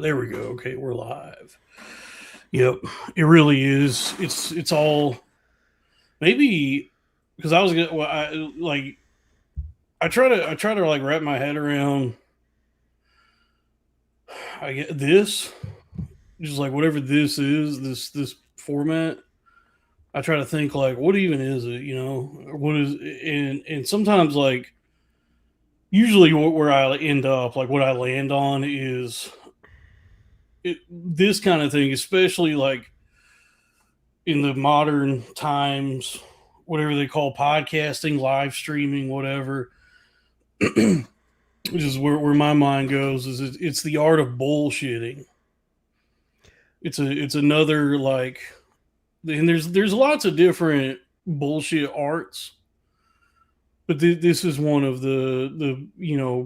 There we go. Okay, we're live. Yep, it really is. It's all maybe because I was gonna. Well, I try to like wrap my head around. I get this, just like whatever this is, this format. I try to think like, what even is it? Or what is and sometimes like usually where I end up, like what I land on is this kind of thing, especially like in the modern times, whatever they call podcasting, live streaming, whatever, which is where my mind goes. Is it's the art of bullshitting. It's another like, and there's lots of different bullshit arts, but this is one of the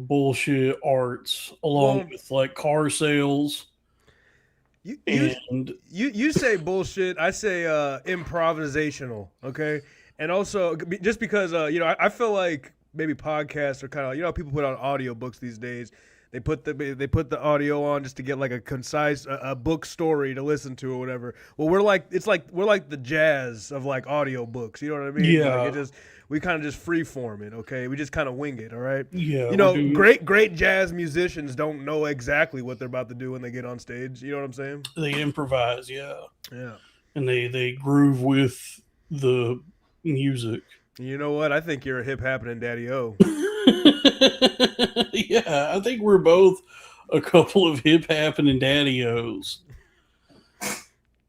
bullshit arts, along Well, with like car sales you you and you say bullshit. I say improvisational. Okay, and also just because I feel like maybe podcasts are kind of people put out audiobooks these days. They put the audio on just to get like a concise a book story to listen to or whatever. Well, we're like the jazz of like audiobooks. You know what I mean? Like it yeah, just we kind of just free form it. Okay, we just kind of wing it. All right. yeah, we're doing. Great jazz musicians don't know exactly what they're about to do when they get on stage. You know what I'm saying? They improvise, yeah, Yeah. and they groove with the music. You know what? I think you're a hip happening daddy o. Yeah, I think we're both a couple of hip happening daddy-os.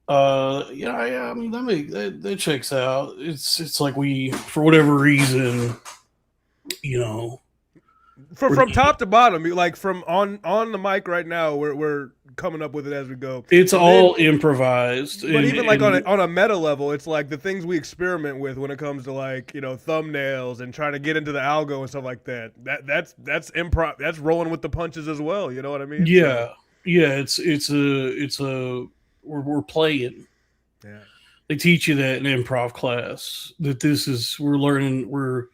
Yeah, I mean that checks out. It's like we, for whatever reason, you know, From we're from top to bottom, like from on the mic right now, we're coming up with it as we go, it's and then all improvised, but even like on and on a meta level, it's like the things we experiment with when it comes to like thumbnails and trying to get into the algo and stuff like that. That's improv. That's rolling with the punches as well. You know what I mean? So yeah, yeah, it's a we're playing. yeah, They teach you that in improv class, that this is we're learning. We're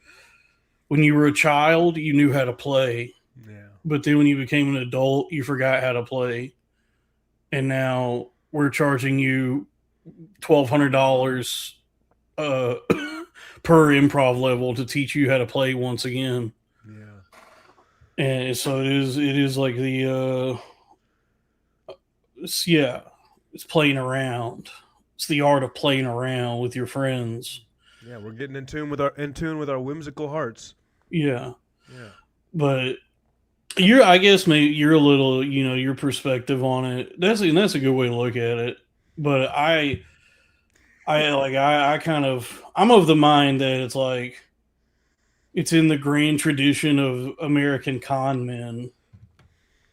When you were a child, you knew how to play, yeah. but then when you became an adult, you forgot how to play, and now we're charging you $1,200 uh, per improv level to teach you how to play once again. Yeah. And so it is like yeah, it's playing around. It's the art of playing around with your friends. Yeah, we're getting in tune with our whimsical hearts. Yeah, Yeah. but I guess maybe you're a little, your perspective on it. That's a good way to look at it. But I kind of, I'm of the mind that it's like it's in the grand tradition of American con men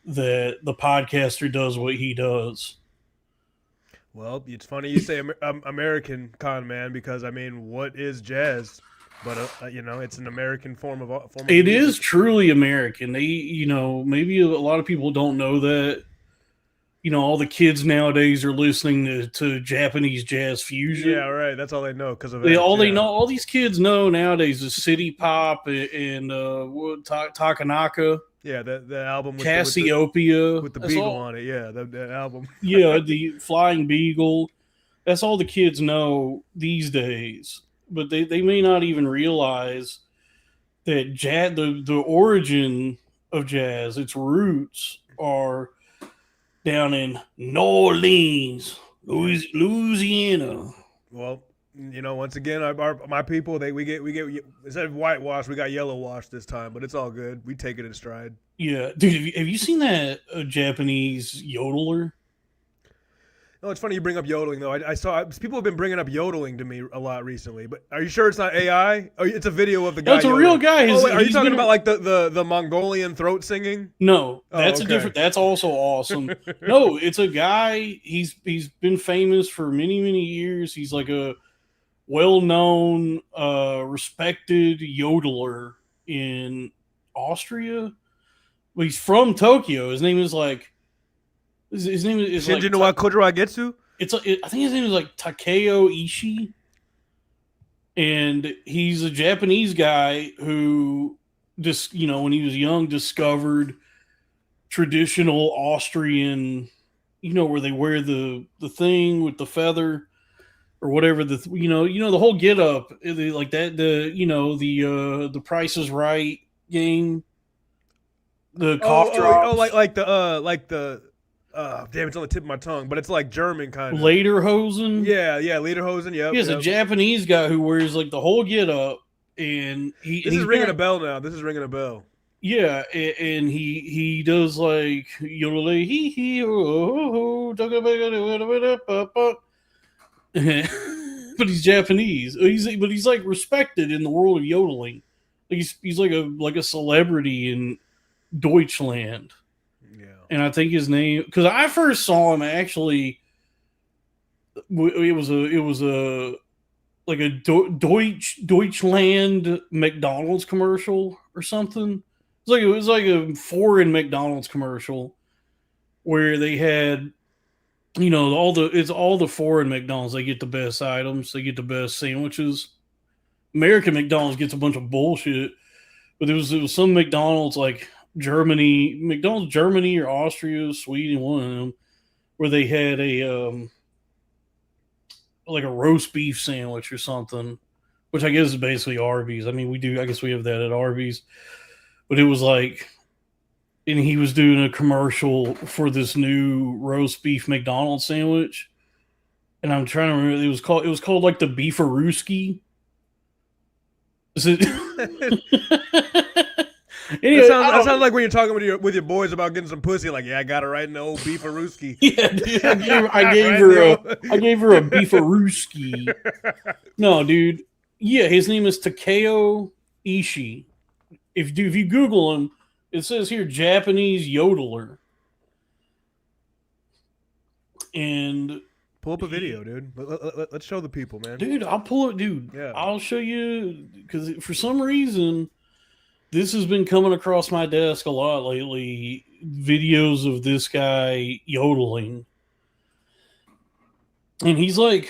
that the podcaster does what he does. Well, it's funny you say American con man because I mean, what is jazz? But it's an American form of It is music. truly American. Maybe a lot of people don't know that. All the kids nowadays are listening to Japanese jazz Yeah, fusion. right. That's all they know because of They X. all they Yeah, know, all these kids know nowadays is city pop and Takanaka, yeah. The album with the Cassiopeia. with the That's beagle all. on it. Yeah, the album. Yeah, the Flying Beagle. That's all the kids know these days. But they may not even realize that jazz, the origin of jazz, its roots are down in New Orleans, Yeah. Louisiana. Well, once again, my people we get instead of whitewash, we got yellow wash this time, but it's all good. We take it in stride. Yeah, dude, have you seen that Japanese yodeler? No, it's funny you bring up yodeling though. I saw people have been bringing up yodeling to me a lot recently. But are you sure it's not AI? Oh, it's a video of the No, guy it's a real yodeling. guy. Oh wait, are you He's talking been about like the Mongolian throat singing? no, Oh, that's a okay. different. That's also awesome. No, it's a guy. He's been famous for many years. He's like a well-known, respected yodeler in Austria. Well, he's from Tokyo. His name is like his name is like Shinji no wa Kodoro Agetsu? I think his name is like Takeo Ishii, and he's a Japanese guy who just when he was young discovered traditional Austrian, where they wear the thing with the feather or whatever, the whole get up like that, the Price is Right game, the cough drops, damn, it's on the tip of my tongue, but it's like German kind of. Lederhosen. Yeah, Lederhosen. Yep. He's a Japanese guy who wears like the whole get up, and this is ringing a bell now. This is ringing a bell. Yeah, and he does like yodelay hee hee but he's Japanese. He's like respected in the world of yodeling. He's like a celebrity in Deutschland. Yeah, and I think his name, because I first saw him actually, it was a like a Deutschland McDonald's commercial or something. It was like a foreign McDonald's commercial where they had, all the foreign McDonald's. They get the best items. They get the best sandwiches. American McDonald's gets a bunch of bullshit, but it was some McDonald's like McDonald's Germany or Austria, Sweden, one of them, where they had a like a roast beef sandwich or something, which I guess is basically Arby's. I mean, I guess we have that at Arby's. But it was like, and he was doing a commercial for this new roast beef McDonald's sandwich, and I'm trying to remember. It was called like the Beefarooski. Is it? Anyway, that sounds like when you're talking with your boys about getting some pussy. Like, yeah, I got it right in the old Beefarooski. Yeah, dude, I gave her a Beefarooski. No, dude. Yeah, his name is Takeo Ishii. If you Google him, it says here Japanese yodeler. And pull up a video, dude. Let's show the people, man. Dude, I'll pull it, dude. Yeah. I'll show you, because for some reason, this has been coming across my desk a lot lately. Videos of this guy yodeling. And he's really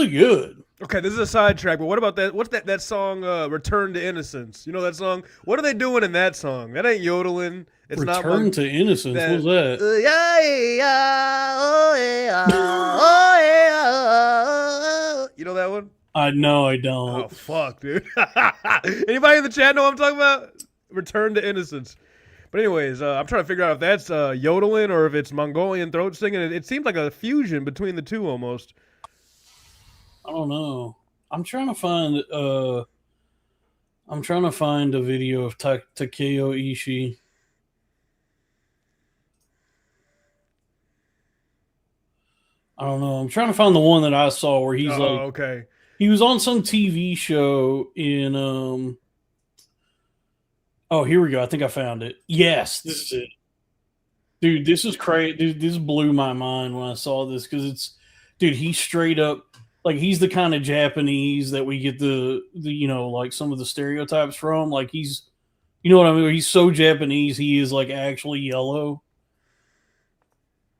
good. Okay, this is a sidetrack, but what about that? What's that song, Return to Innocence? You know that song? What are they doing in that song? That ain't yodeling. It's Return to Innocence? What was that? You know that one? No, I don't. Oh, fuck, dude. Anybody in the chat know what I'm talking about? Return to Innocence. But anyways, I'm trying to figure out if that's yodeling or if it's Mongolian throat singing. It seems like a fusion between the two almost. I don't know. I'm trying to find a video of Takeo Ishii. I don't know. I'm trying to find the one that I saw where he's okay. He was on some TV show in Oh, here we go. I think I found it. Yes, this is it. Dude, this is crazy. Dude, this blew my mind when I saw this, because he's straight up, like, he's the kind of Japanese that we get the like some of the stereotypes from. Like, he's, you know what I mean? He's so Japanese, he is like actually yellow.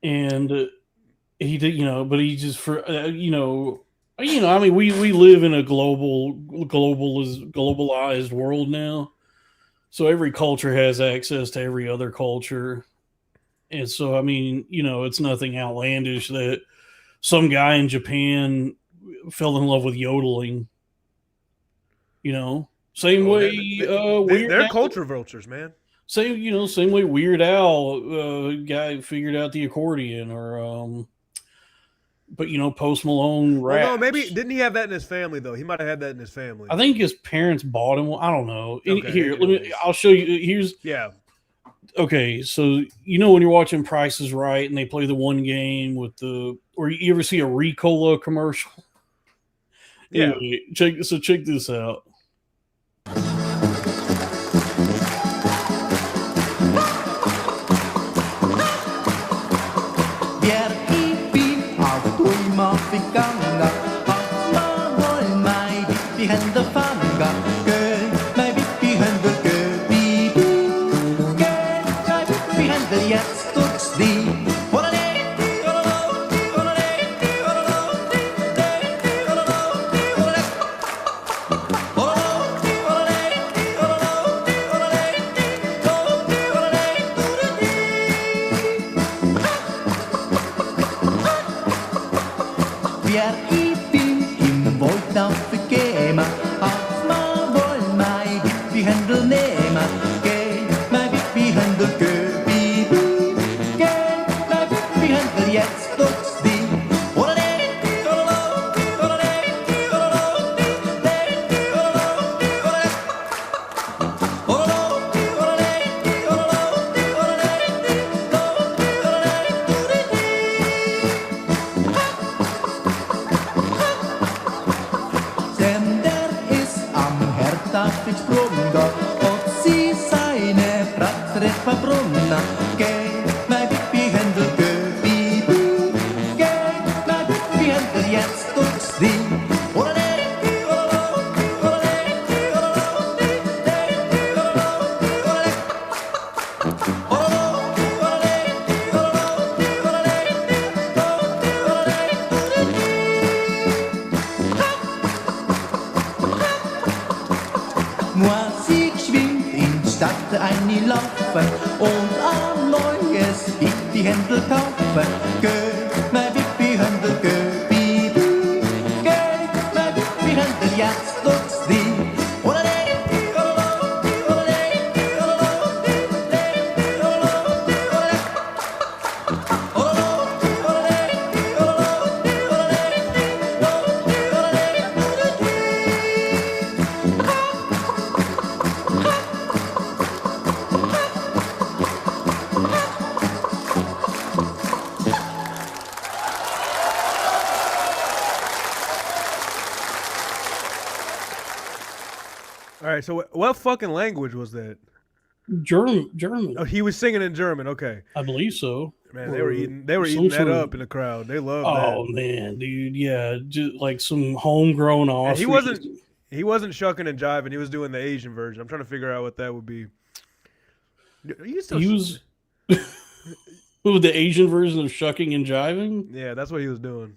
And he did, but he just I mean, we live in a globalized world now. So every culture has access to every other culture. And so, I mean, it's nothing outlandish that some guy in Japan fell in love with yodeling. Same way. They're culture vultures, man. Same way Weird Al guy figured out the accordion, or but Post Malone raps. Well, no, maybe didn't he have that in his family though? He might have had that in his family. I think his parents bought him one. I don't know. Okay, here, I'll show you. Okay, so when you're watching Price is Right and they play the one game with or you ever see a Ricola commercial? Yeah. Anyway, check this out. biar ipin im volt auf kema auf ma vol mai bippi handle nema ke my bippi handle ke bippi ke my bippi handle jetzt looks die Brunna, che my bippi händel Bibi, che my bippi händel jetzt durchs die. Moi sie geschwind in die Stadt einlaufen und ein neues Bippi-Händel kaufen. Geh, mein Bippi-Händel, geh, Bibi. Geh, mein Bippi-Händel, jetzt durchs die. All right, so what fucking language was that? German. Oh, he was singing in German. Okay, I believe so. man, they were eating that up in the crowd. They loved that. Oh man, dude, yeah, just like some homegrown And Austrian. he wasn't shucking and jiving. He was doing the Asian version. I'm trying to figure out what that would be. He was with the Asian version of shucking and jiving, Yeah, that's what he was doing.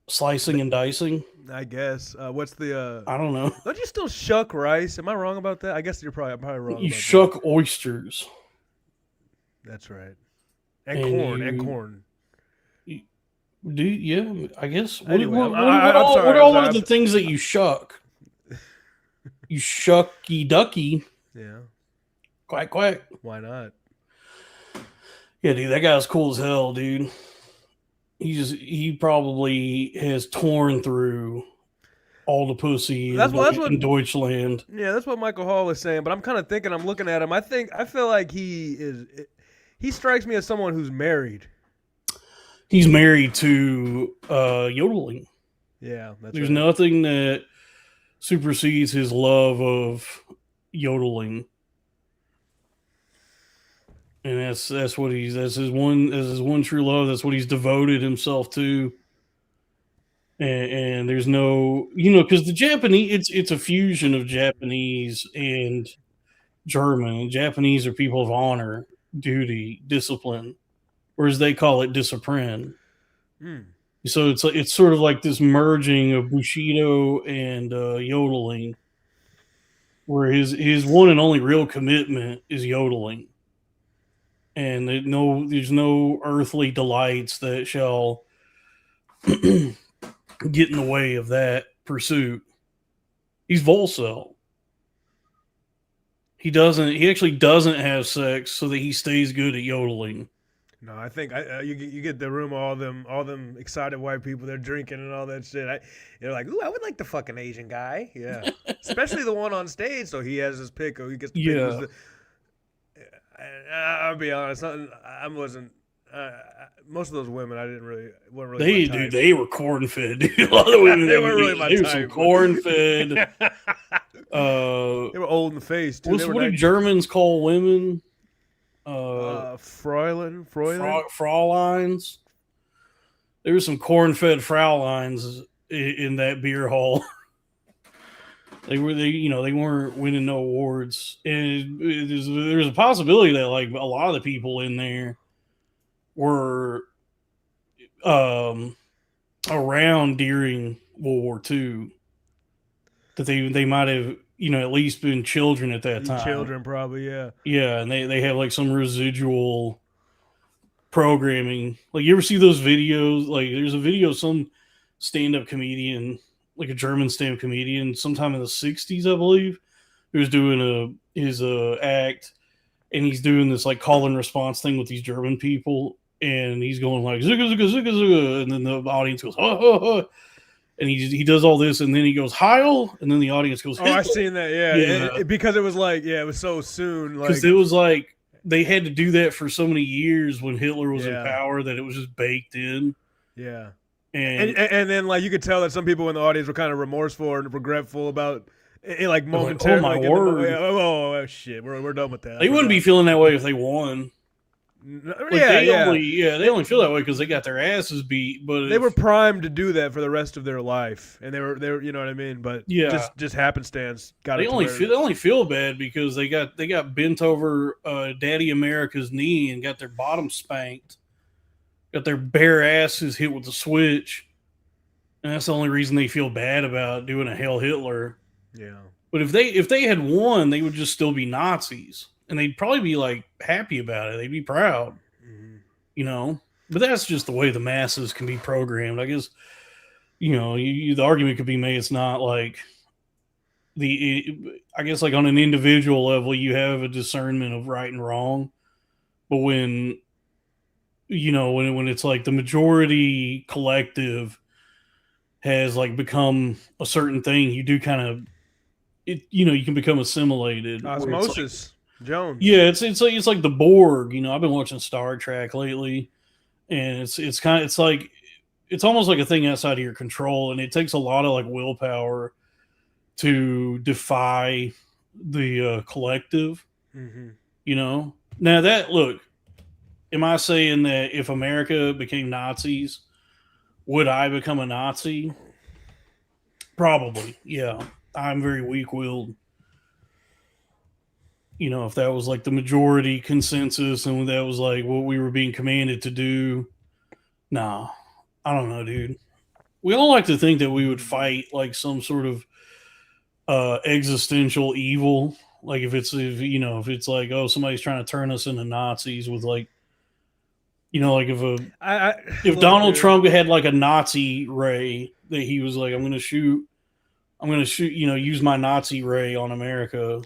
slicing and dicing. I guess. What's the? I don't know. Don't you still shuck rice? Am I wrong about that? I guess I'm probably wrong. You about shuck oysters. that. That's right. And corn. Do yeah, I guess. Anyway, what I'm sorry, what I'm are all sorry. of the things that you shuck? You shucky ducky. Yeah. Quack quack. Why not? Yeah, dude, that guy's cool as hell, dude. He probably has torn through all the pussy That's what in Deutschland. Yeah, that's what Michael Hall is saying. But I'm kind of thinking. I'm looking at him. I feel like he strikes me as someone who's married. He's married to yodeling. Yeah, There's right. nothing that supersedes his love of yodeling. And that's his one true love. That's what he's devoted himself to. And there's no, because the Japanese, it's a fusion of Japanese and German. And Japanese are people of honor, duty, discipline, or as they call it, discipline. So it's sort of like this merging of Bushido and yodeling, where his one and only real commitment is yodeling. And there's no earthly delights that shall get in the way of that pursuit. He's Volcel. He actually doesn't have sex so that he stays good at yodeling. No, I think you get the room of all them excited white people. They're drinking and all that shit. They're like, ooh, I would like the fucking Asian guy. Yeah, especially the one on stage. So he has his pick. Or he gets to pick. Yeah. I'll be honest. I wasn't. Most of those women, I weren't really. They were corn fed. A lot of the women they weren't really my they were type. some corn fed. They were old in the face too. What do Germans call women? Fräulein. Frauleins. There were some corn fed Frauleins in that beer hall. They weren't winning no awards, and there's a possibility that like a lot of the people in there were around during World War II. That they might have at least been children at that time. Children probably, yeah. Yeah, and they have like some residual programming. Like you ever see those videos? Like there's a video of some stand-up comedian, like a German stand-up comedian, sometime in the '60s, I believe, who was doing his act, and he's doing this like call and response thing with these German people, and he's going like zugga zugga zugga zugga, and then the audience goes oh, oh, oh. And he does all this, and then he goes Heil, and then the audience goes Hitler. Oh, I seen that. Yeah. Because it was like, it was so soon. Because it was like they had to do that for so many years when Hitler was in power that it was just baked in. Yeah. And then like you could tell that some people in the audience were kind of remorseful and regretful about it, like momentarily. Like, oh my word! Oh shit, we're done with that. They wouldn't be feeling that way if they won. Like they only feel that way because they got their asses beat. But they were primed to do that for the rest of their life, and they were you know what I mean. But just happenstance got they only feel bad because they got bent over Daddy America's knee and got their bottom spanked, got their bare asses hit with the switch, and that's the only reason they feel bad about doing a Hail Hitler. Yeah, but if they had won, they would just still be Nazis. And they'd probably be like happy about it. They'd be proud, you know. But that's just the way the masses can be programmed. I guess, you know, the argument could be made. It's not like I guess like on an individual level, you have a discernment of right and wrong. But when, you know, when it's like the majority collective has like become a certain thing, you do kind of you know, you can become assimilated. Osmosis. Jones. Yeah, it's like the Borg. You know, I've been watching Star Trek lately, and it's almost like a thing outside of your control, and it takes a lot of like willpower to defy the collective. You know, now am I saying that if America became Nazis, would I become a Nazi? Probably, yeah. I'm very weak-willed. You know, if that was like the majority consensus and that was like what we were being commanded to do, nah, I don't know, dude. We all like to think that we would fight like some sort of existential evil. Like if it's like, oh, somebody's trying to turn us into Nazis with like, you know, like if Donald Trump had like a Nazi ray that he was like, I'm going to shoot, you know, use my Nazi ray on America.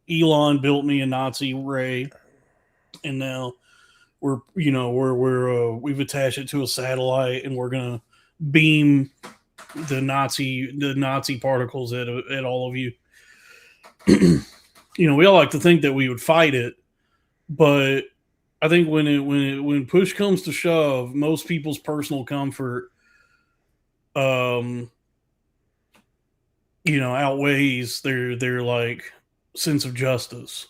Elon built me a Nazi ray, and now we've attached it to a satellite, and we're gonna beam the Nazi particles at all of you. You know, we all like to think that we would fight it, but I think when push comes to shove, most people's personal comfort, you know, outweighs their like sense of justice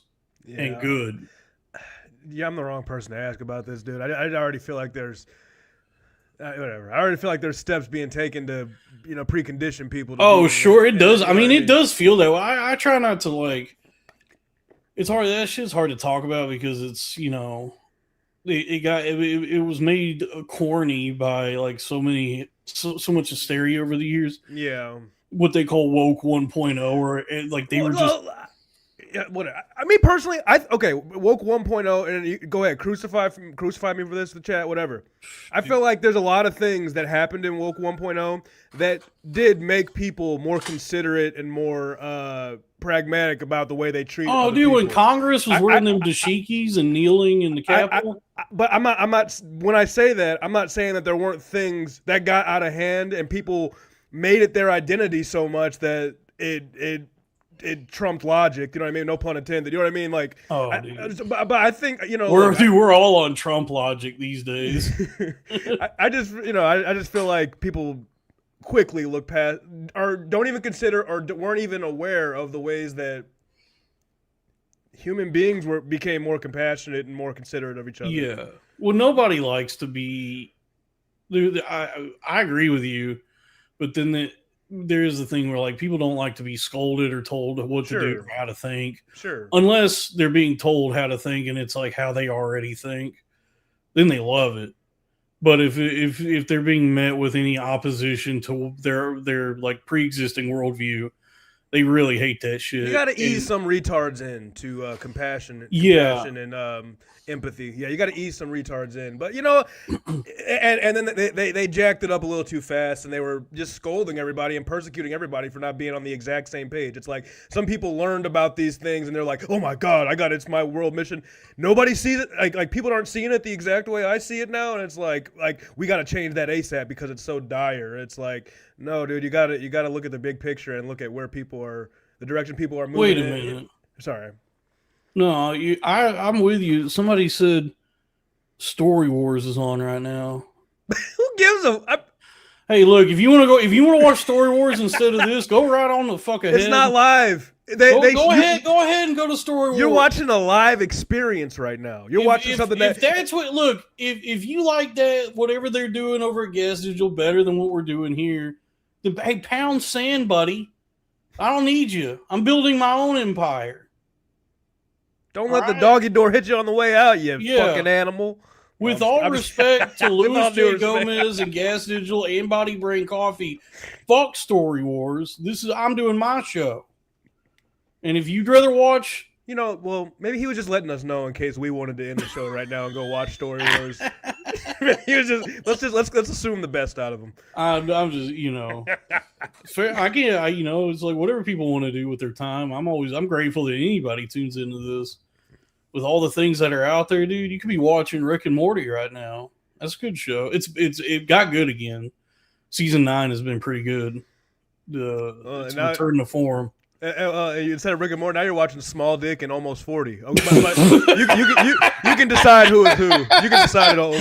and good. Yeah, I'm the wrong person to ask about this, dude. I already feel like there's whatever. I already feel like there's steps being taken to, you know, precondition people. Oh, sure, it does. I mean, it does feel that way. I try not to like. It's hard. That shit's hard to talk about because it's, you know, it was made corny by like so much hysteria over the years. Yeah, what they call woke 1.0, or like they were just. Yeah, whatever. I mean, personally, woke 1.0, and you, go ahead, crucify me for this, the chat, whatever. I feel like there's a lot of things that happened in woke 1.0 that did make people more considerate and more pragmatic about the way they treat. Oh, dude, when Congress was wearing them dashikis and kneeling in the Capitol. But I'm not. When I say that, I'm not saying that there weren't things that got out of hand and people made it their identity so much that it trumped logic, you know what I mean? No pun intended. You know what I mean? Like, but I think, you know, we're all on Trump logic these days. I just feel like people quickly look past or don't even consider or weren't even aware of the ways that human beings became more compassionate and more considerate of each other. Yeah. Well, nobody likes to be. I agree with you, but then there is the thing where like people don't like to be scolded or told what to do or how to think. Sure. Unless they're being told how to think and it's like how they already think, then they love it. But if they're being met with any opposition to their like pre-existing worldview, They really hate that shit. You got to ease some retards in to compassion and empathy. Yeah, you got to ease some retards in. But, and then they jacked it up a little too fast, and they were just scolding everybody and persecuting everybody for not being on the exact same page. It's like some people learned about these things, and they're like, oh, my God, it's my world mission. Nobody sees it. Like people aren't seeing it the exact way I see it now, and it's like we got to change that ASAP because it's so dire. It's like, no, dude, you got to look at the big picture and look at where people are, the direction people are moving. Wait a minute. Sorry. No, I'm with you. Somebody said Story Wars is on right now. Who gives a? Hey, look, if you want to watch Story Wars instead of this, go right on the fuck ahead. It's not live. Go ahead and go to Story Wars. You're watching a live experience right now. You're watching something if that's what. Look, if you like that, whatever they're doing over at Gas Digital better than what we're doing here, then hey, pound sand, buddy. I don't need you. I'm building my own empire. Don't let the doggy door hit you on the way out, you fucking animal. With all respect to Louis J. Gomez and Gas Digital and Body Brain Coffee, fuck Story Wars. I'm doing my show. And if you'd rather watch, well, maybe he was just letting us know in case we wanted to end the show right now and go watch Story Wars. He was let's assume the best out of him. I'm just I can't. It's like whatever people want to do with their time. I'm grateful that anybody tunes into this. With all the things that are out there, dude, you could be watching Rick and Morty right now. That's a good show. It got good again. Season 9 has been pretty good. It's returned to form. Instead of Rick and Morty, now you're watching Small Dick and Almost 40. You can decide who is who. You can decide it all.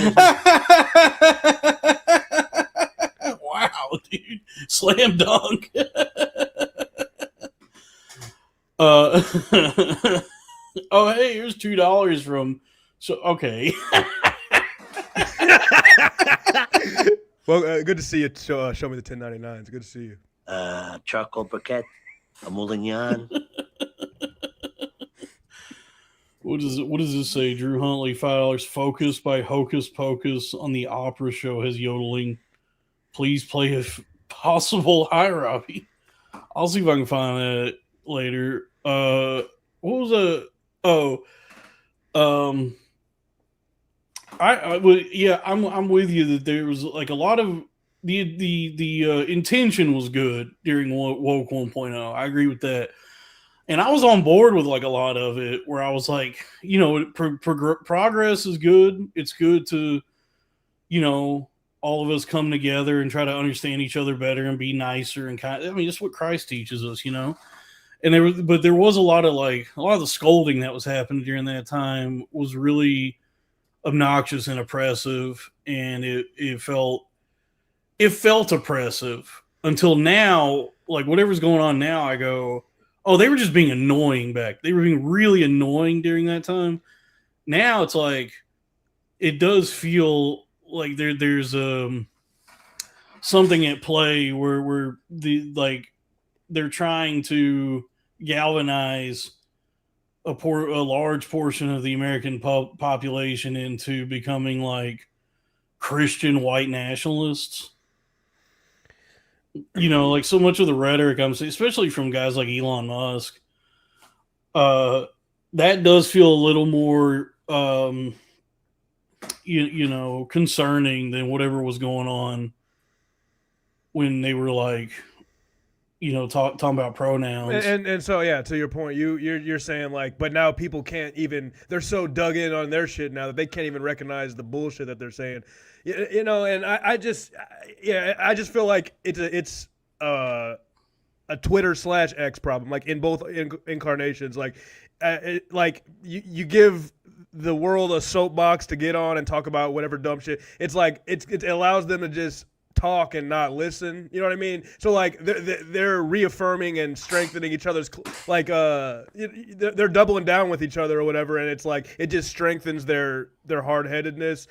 Wow, dude! Slam dunk. Oh, hey, here's $2 from. So okay. Well, good to see you. Show me the 1099s. Good to see you. Charcoal briquette, a Moulignon. What does this say? Drew Huntley, $5. Focus by Hocus Pocus on the opera show has yodeling. Please play if possible. Hi, Robbie. I'll see if I can find that later. What was a? Oh, I'm with you that there was like a lot of the intention was good during Woke 1.0. I agree with that. And I was on board with like a lot of it where I was like, progress is good. It's good to, all of us come together and try to understand each other better and be nicer and that's what Christ teaches us, And there was a lot of the scolding that was happening during that time was really obnoxious and oppressive, and it felt oppressive until now. Like whatever's going on now, I go, oh, they were just being annoying they were being really annoying during that time. Now it's like it does feel like there's something at play where they're trying to galvanize a large portion of the American population into becoming like Christian white nationalists. Like so much of the rhetoric I'm seeing, especially from guys like Elon Musk, that does feel a little more, concerning than whatever was going on when they were like, talking about pronouns. And so, yeah, to your point, you're saying like, but now people can't even, they're so dug in on their shit now that they can't even recognize the bullshit that they're saying. And I just feel like it's a Twitter/X problem, like in both incarnations. Like you give the world a soapbox to get on and talk about whatever dumb shit. It's like it allows them to just talk and not listen. You know what I mean? So like they're reaffirming and strengthening each other's they're doubling down with each other or whatever, and it's like it just strengthens their their hard-headedness,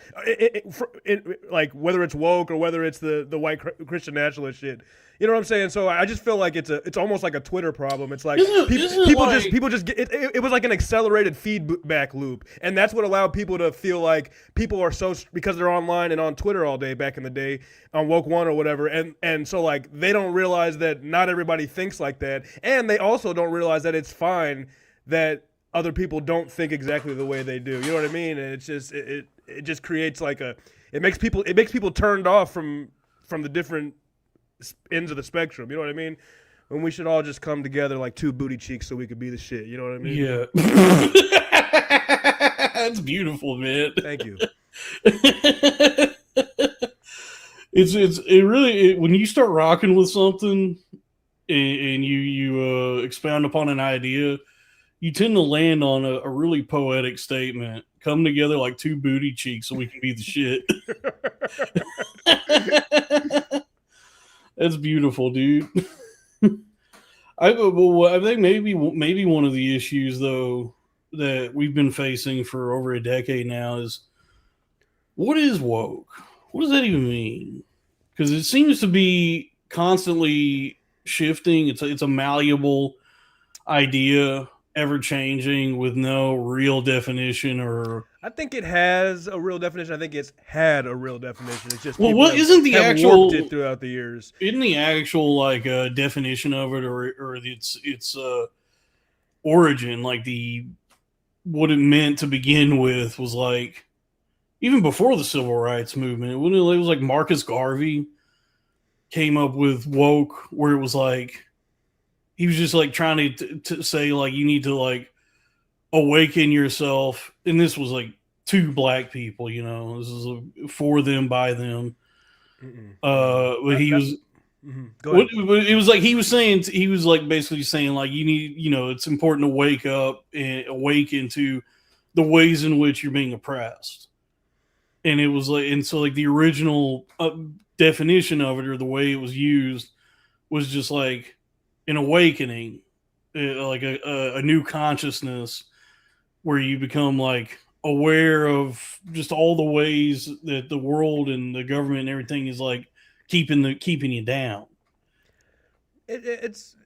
like whether it's woke or whether it's the white Christian nationalist shit. You know what I'm saying? So I just feel like it's almost like a Twitter problem. It's like people just get it was like an accelerated feedback loop, and that's what allowed people to feel like people are so, because they're online and on Twitter all day back in the day on Woke One or whatever, and so like they don't realize that not everybody thinks like that, and they also don't realize that it's fine that other people don't think exactly the way they do. You know what I mean? And it's just it just creates like it makes people turned off from the different ends of the spectrum. You know what I mean? When we should all just come together like two booty cheeks so we could be the shit. You know what I mean? Yeah. That's beautiful, man. Thank you. It really when you start rocking with something and you expound upon an idea, you tend to land on a really poetic statement. Come together like two booty cheeks so we can be the shit. That's beautiful, dude. I think maybe one of the issues though that we've been facing for over a decade now is, what is woke? What does that even mean? Because it seems to be constantly shifting. It's a malleable idea, ever changing, with no real definition. Or I think it has a real definition. I think it's had a real definition. It's just what isn't the actual warped it throughout the years? Isn't the actual like definition of it or its origin, like what it meant to begin with, was like even before the civil rights movement. It was like Marcus Garvey came up with woke, where it was like he was just like trying to say like you need to like awaken yourself, and this was like two black people, you know, this is for them by them. But he was it was like he was like basically saying like you need, you know, it's important to wake up and awaken to the ways in which you're being oppressed. And it was like, and so like the original definition of it, or the way it was used, was just like an awakening, like a new consciousness, where you become like aware of just all the ways that the world and the government and everything is like keeping you down. It's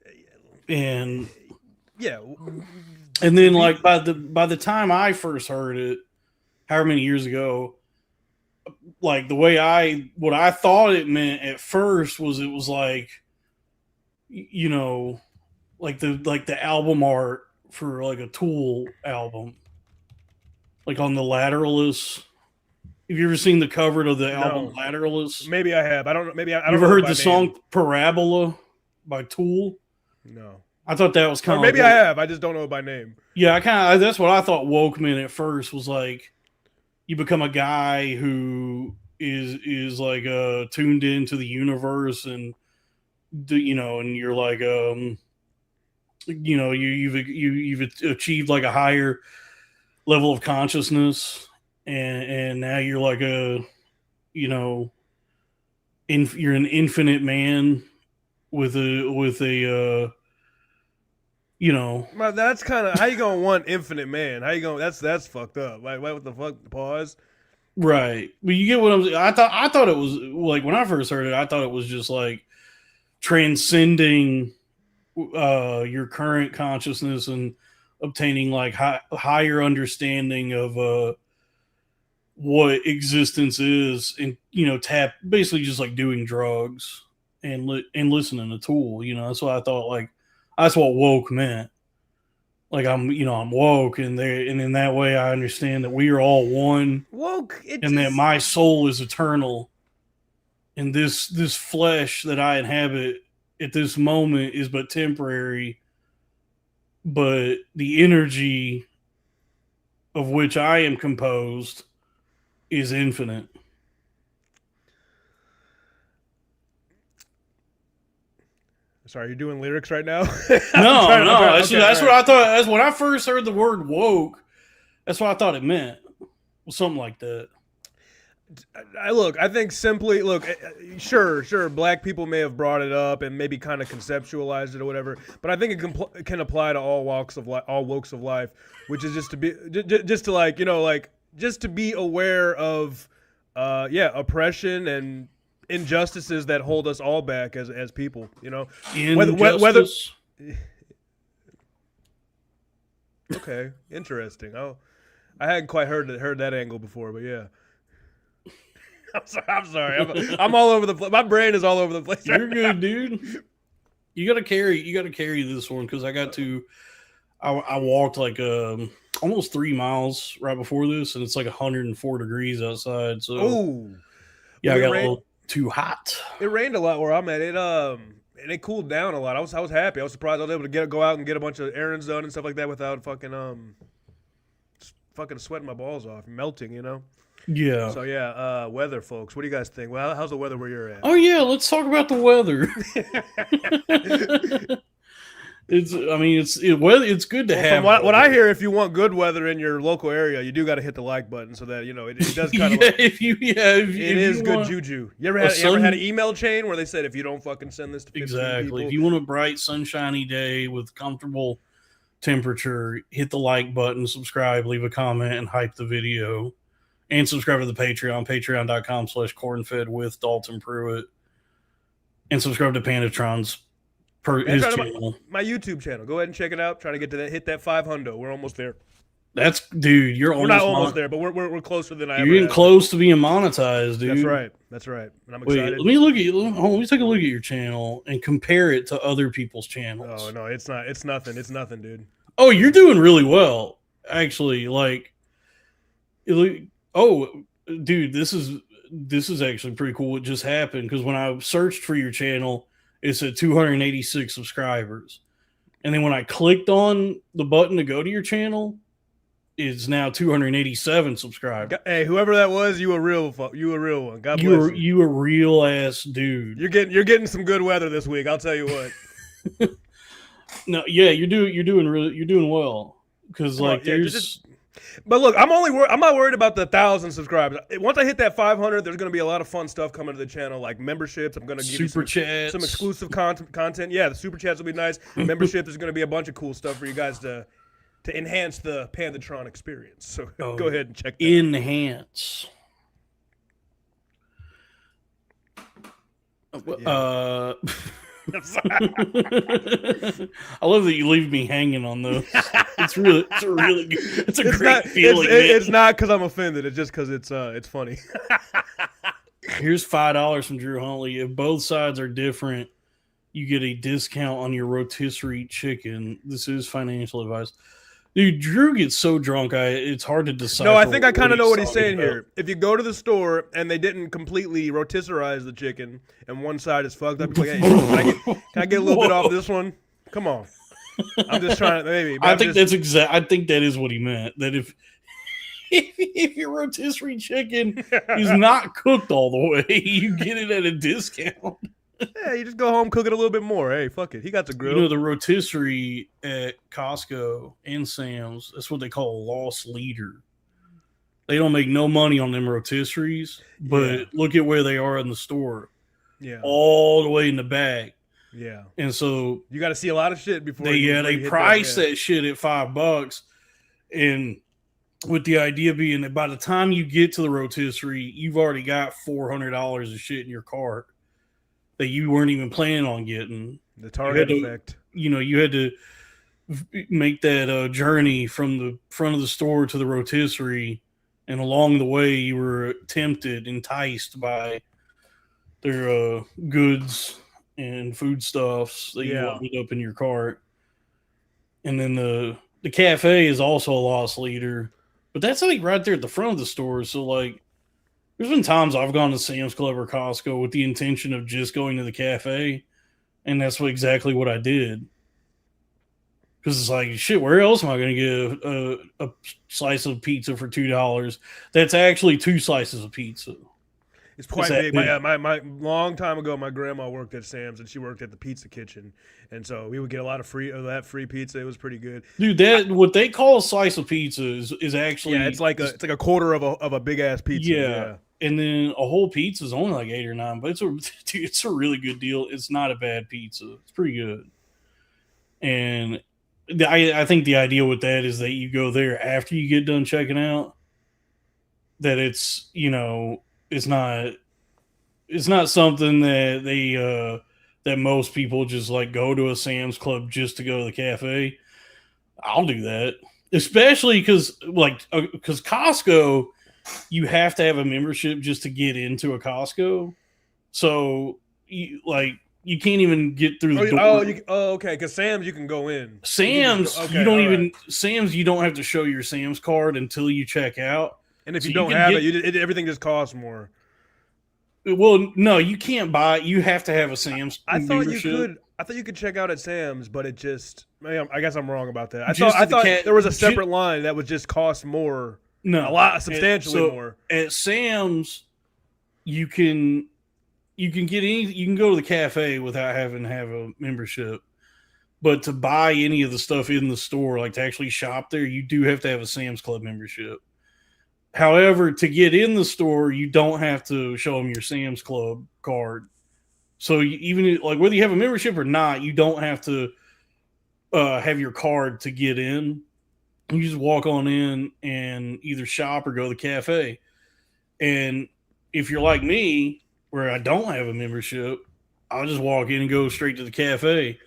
and yeah. And then like by the time I first heard it, however many years ago, like the way what I thought it meant at first was, it was like, you know, like the album art for like a Tool album, like on the Lateralus. Have you ever seen the cover of the album Lateralus? Maybe I have. I don't know. Maybe I don't. You ever heard the song Parabola by Tool? No. I thought that was kind of. Maybe I have. I just don't know it by name. Yeah, that's what I thought woke meant at first, was like you become a guy who is like tuned into the universe, and you know, and you're like you know, you've achieved like a higher level of consciousness, and now you're like you know, you're an infinite man with a you know. Well, that's kind of how you gonna want infinite man. How you gonna? That's fucked up. Like, what the fuck? Pause. Right, but you get what I'm saying. I thought it was like, when I first heard it, I thought it was just like transcending your current consciousness and obtaining like higher understanding of what existence is, and you know, basically just like doing drugs and listening to Tool. You know, that's what I thought. Like, that's what woke meant. Like, I'm woke, and in that way I understand that we are all one. Woke, and that my soul is eternal, and this flesh that I inhabit at this moment is but temporary, but the energy of which I am composed is infinite. Sorry, you're doing lyrics right now? No. That's what I thought. That's when I first heard the word woke. That's what I thought it meant. Something like that. I think simply, sure, black people may have brought it up and maybe kind of conceptualized it or whatever, but I think it can apply to all walks of life, which is just to like, you know, like just to be aware of, oppression and injustices that hold us all back as people. You know, whether okay, interesting. I hadn't quite heard that angle before, but yeah. I'm sorry. I'm all over the place. My brain is all over the place. You're good, dude. You gotta carry this one because I walked like almost 3 miles right before this, and it's like 104 degrees outside. So yeah, I got a little too hot. It rained a lot where I'm at. And it cooled down a lot. I was happy. I was surprised I was able to go out and get a bunch of errands done and stuff like that without fucking sweating my balls off, melting, you know. Yeah. So yeah, weather, folks. What do you guys think? Well, how's the weather where you're at? Oh yeah, let's talk about the weather. It's good to have. From what I hear, if you want good weather in your local area, you do got to hit the like button so that it does kind of. It is good juju. You ever had an email chain where they said if you don't fucking send this to 15 people, if you want a bright sunshiny day with comfortable temperature, hit the like button, subscribe, leave a comment, and hype the video, and subscribe to the patreon.com/cornfed with Dalton Pruitt, and subscribe to Pandatron's. His channel. My YouTube channel. Go ahead and check it out. Trying to get to hit that 500. We're almost there. Dude. We're not almost there, but we're closer than I ever. You're getting close to being monetized, dude. That's right. And I'm excited. Let me take a look at your channel and compare it to other people's channels. Oh no, it's not. It's nothing. It's nothing, dude. Oh, you're doing really well, actually. Dude, this is actually pretty cool. It just happened because when I searched for your channel, it said 286 subscribers. And then when I clicked on the button to go to your channel, it's now 287 subscribers. Hey, whoever that was, you a real one. God bless you. You a real ass dude. You're getting some good weather this week. I'll tell you what. No, yeah, you're doing well. Because but look, I'm not worried about the 1,000 subscribers. Once I hit that 500, there's going to be a lot of fun stuff coming to the channel, like memberships. I'm going to give you some exclusive content. Yeah, the super chats will be nice. Membership, there's going to be a bunch of cool stuff for you guys to enhance the Pandatron experience. So go ahead and check that out. Enhance. Yeah. I love that you leave me hanging on those. It's really good. It's a great feeling. It's not because I'm offended. It's just because it's funny. Here's $5 from Drew Huntley. If both sides are different, you get a discount on your rotisserie chicken. This is financial advice. Dude, Drew gets so drunk, it's hard to decide. No, I think I kind of know what he's saying here. If you go to the store and they didn't completely rotisserize the chicken and one side is fucked up, like, hey, can I get a little bit off this one? Come on. I'm just trying to maybe. I think that is what he meant. That if your rotisserie chicken is not cooked all the way, you get it at a discount. Yeah, you just go home, cook it a little bit more. Hey, fuck it. He got the grill. You know, the rotisserie at Costco and Sam's, that's what they call a loss leader. They don't make no money on them rotisseries, but look at where they are in the store. Yeah. All the way in the back. Yeah. And so you got to see a lot of shit before they price that shit at $5. And with the idea being that by the time you get to the rotisserie, you've already got $400 of shit in your cart that you weren't even planning on getting. The target effect. You had to make that journey from the front of the store to the rotisserie, and along the way you were enticed by their goods and foodstuffs that you loaded up in your cart. And then the cafe is also a loss leader, but that's like right there at the front of the store. So like, there's been times I've gone to Sam's Club or Costco with the intention of just going to the cafe, and that's exactly what I did. Because it's like, shit, where else am I going to get a slice of pizza for $2? That's actually 2 slices of pizza. It's quite big. My long time ago, my grandma worked at Sam's, and she worked at the pizza kitchen, and so we would get a lot of free pizza. It was pretty good, dude. What they call a slice of pizza is actually it's like a quarter of a big ass pizza. Yeah. And then a whole pizza is only like $8 or $9, but it's a really good deal. It's not a bad pizza. It's pretty good. And I think the idea with that is that you go there after you get done checking out, that it's it's not something that that most people just like go to a Sam's Club just to go to the cafe. I'll do that, especially because Costco, you have to have a membership just to get into a Costco. So you can't even get through the door. Okay. Because Sam's, you can go in. Sam's, you don't even Sam's. You don't have to show your Sam's card until you check out. And if you don't have it, everything just costs more. Well, no, you can't buy. You have to have a Sam's. I thought membership. you could. I thought you could check out at Sam's, but it just. I guess I'm wrong about that. I thought there was a separate line that would just cost more. No, substantially more. At Sam's, you can get any. You can go to the cafe without having to have a membership. But to buy any of the stuff in the store, like to actually shop there, you do have to have a Sam's Club membership. However, to get in the store, you don't have to show them your Sam's Club card. So even like whether you have a membership or not, you don't have to have your card to get in. You just walk on in and either shop or go to the cafe. And if you're like me, where I don't have a membership, I'll just walk in and go straight to the cafe.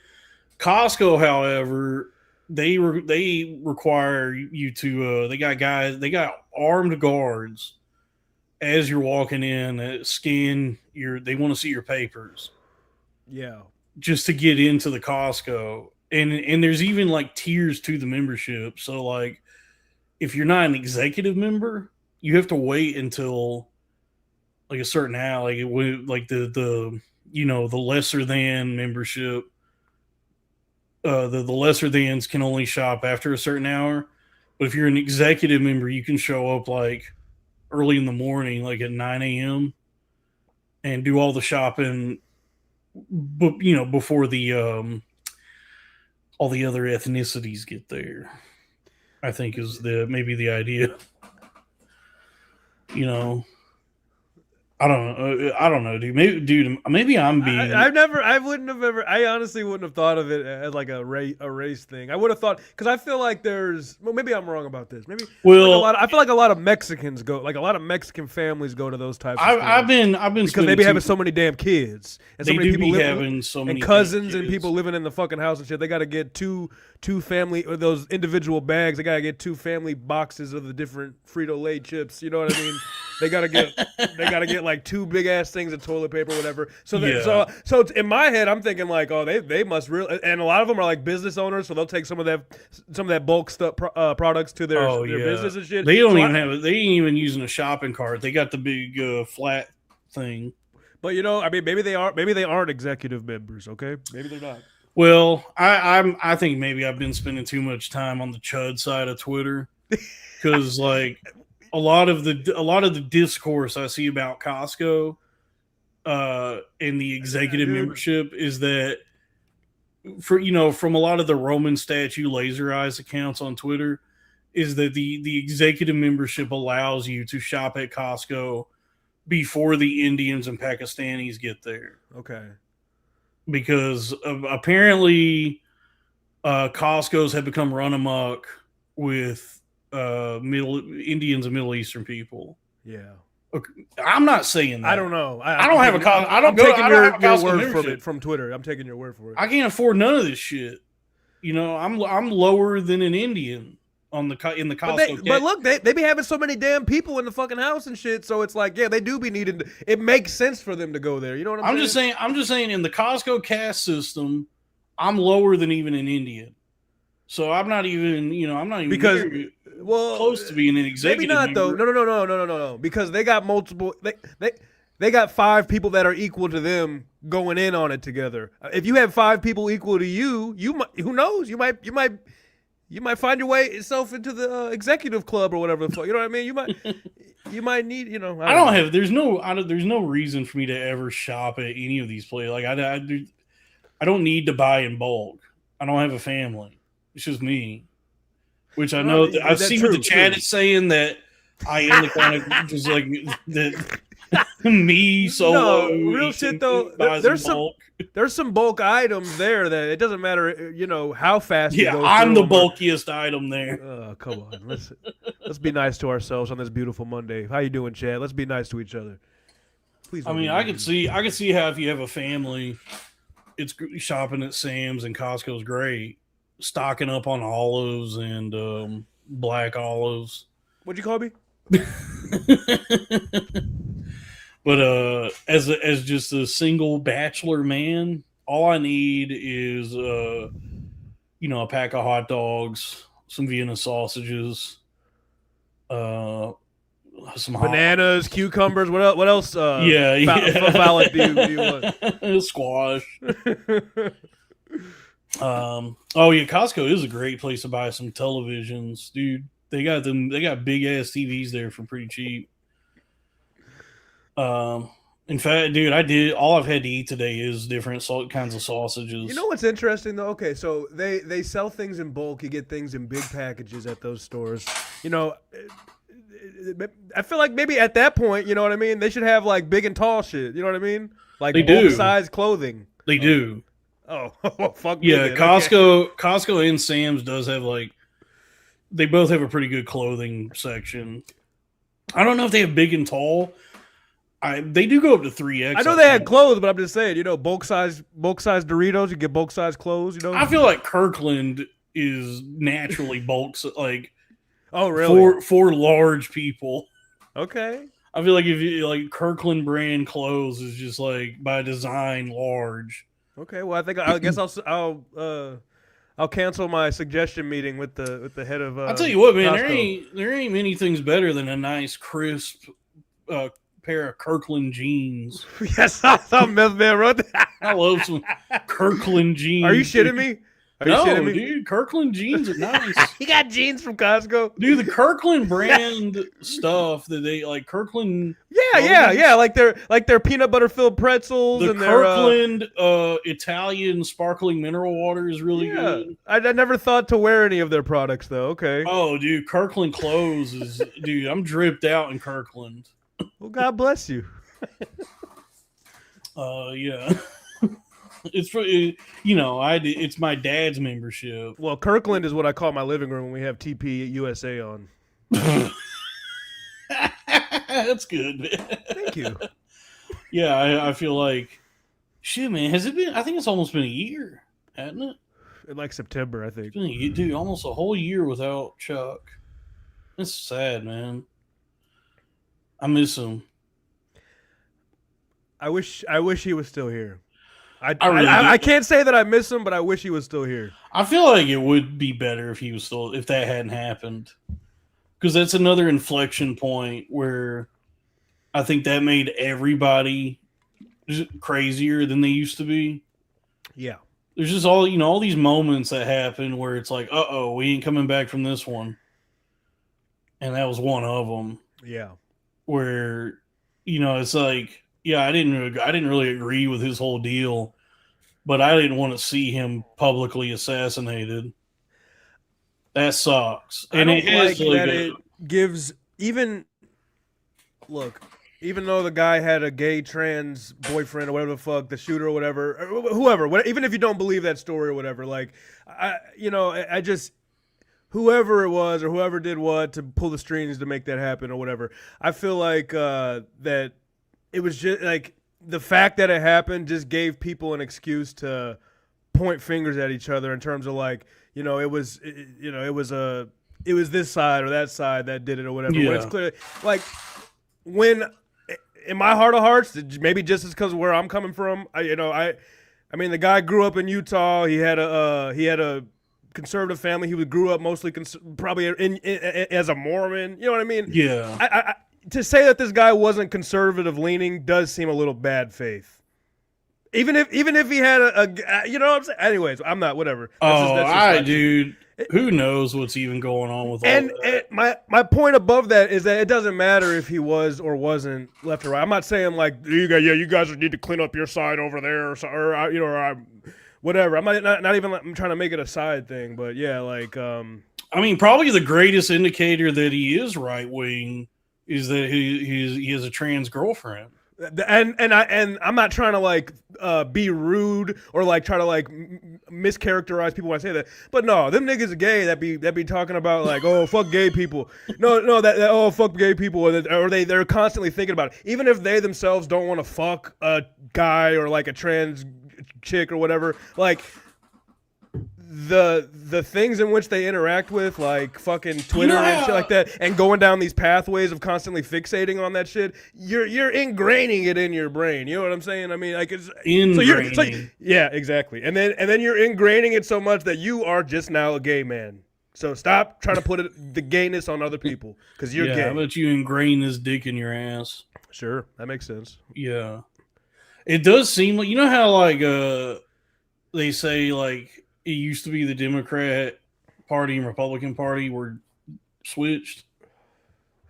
Costco, however, they require you to they got armed guards as you're walking in that scan they want to see your papers. Yeah. Just to get into the Costco. And there's even like tiers to the membership. So like if you're not an executive member, you have to wait until like a certain hour, like the lesser than membership. The lesser thans can only shop after a certain hour. But if you're an executive member, you can show up like early in the morning, like at 9 a.m. and do all the shopping, before the all the other ethnicities get there. I think is maybe the idea. I don't know, dude. Maybe I'm being. I honestly wouldn't have thought of it as like a race thing. I would have thought because I feel like maybe I'm wrong about this. Maybe I feel like a lot of Mexicans go, like a lot of Mexican families go to those types of stores. I've been because they be having so many damn kids and so many people having so many and cousins and people living in the fucking house and shit. They got to get two family or those individual bags. They got to get 2 family boxes of the different Frito-Lay chips. You know what I mean? They gotta get like 2 big ass things of toilet paper, or whatever. So in my head, I'm thinking like, oh, they must really, and a lot of them are like business owners, so they'll take some of that bulk stuff products to their business and shit. They ain't even using a shopping cart. They got the big flat thing. But maybe they aren't executive members. Okay, maybe they're not. Well, I think maybe I've been spending too much time on the chud side of Twitter because like. A lot of the discourse I see about Costco and the executive membership is that from a lot of the Roman statue laser eyes accounts on Twitter is that the executive membership allows you to shop at Costco before the Indians and Pakistanis get there. Okay. Because apparently Costco's have become run amok with Indians and Middle Eastern people. Yeah. Okay. I'm not saying that. I don't know. I don't have a Costco. I'm taking your word from Twitter. I'm taking your word for it. I can't afford none of this shit. I'm lower than an Indian in the Costco. But look, they be having so many damn people in the fucking house and shit. So it's like, yeah, they do be needing. It makes sense for them to go there. You know what I'm saying? I'm just saying in the Costco caste system, I'm lower than even an Indian. So I'm not even, because close to being an executive. Maybe not though. No. Because they got multiple. They got 5 people that are equal to them going in on it together. If you have 5 people equal to you, who knows? You might find your way yourself into the executive club or whatever the fuck. You know what I mean? You might need. There's no reason for me to ever shop at any of these places. Like I don't need to buy in bulk. I don't have a family. It's just me, which I know. I see what the chat is saying that I am the kind of just like that. Me solo. No, real eating shit though. food, buys There's in bulk. some bulk items there that it doesn't matter, how fast you Yeah, go I'm through the them bulkiest item there. Oh, come on. Let's be nice to ourselves on this beautiful Monday. How you doing, Chad? Let's be nice to each other. Please. I mean, I could see how if you have a family, it's shopping at Sam's and Costco's great. Stocking up on olives and black olives. What'd you call me? But as just a single bachelor man, all I need is a pack of hot dogs, some Vienna sausages, some bananas, cucumbers. What else? yeah. Valid do you want? Squash. Oh yeah, Costco is a great place to buy some televisions, dude. They got big ass TVs there for pretty cheap. In fact, dude, all I've had to eat today is different kinds of sausages. You know what's interesting though? Okay, so they sell things in bulk. You get things in big packages at those stores. I feel like maybe at that point, you know what I mean? They should have like big and tall shit. You know what I mean? Like they do. Size clothing. They do. Oh, fuck me. Yeah, then. Costco and Sam's does have they both have a pretty good clothing section. I don't know if they have big and tall. They do go up to 3X. I know they had clothes, but I'm just saying, bulk size Doritos, you get bulk size clothes, I feel like Kirkland is naturally bulk, like, oh really? For large people. Okay. I feel like if you like Kirkland brand clothes is just like by design large. Okay, well I guess I'll cancel my suggestion meeting with the head of. I'll tell you what, man, Costco. there ain't many things better than a nice crisp pair of Kirkland jeans. Yes, I saw Myth Man wrote that. I love some Kirkland jeans. Are you shitting me? Dude, Kirkland jeans are nice. You got jeans from Costco? Dude, the Kirkland brand stuff that they like Kirkland. Yeah. Like their peanut butter filled pretzels The and Kirkland Italian sparkling mineral water is really good. I never thought to wear any of their products though. Okay. Oh, dude, Kirkland clothes is dude. I'm dripped out in Kirkland. Well, God bless you. Yeah. It's for it's my dad's membership. Well, Kirkland is what I call my living room when we have TP USA on. That's good, man. Thank you. Yeah, I feel like shit, man. Has it been? I think it's almost been a year, hasn't it? In like September, I think. It's been dude, almost a whole year without Chuck. It's sad, man. I miss him. I wish he was still here. I can't say that I miss him, but I wish he was still here. I feel like it would be better if that hadn't happened, because that's another inflection point where I think that made everybody crazier than they used to be. Yeah, there's just all these moments that happen where it's like, we ain't coming back from this one, and that was one of them. Yeah, where it's like. Yeah, I didn't really agree with his whole deal, but I didn't want to see him publicly assassinated. That sucks. And I don't like that it gives even though the guy had a gay trans boyfriend or whatever the fuck, the shooter or whatever, or whoever, even if you don't believe that story or whatever, like I just whoever it was or whoever did what to pull the strings to make that happen or whatever, I feel like that. It was just like the fact that it happened just gave people an excuse to point fingers at each other in terms of like, it was this side or that side that did it or whatever. Yeah. When it's clear, like when in my heart of hearts, maybe just as because where I'm coming from, I mean, the guy grew up in Utah. He had a conservative family. He grew up mostly probably as a Mormon. You know what I mean? Yeah. To say that this guy wasn't conservative leaning does seem a little bad faith. Even if he had a you know what I'm saying? Anyways, I'm not whatever. Dude, who knows what's even going on with all that? And my point above that is that it doesn't matter if he was or wasn't left or right. I'm not saying like you guys need to clean up your side over there or whatever. I'm not even I'm trying to make it a side thing, but yeah, like I mean, probably the greatest indicator that he is right wing is that he has a trans girlfriend. And I'm not trying to like be rude or like try to like mischaracterize people when I say that, but no, them niggas are gay that be talking about like, oh, fuck gay people. No, that oh, fuck gay people, or they're constantly thinking about it, even if they themselves don't want to fuck a guy or like a trans chick or whatever. Like the things in which they interact with, like fucking Twitter and shit like that, and going down these pathways of constantly fixating on that shit, you're ingraining it in your brain. You know what I'm saying? I mean, like it's ingraining. So yeah, exactly. And then you're ingraining it so much that you are just now a gay man. So stop trying to put the gayness on other people because you're gay. How about you ingrain this dick in your ass? Sure, that makes sense. Yeah, it does seem like, you know how like they say like it used to be the Democrat Party and Republican Party were switched.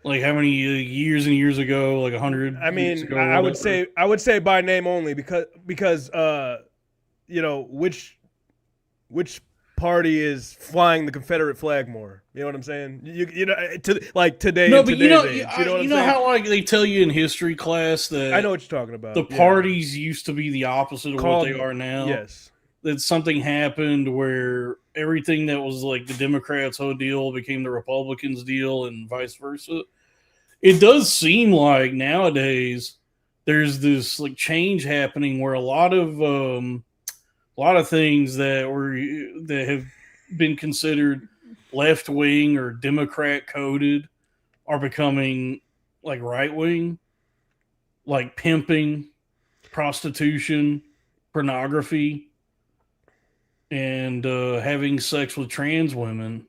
Like how many years and years ago? Like 100. I mean, years ago, I would say by name only because you know which party is flying the Confederate flag more. You know what I'm saying? You know like today. No, in but today's you know, age, you know what I'm know saying? how like they tell you in history class that I know what you're talking about. the parties used to be the opposite of what they are now. Yes. That something happened where everything that was like the Democrats' whole deal became the Republicans' deal and vice versa. It does seem like nowadays there's this like change happening where a lot of things that have been considered left wing or Democrat coded are becoming like right wing, like pimping, prostitution, pornography, and having sex with trans women,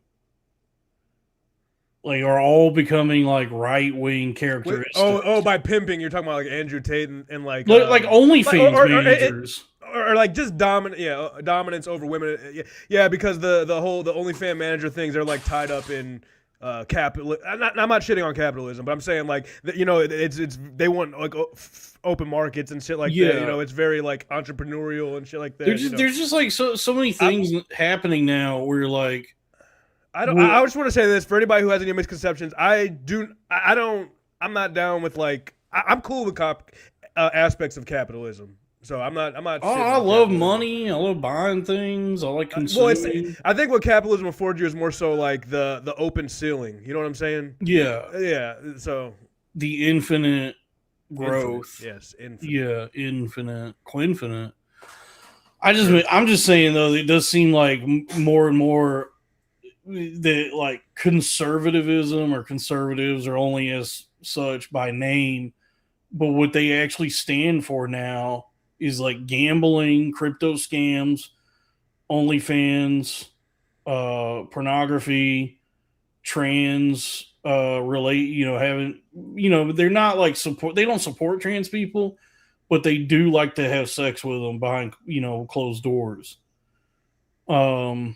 like, are all becoming like right wing characteristics. By pimping, you're talking about like Andrew Tate and like OnlyFans managers. Or like just dominance over women. Yeah, because the OnlyFans manager things are like tied up in capital. I'm not shitting on capitalism, but I'm saying like you know it's they want like open markets and shit like that. You know, it's very like entrepreneurial and shit like that. There's just like so many things happening now where like I just want to say this for anybody who has any misconceptions. I'm not down with like I'm cool with aspects of capitalism. So I'm not. Oh, I love money. I love buying things. I like consuming. I think what capitalism affords you is more so like the open ceiling. You know what I'm saying? Yeah. So the infinite growth. Yes, infinite. Yeah, infinite, quinfinite. I'm just saying though, it does seem like more and more that like conservatism or conservatives are only as such by name, but what they actually stand for now is like gambling, crypto scams, OnlyFans, pornography, trans they're not like they don't support trans people, but they do like to have sex with them behind closed doors. Along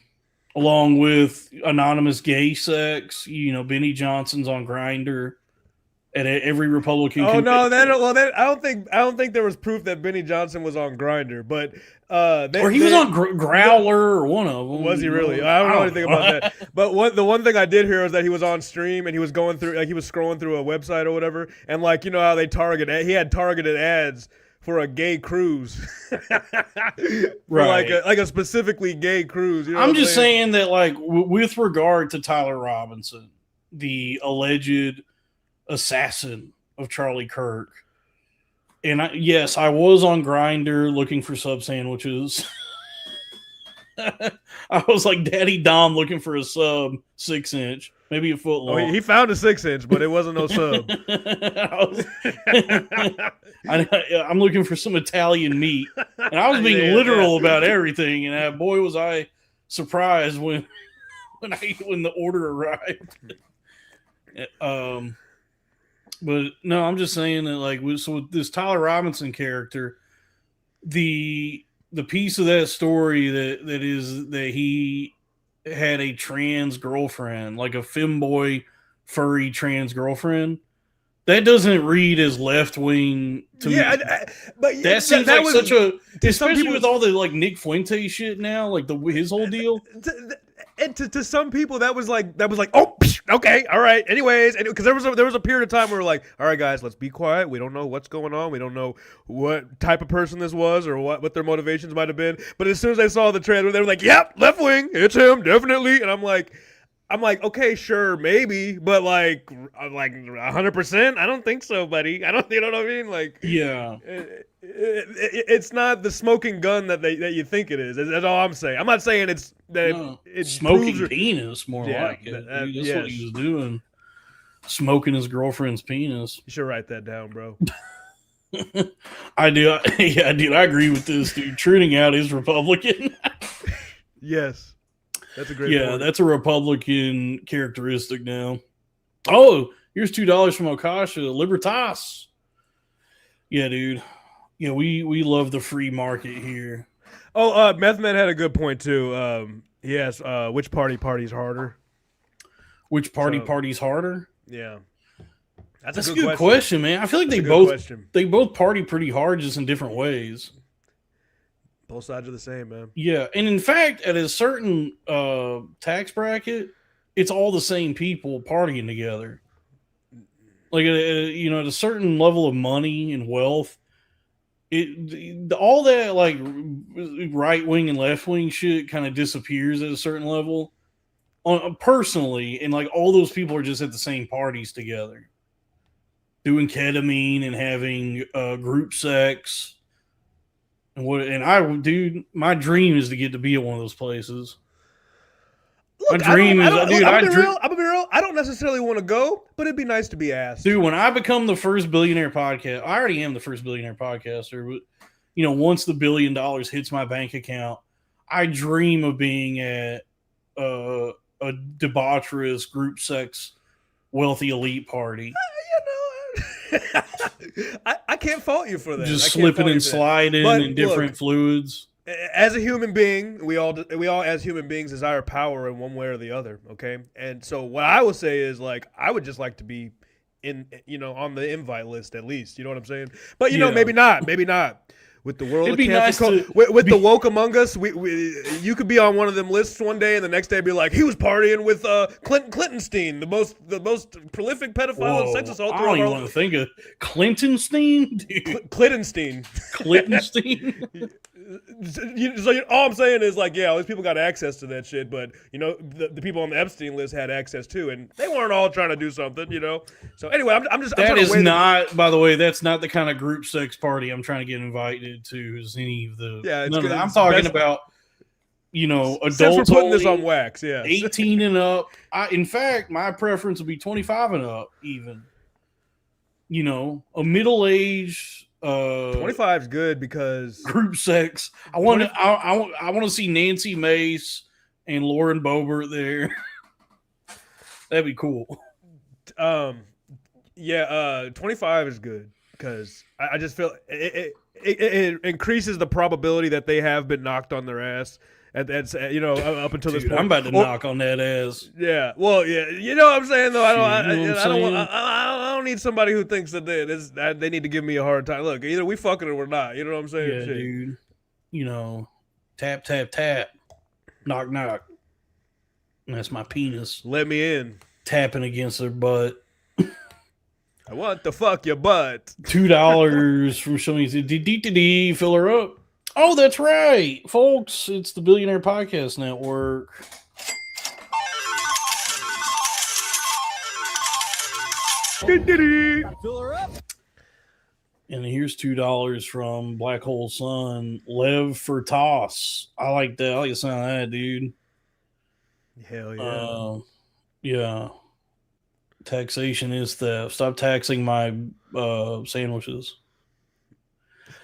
with anonymous gay sex, Benny Johnson's on Grindr at every Republican. Oh no, I don't think there was proof that Benny Johnson was on Grindr, but he was on Growler or one of them. Was he really? I don't know anything about that. But the one thing I did hear was that he was on stream and he was going through, like he was scrolling through a website or whatever, and like you know how they he had targeted ads for a gay cruise, right? Like a specifically gay cruise. You know I'm just saying that, like, with regard to Tyler Robinson, the alleged assassin of Charlie Kirk, and I was on Grindr looking for sub sandwiches. I was like Daddy Dom looking for a sub 6-inch, maybe a foot long. Oh, he found a 6-inch, but it wasn't no sub. I'm looking for some Italian meat, and I was being literal about everything. And boy, was I surprised when the order arrived. But no, I'm just saying that like with this Tyler Robinson character, the piece of that story that is that he had a trans girlfriend, like a femboy furry trans girlfriend. That doesn't read as left wing to me. But that seems like such a, especially with all the like Nick Fuente shit now, like his whole deal. And to some people that was like oh okay, all right, anyways, because there was a period of time where we're like, all right guys, let's be quiet, we don't know what's going on, we don't know what type of person this was or what their motivations might have been, but as soon as they saw the trailer they were like, yep, left wing, it's him definitely. And I'm like, okay, sure, maybe, but like 100%, I don't think so, buddy. I don't, you know what I mean? Like, yeah, it's not the smoking gun that you think it is. That's all I'm saying. I'm not saying it's that no. it's Smoking penis, more Yeah, like it. that- Dude, that's yes. what he was doing. Smoking his girlfriend's penis. You should write that down, bro. I do. Yeah, dude, I agree with this, dude. Truding out is Republican. Yes, that's a great. Yeah, point. that's a Republican characteristic now. Oh, here's $2 from Okasha. Libertas. Yeah, dude. Yeah, we love the free market here. Oh, Meth Man had a good point too. Yes, which party's harder? Which party's harder? Yeah, That's a good question, man. I feel like they both party pretty hard, just in different ways. Both sides are the same, man. Yeah, and in fact, at a certain tax bracket, it's all the same people partying together. Like at a certain level of money and wealth, all that like right wing and left wing shit kind of disappears at a certain level. Personally, and like all those people are just at the same parties together, doing ketamine and having group sex. Dude, my dream is to get to be at one of those places. Look, my dream is, dude. I'm gonna be real. I don't necessarily want to go, but it'd be nice to be asked. Dude, when I become the first billionaire podcast, I already am the first billionaire podcaster, but once the $1 billion hits my bank account, I dream of being at a debaucherous group sex wealthy elite party. I can't fault you for that. Just slipping and sliding in different fluids. As a human being, we all as human beings desire power in one way or the other. Okay, and so what I will say is like I would just like to be in on the invite list at least. You know what I'm saying? But maybe not. With the world of cancel with the woke among us, you could be on one of them lists one day, and the next day be like, he was partying with Clintonstein, the most prolific pedophile and sex assaulter. I don't even want to think of Clintonstein, dude. Clintonstein. So all I'm saying is like, yeah, all these people got access to that shit, but the people on the Epstein list had access too, and they weren't all trying to do something, So anyway, I'm just that is not. By the way, that's not the kind of group sex party I'm trying to get invited to. Is any of the? Yeah, none of that. I'm talking about adults. Since we're putting this on wax, yeah, 18 and up. In fact, my preference would be 25 and up, even. A middle-aged. 25 is good because group sex. I want to see Nancy Mace and Lauren Boebert there. That'd be cool. 25 is good because I just feel it increases the probability that they have been knocked on their ass. Up until this point, I'm about to knock on that ass. Yeah, well, yeah, you know what I'm saying though. I don't need somebody who thinks that they need to give me a hard time. Look, either we fucking or we're not. You know what I'm saying? Yeah, dude. Tap tap tap, knock knock. And that's my penis. Let me in. Tapping against their butt. I want to fuck your butt. $2 from somebody. Fill her up. Oh, that's right, folks. It's the Billionaire Podcast Network. Fill her up. And here's $2 from Black Hole Sun. Lev for toss. I like that. I like the sound of that, dude. Hell yeah. Yeah. Taxation is theft. Stop taxing my sandwiches.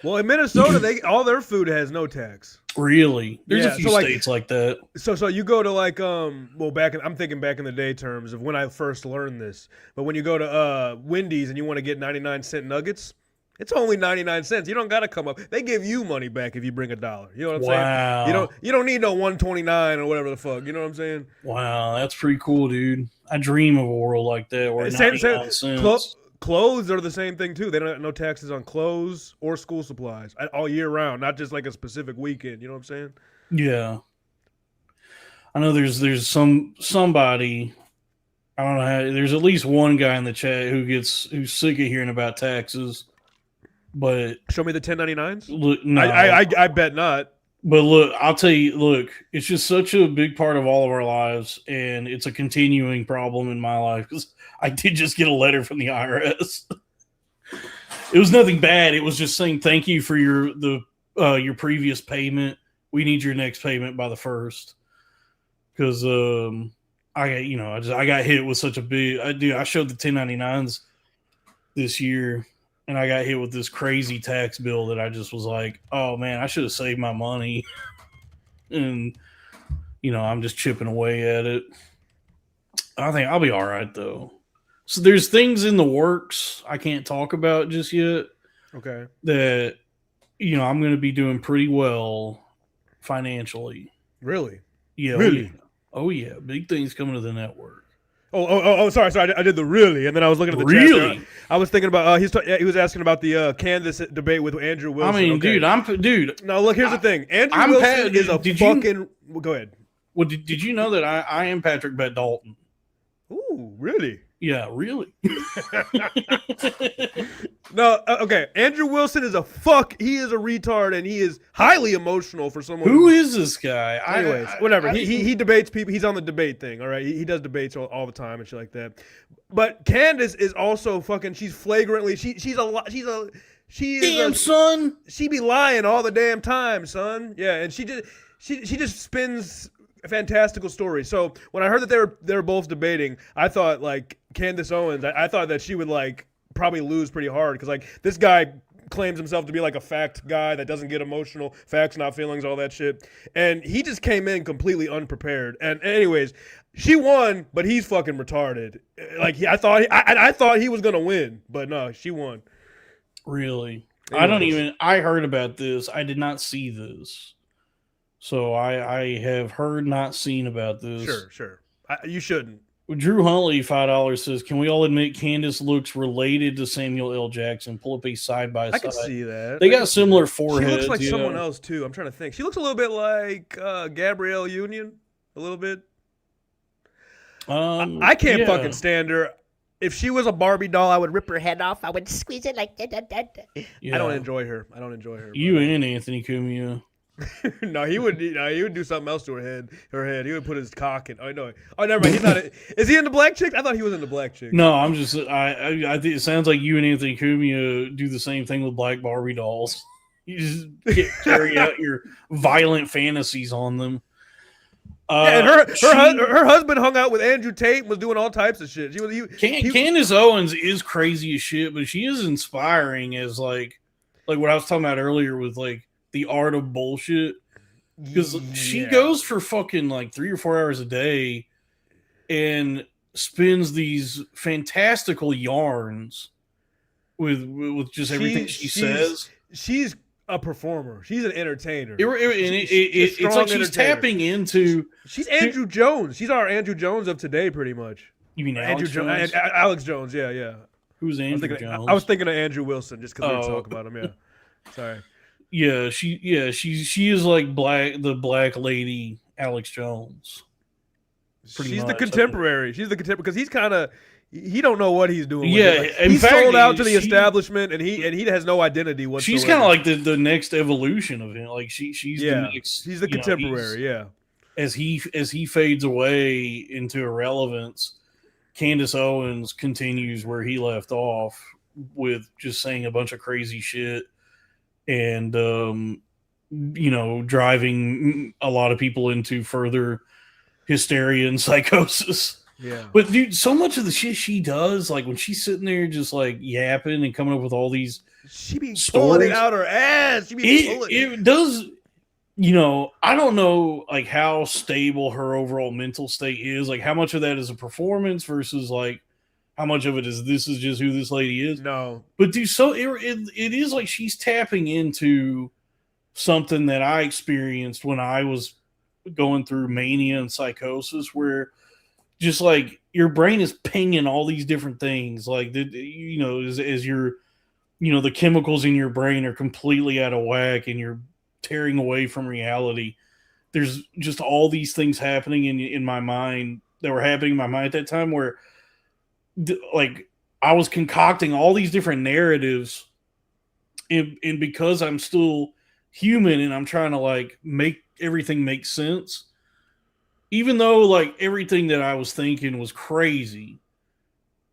Well, in Minnesota, all their food has no tax. Really? There's a few states like that. So you go to I'm thinking back in the day terms of when I first learned this. But when you go to Wendy's and you want to get 99-cent nuggets, it's only 99 cents. You don't got to come up. They give you money back if you bring $1. You know what I'm saying? You don't need no 129 or whatever the fuck. You know what I'm saying? Wow, that's pretty cool, dude. I dream of a world like that where 99 cents. Clothes are the same thing too. They don't have no taxes on clothes or school supplies all year round, not just like a specific weekend. You know what I'm saying? Yeah. I know there's somebody. I don't know how. There's at least one guy in the chat who's sick of hearing about taxes. But Show me the 1099s. look, no, I bet not. But look, I'll tell you. Look, it's just such a big part of all of our lives, and it's a continuing problem in my life because I did just get a letter from the IRS. It was nothing bad. It was just saying thank you for your previous payment. We need your next payment by the 1st because I got hit with such a big. I showed the 1099s this year, and I got hit with this crazy tax bill that I just was like, oh man, I should have saved my money. And I'm just chipping away at it. I think I'll be all right though. So there's things in the works I can't talk about just yet. Okay. That I'm going to be doing pretty well financially. Really? Yeah. Really? Oh yeah, big things coming to the network. Oh, sorry. I did the really, and then I was looking at the really. Chat. I was thinking about he was asking about the Candace debate with Andrew Wilson. I mean, okay. dude. No, look, here's the thing. Andrew Wilson is a fucking. Go ahead. Well, did you know that I am Patrick Bet Dalton? Ooh, really? Yeah, really. No, okay. Andrew Wilson is he is a retard, and he is highly emotional for someone. Who is this guy? Anyways, whatever. He debates people. He's on the debate thing. All right, he does debates all the time and shit like that. But Candace is also fucking. She's flagrantly. Damn, son. She be lying all the damn time, son. Yeah, and she just spins fantastical stories. So when I heard that they were both debating, I thought like Candace Owens. I thought that she would like probably lose pretty hard because like this guy claims himself to be like a fact guy that doesn't get emotional, facts not feelings, all that shit, and he just came in completely unprepared. And anyways, she won, but he's fucking retarded. Like I thought he was gonna win, but no, she won. Really? Anyways. I heard about this. I did not see this. So I have heard, not seen about this. Sure. You shouldn't. Drew Huntley, $5 says, "Can we all admit Candace looks related to Samuel L. Jackson? Pull up a side by side." I can see that. They got similar foreheads. She looks like someone else too. I'm trying to think. She looks a little bit like Gabrielle Union, a little bit. I can't fucking stand her. If she was a Barbie doll, I would rip her head off. I would squeeze it like that. Yeah. I don't enjoy her. You and Anthony Cumia. No, he would do something else to her head. He would put his cock in. Oh no. Oh, never mind. He's not. Is he in the black chick? I thought he was in the black chick. No, I'm just. I think it sounds like you and Anthony Cumia do the same thing with black Barbie dolls. You just carry out your violent fantasies on them. And her husband hung out with Andrew Tate and was doing all types of shit. Candace Owens is crazy as shit, but she is inspiring as like what I was talking about earlier with like the art of bullshit. Because she goes for fucking like 3 or 4 hours a day and spins these fantastical yarns with just everything she says. She's a performer. She's an entertainer. It's like she's tapping into. She's Andrew Jones. She's our Andrew Jones of today, pretty much. You mean Alex Jones? Alex Jones. Yeah. Who's Andrew Jones? I was thinking of Andrew Wilson just because we were talking about him. Yeah. Sorry. Yeah, she is like the black lady Alex Jones. She's the contemporary. She's the contemporary because he's kind of. He don't know what he's doing. Yeah, with it. Like, he's sold out to the establishment, and he has no identity whatsoever. She's kind of like the next evolution of him. Like she's the next. He's the contemporary. As he fades away into irrelevance, Candace Owens continues where he left off with just saying a bunch of crazy shit and driving a lot of people into further hysteria and psychosis. Yeah. But dude, so much of the shit she does, like when she's sitting there just like yapping and coming up with all these she be stories, pulling it out her ass. It does, I don't know like how stable her overall mental state is. Like how much of that is a performance versus like how much of it is this is just who this lady is. No. But dude, so it is like she's tapping into something that I experienced when I was going through mania and psychosis where just like your brain is pinging all these different things, like as your, the chemicals in your brain are completely out of whack and you're tearing away from reality. there's just all these things happening in my mind that were happening in my mind at that time where like I was concocting all these different narratives and because I'm still human and I'm trying to like make everything make sense, even though like everything that I was thinking was crazy,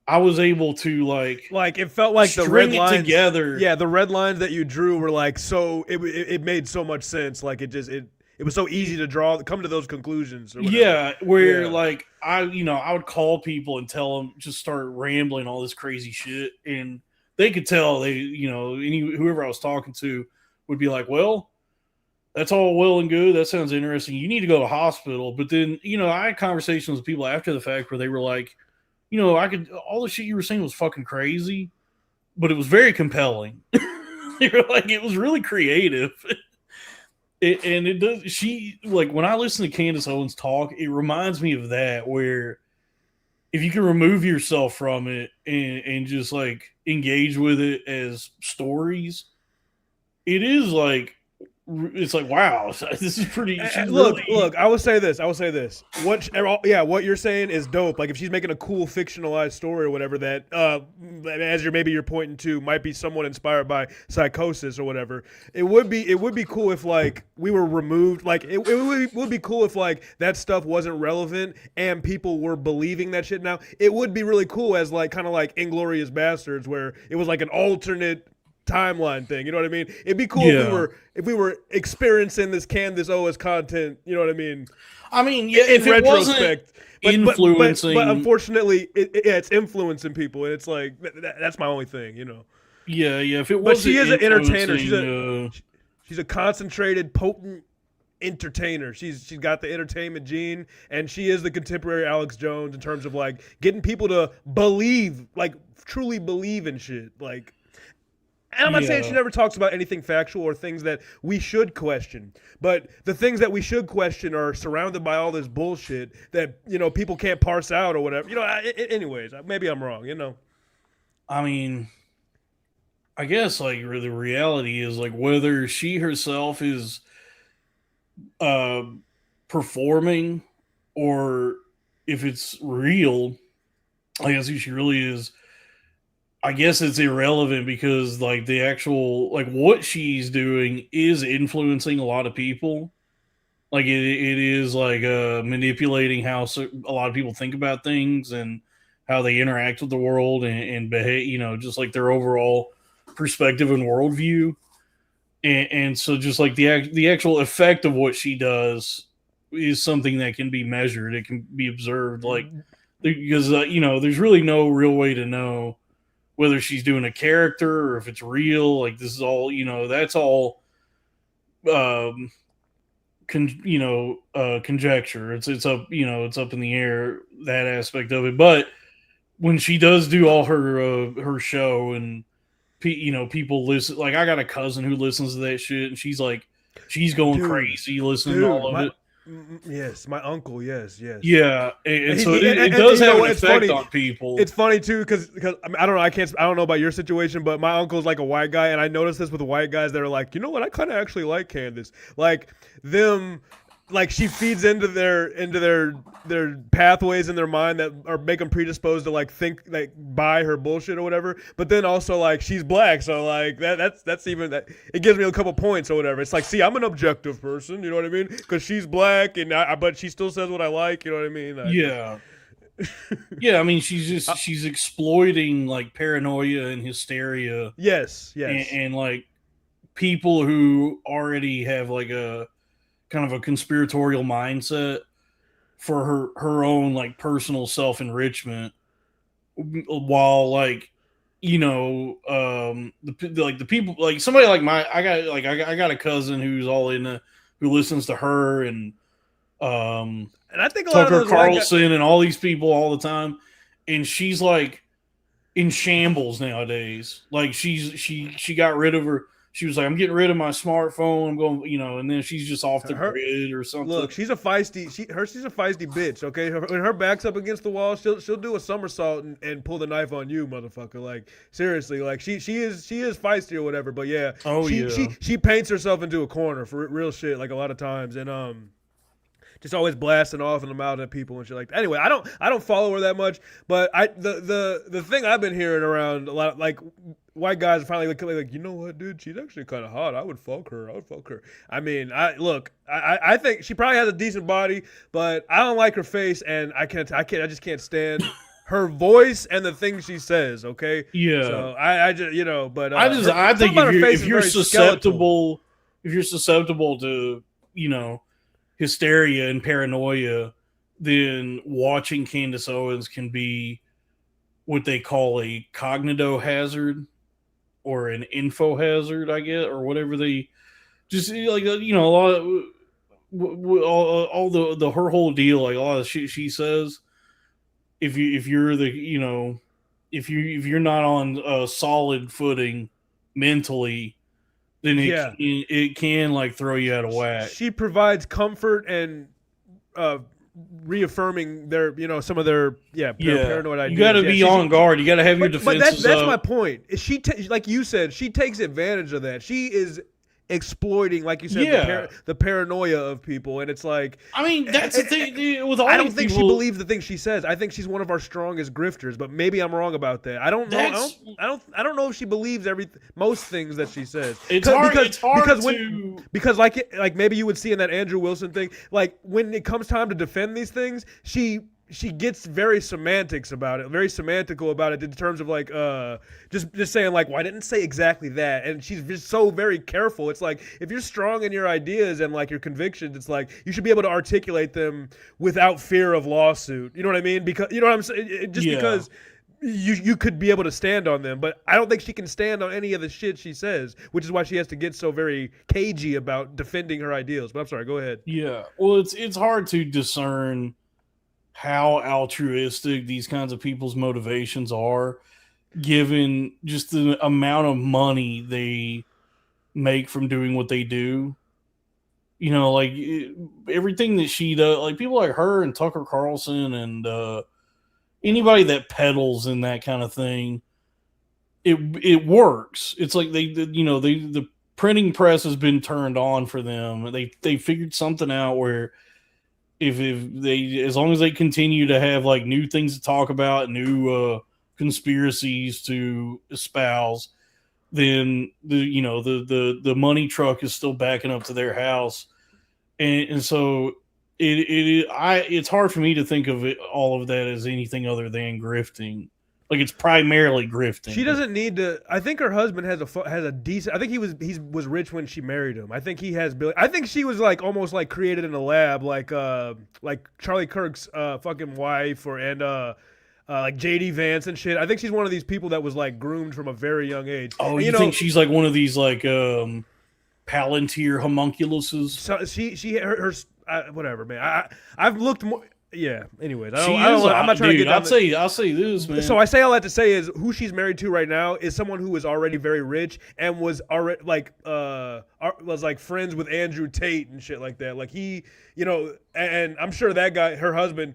I was able to like it felt like the red lines together. Yeah, the red lines that you drew were like so it made so much sense. Like it was so easy to come to those conclusions. Yeah, where like I would call people and tell them just start rambling all this crazy shit, and they could tell whoever I was talking to would be like, well, that's all well and good. That sounds interesting. You need to go to the hospital. But then, I had conversations with people after the fact where they were like, all the shit you were saying was fucking crazy, but it was very compelling. They were like, it was really creative. And it does, when I listen to Candace Owens talk, it reminds me of that, where if you can remove yourself from it and just like engage with it as stories, it is like, it's like, wow, this is pretty. Look, I will say this. What you're saying is dope. Like if she's making a cool fictionalized story or whatever that, as you're pointing to, might be somewhat inspired by Psychosis or whatever. It would be cool if like we were removed. Like it would be cool if like that stuff wasn't relevant and people were believing that shit now. It would be really cool as like kind of like Inglourious Bastards, where it was like an alternate timeline thing, you know what I mean? It'd be cool if we were experiencing this Candace Owens content, you know what I mean? I mean, yeah, in retrospect, influencing, but unfortunately, it's influencing people, and it's like that's my only thing, Yeah, if it was, but she is an entertainer. She's a concentrated, potent entertainer. She's got the entertainment gene, and she is the contemporary Alex Jones in terms of like getting people to believe, like truly believe in shit, like. And I'm not saying she never talks about anything factual or things that we should question, but the things that we should question are surrounded by all this bullshit that, people can't parse out or whatever. Anyways, maybe I'm wrong, I mean, I guess like the reality is like whether she herself is performing or if it's real, I guess she really is. I guess it's irrelevant because like the actual, like what she's doing is influencing a lot of people. Like it is like manipulating how a lot of people think about things and how they interact with the world and behave, just like their overall perspective and worldview. And so just like the actual effect of what she does is something that can be measured. It can be observed, like, because, there's really no real way to know whether she's doing a character or if it's real. Like this is all, that's all, conjecture. It's up, it's up in the air, that aspect of it. But when she does do all her show and, people listen, like I got a cousin who listens to that shit and she's going crazy listening to all of it. Yes, my uncle. Yes. Yeah, and so it does have an effect on people. It's funny too because I don't know. I don't know about your situation, but my uncle's like a white guy, and I noticed this with white guys that are like, you know what? I kind of actually like Candace. Like them. Like she feeds into their pathways in their mind that are make them predisposed to like think like buy her bullshit or whatever. But then also like she's black, so like that's even that it gives me a couple points or whatever. It's like, see, I'm an objective person, you know what I mean? Because she's black and but she still says what I like, you know what I mean? Yeah. Yeah, I mean she's exploiting like paranoia and hysteria. Yes. And like people who already have like a kind of a conspiratorial mindset for her own like personal self-enrichment, while like the people like somebody like I got a cousin who's all in who listens to her and I think a lot Tucker of Carlson and all these people all the time, and she's like in shambles nowadays. Like she got rid of her. She was like, I'm getting rid of my smartphone. I'm going, and then she's just off the grid or something. Look, she's a feisty bitch. Okay, when her back's up against the wall, she'll do a somersault and pull the knife on you, motherfucker. Like seriously, like she is feisty or whatever. But yeah, she paints herself into a corner for real shit. Like a lot of times, and just always blasting off in the mouth at people and shit like that. Anyway, I don't follow her that much, but the thing I've been hearing around a lot, like white guys are finally like, you know what, dude, she's actually kind of hot. I would fuck her. I mean, I think she probably has a decent body, but I don't like her face, and I just can't stand her voice and the things she says. Okay, Yeah. So I just but I think if you're susceptible, skeletal. if you're susceptible to hysteria and paranoia, then watching Candace Owens can be what they call a cognito hazard or an info hazard, I guess, or whatever they just like. A lot of all the her whole deal, like a lot of shit she says. If you're not on a solid footing mentally, then it can like throw you out of whack. She provides comfort and reaffirming their some of their paranoid ideas. You got to be on guard. You got to have your defenses. But that's my point. Like you said, she takes advantage of that. She is exploiting, like you said, the paranoia of people, and it's like, I mean, that's the thing. With all I don't think she believes the things she says. I think she's one of our strongest grifters, but maybe I'm wrong about that. I don't know. I don't know if she believes most things that she says. It's hard because like maybe you would see in that Andrew Wilson thing, like when it comes time to defend these things, she gets very semantical about it in terms of like just saying like, well, I didn't say exactly that, and she's just so very careful. It's like, if you're strong in your ideas and like your convictions, it's like you should be able to articulate them without fear of lawsuit. You know what I mean? Because you know what I'm saying? Because you could be able to stand on them, but I don't think she can stand on any of the shit she says, which is why she has to get so very cagey about defending her ideals. But I'm sorry, go ahead. Yeah, well, it's hard to discern how altruistic these kinds of people's motivations are, given just the amount of money they make from doing what they do. Like everything that she does, like people like her and Tucker Carlson and anybody that peddles in that kind of thing, it works. It's like the printing press has been turned on for them. They figured something out where if they, as long as they continue to have like new things to talk about, new conspiracies to espouse, then the money truck is still backing up to their house, and so it's hard for me to think of all of that as anything other than grifting. Like, it's primarily grifting. She doesn't need to. I think her husband has a decent. I think he was rich when she married him. I think he has. I think she was like almost like created in a lab, like Charlie Kirk's fucking wife, and like JD Vance and shit. I think she's one of these people that was like groomed from a very young age. Oh, you think she's like one of these like Palantir homunculuses? So her whatever, man. I've looked more. Yeah. Anyways, I'm not trying to get down. I'll say this, man. So I say all that to say is who she's married to right now is someone who is already very rich and was already was like friends with Andrew Tate and shit like that. Like he, and I'm sure that guy, her husband,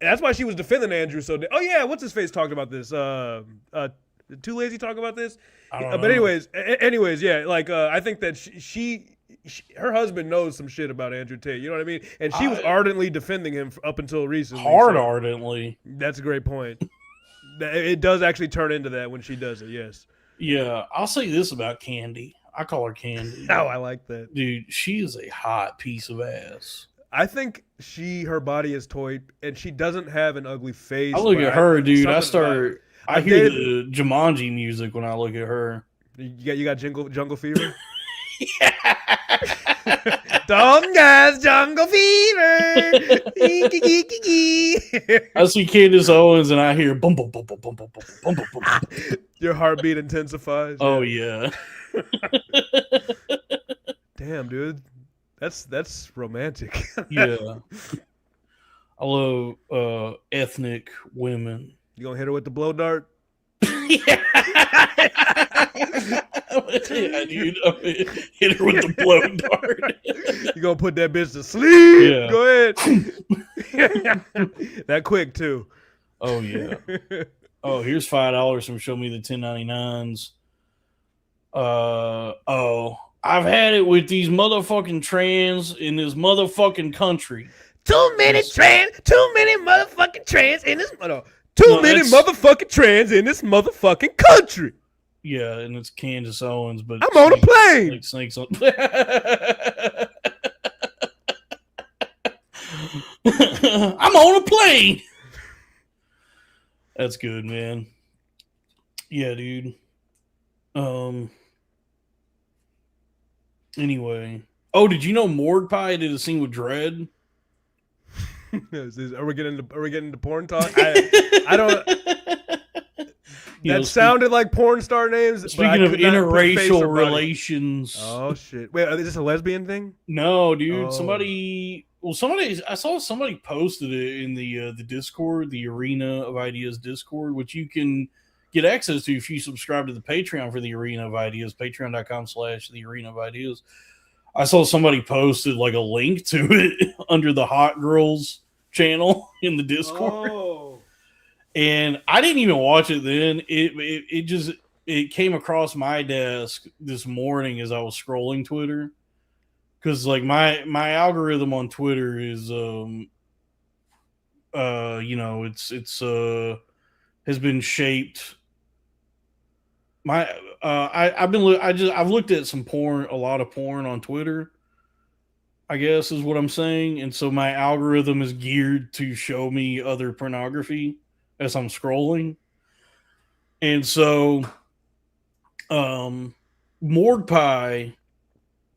and that's why she was defending Andrew. So, oh yeah, what's his face talked about this? Too Lazy talk about this. But anyways, yeah. Like I think that her husband knows some shit about Andrew Tate. You know what I mean? And she was ardently defending him up until recently. Ardently. That's a great point. It does actually turn into that when she does it, yes. Yeah, I'll say this about Candy. I call her Candy. Oh, I like that. Dude, she is a hot piece of ass. I think her body is toy, and she doesn't have an ugly face. I look at her, dude. I hear the Jumanji music when I look at her. You got jungle fever? Dumb guys, jungle fever. I see Candace Owens and I hear boom, boom, boom, boom, boom, boom, boom, boom, boom. Your heartbeat intensifies. Oh yeah. Damn, dude, that's romantic. Yeah, I love ethnic women. You gonna hit her with the blow dart? Yeah, dude. Hit her with the blow dart. You gonna put that bitch to sleep? Yeah. Go ahead. That quick too. Oh yeah. Oh, here's $5 from Show Me the 1099s. I've had it with these motherfucking trans in this motherfucking country. Too many motherfucking trans in this. Too many motherfucking trans in this motherfucking country. Yeah, and it's Candace Owens, but I'm on a plane. Like snakes on. I'm on a plane. That's good, man. Yeah, dude. Anyway. Oh, did you know Morgue Pie did a scene with Dredd? Are we getting into porn talk? I don't. That sounded like porn star names. Speaking of interracial relations. Oh shit! Wait, is this a lesbian thing? No, dude. I saw somebody posted it in the Discord, the Arena of Ideas Discord, which you can get access to if you subscribe to the Patreon for the Arena of Ideas, patreon.com/the Arena of Ideas. I saw somebody posted like a link to it under the Hot Girls channel in the Discord. Oh. And I didn't even watch it then. It came across my desk this morning as I was scrolling Twitter. Because like my algorithm on Twitter is it's has been shaped. I've looked at a lot of porn on Twitter, I guess is what I'm saying. And so my algorithm is geared to show me other pornography as I'm scrolling. And so Morgue Pie,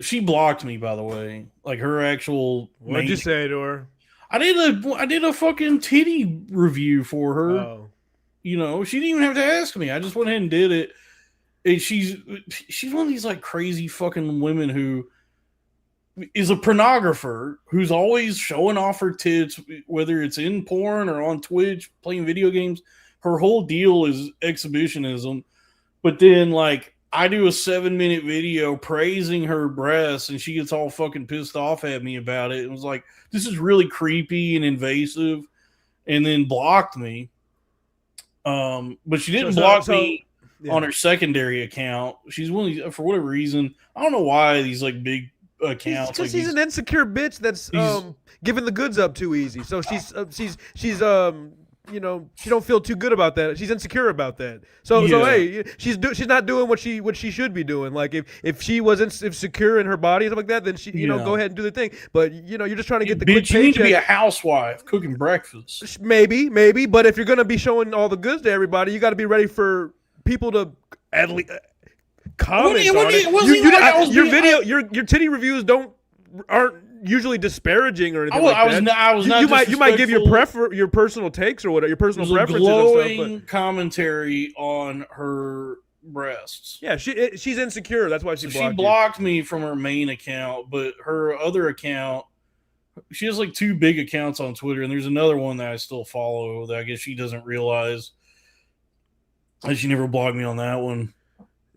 she blocked me, by the way. Like her actual What'd you say to her? I did a fucking titty review for her. Oh. You know, she didn't even have to ask me. I just went ahead and did it. And she's one of these like crazy fucking women who is a pornographer who's always showing off her tits, whether it's in porn or on Twitch, playing video games. Her whole deal is exhibitionism. But then, like, I do a 7-minute video praising her breasts, and she gets all fucking pissed off at me about it. It was like, this is really creepy and invasive, and then blocked me. But she didn't block me on her secondary account. She's one of these, for whatever reason, I don't know why these like big accounts. Because she's an insecure bitch that's giving the goods up too easy. So she's she don't feel too good about that. She's insecure about that. So hey, she's not doing what she should be doing. Like if she was insecure in her body and stuff like that, then she go ahead and do the thing. But you're just trying to get the quick paycheck. You need to be a housewife cooking breakfast. Maybe. But if you're gonna be showing all the goods to everybody, you got to be ready for people to at least comment on it. Your titty reviews aren't usually disparaging or anything You might give your personal takes or whatever, your personal preferences. Glowing and stuff, commentary on her breasts. Yeah, she's insecure. That's why she blocked me from her main account, but her other account, she has like 2 big accounts on Twitter, and there's another one that I still follow that I guess she doesn't realize. And she never blocked me on that one.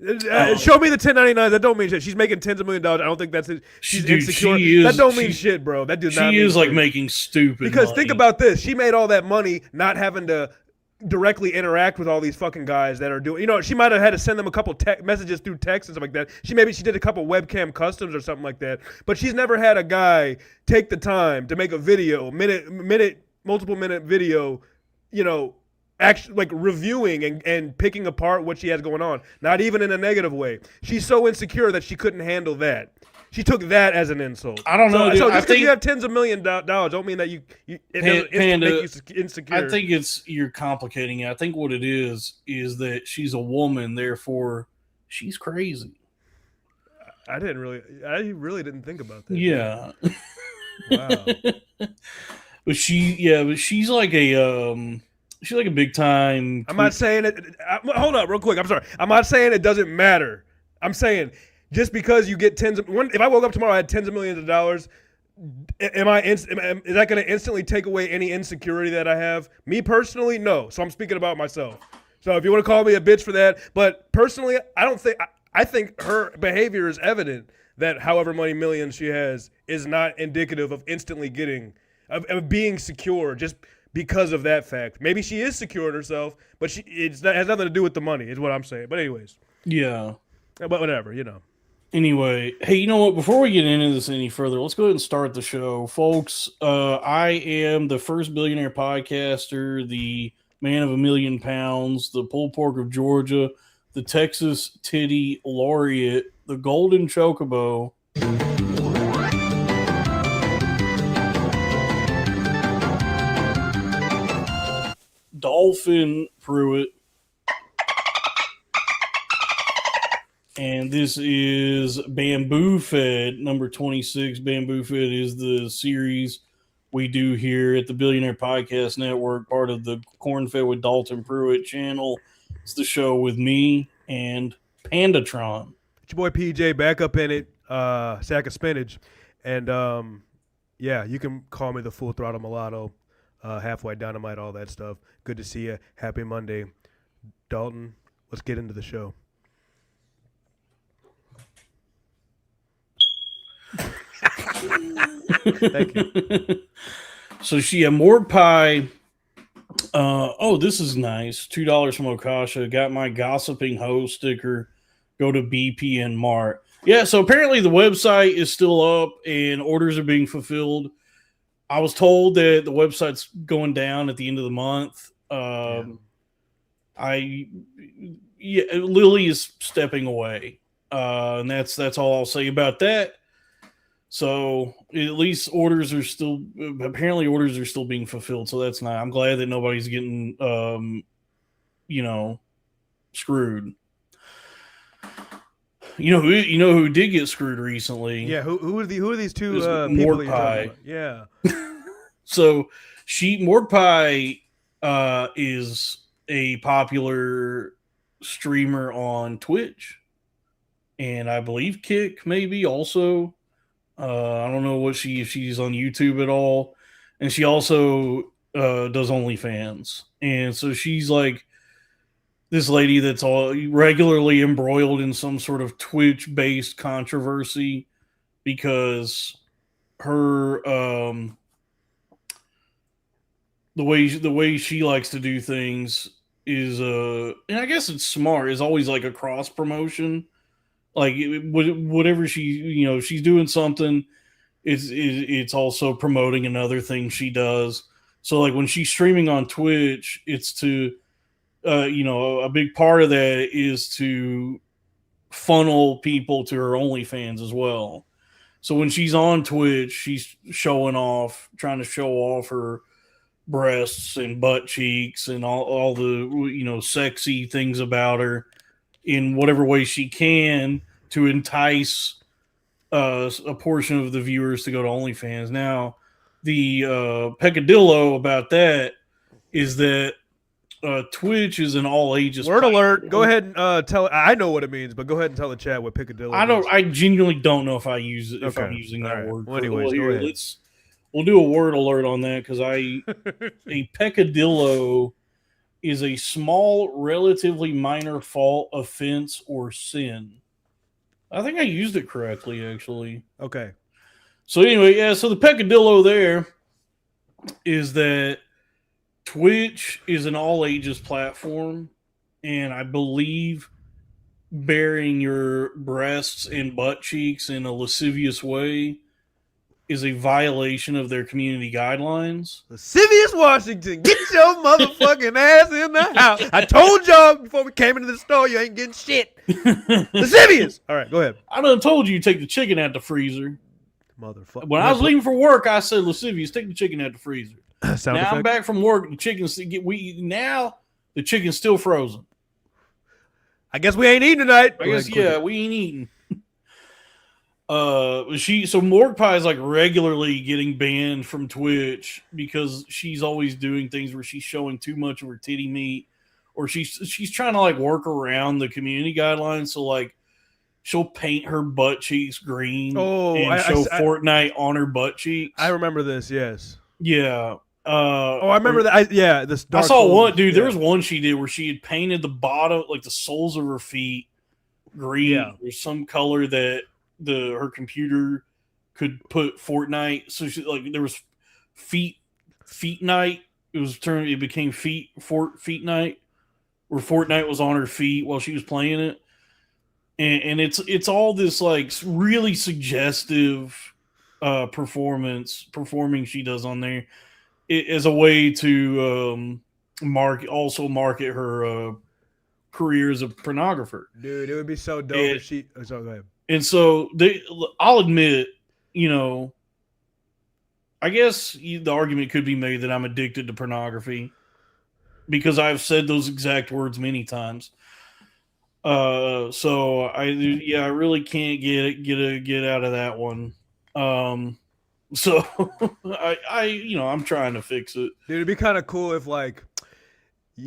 Show me the 1099. That don't mean shit. She's making tens of millions of dollars. I don't think that's it. She's insecure. That don't mean shit, bro. That does not mean shit. She is like making stupid because money. Think about this. She made all that money not having to directly interact with all these fucking guys that are doing. She might have had to send them a couple messages through text and stuff like that. She did a couple webcam customs or something like that. But she's never had a guy take the time to make a video, multiple minute video, actually like reviewing and picking apart what she has going on, not even in a negative way. She's so insecure that she couldn't handle that. She took that as an insult. I don't know. So just because you have tens of millions of dollars don't mean that it doesn't make you insecure. I think you're complicating it. I think what it is that she's a woman, therefore she's crazy. I really didn't think about that. Yeah. Wow. But she's like a she's like a big time. I'm not saying it. Hold up, real quick. I'm sorry. I'm not saying it doesn't matter. I'm saying just because you get if I woke up tomorrow, I had tens of millions of dollars. Is that going to instantly take away any insecurity that I have? Me personally, no. So I'm speaking about myself. So if you want to call me a bitch for that, but personally, I think her behavior is evident that however many millions she has is not indicative of instantly of being secure. Just because of that fact. Maybe she is secure in herself, but it has nothing to do with the money, is what I'm saying. But anyways. Yeah. But whatever, Anyway, hey, you know what? Before we get into this any further, let's go ahead and start the show, folks. I am the first billionaire podcaster, the man of a million pounds, the pulled pork of Georgia, the Texas titty laureate, the golden chocobo. Dolphin Pruitt. And this is Bamboofed, number 26. Bamboofed is the series we do here at the Billionaire Podcast Network, part of the Corn Fed with Dalton Pruitt channel. It's the show with me and Pandatron. It's your boy PJ back up in it, sack of spinach. And yeah, you can call me the Full Throttle Mulatto, halfway dynamite, all that stuff. Good to see you. Happy Monday. Dalton, let's get into the show. Thank you. So she had Morg Pie. Oh, this is nice. $2 from Okasha. Got my gossiping hoe sticker. Go to BPN Mart. Yeah, so apparently the website is still up and orders are being fulfilled. I was told that the website's going down at the end of the month. Lily is stepping away. And that's all I'll say about that. So at least orders are still being fulfilled. So that's nice. I'm glad that nobody's getting, screwed. You know who did get screwed recently? Yeah, who are these two people Morg that you're Pie. talking about? Yeah. So Morg Pie is a popular streamer on Twitch, and I believe Kick maybe also. I don't know if she's on YouTube at all, and she also does OnlyFans, and so she's like this lady that's all regularly embroiled in some sort of Twitch-based controversy because her the way she likes to do things is and I guess it's smart, is always like a cross promotion. Like whatever she's doing something, it's also promoting another thing she does. So like when she's streaming on Twitch, it's to, a big part of that is to funnel people to her OnlyFans as well. So when she's on Twitch, she's trying to show off her breasts and butt cheeks and all the, sexy things about her in whatever way she can to entice a portion of the viewers to go to OnlyFans. Now, the peccadillo about that is that Twitch is an all ages. Word alert! Go ahead and tell. I know what it means, but go ahead and tell the chat what peccadillo. I genuinely don't know if I use it. If I'm using that word. Well, anyways, go ahead. We'll do a word alert on that because a peccadillo is a small, relatively minor fault, offense, or sin. I think I used it correctly, actually. Okay. So anyway, yeah, so the peccadillo there is that Twitch is an all-ages platform, and I believe baring your breasts and butt cheeks in a lascivious way is a violation of their community guidelines. Lascivious Washington, get your motherfucking ass in the house. I told y'all before we came into the store, you ain't getting shit. Lascivious. All right, go ahead. I done told you take the chicken out the freezer. Motherfucker. When I was leaving for work, I said, lascivious, take the chicken out the freezer. Sound now effect? I'm back from work. The chicken's still frozen. I guess we ain't eating tonight. I guess we ain't eating. So Morg Pie is like regularly getting banned from Twitch because she's always doing things where she's showing too much of her titty meat, or she's trying to like work around the community guidelines. So like she'll paint her butt cheeks green and show Fortnite on her butt cheeks. I remember this. Yes. Yeah. I remember that. This. I saw one, dude. There was one she did where she had painted the bottom, like the soles of her feet, green or some color that her computer could put Fortnite. So she, like there was feet night. It became feet night, where Fortnite was on her feet while she was playing it. and it's all this like really suggestive performing she does on there as a way to market her career as a pornographer. Dude, it would be so dope if she. Oh, sorry, go ahead. And so I'll admit, I guess the argument could be made that I'm addicted to pornography because I've said those exact words many times. So I really can't get out of that one. So I'm trying to fix it. Dude, it'd be kind of cool if like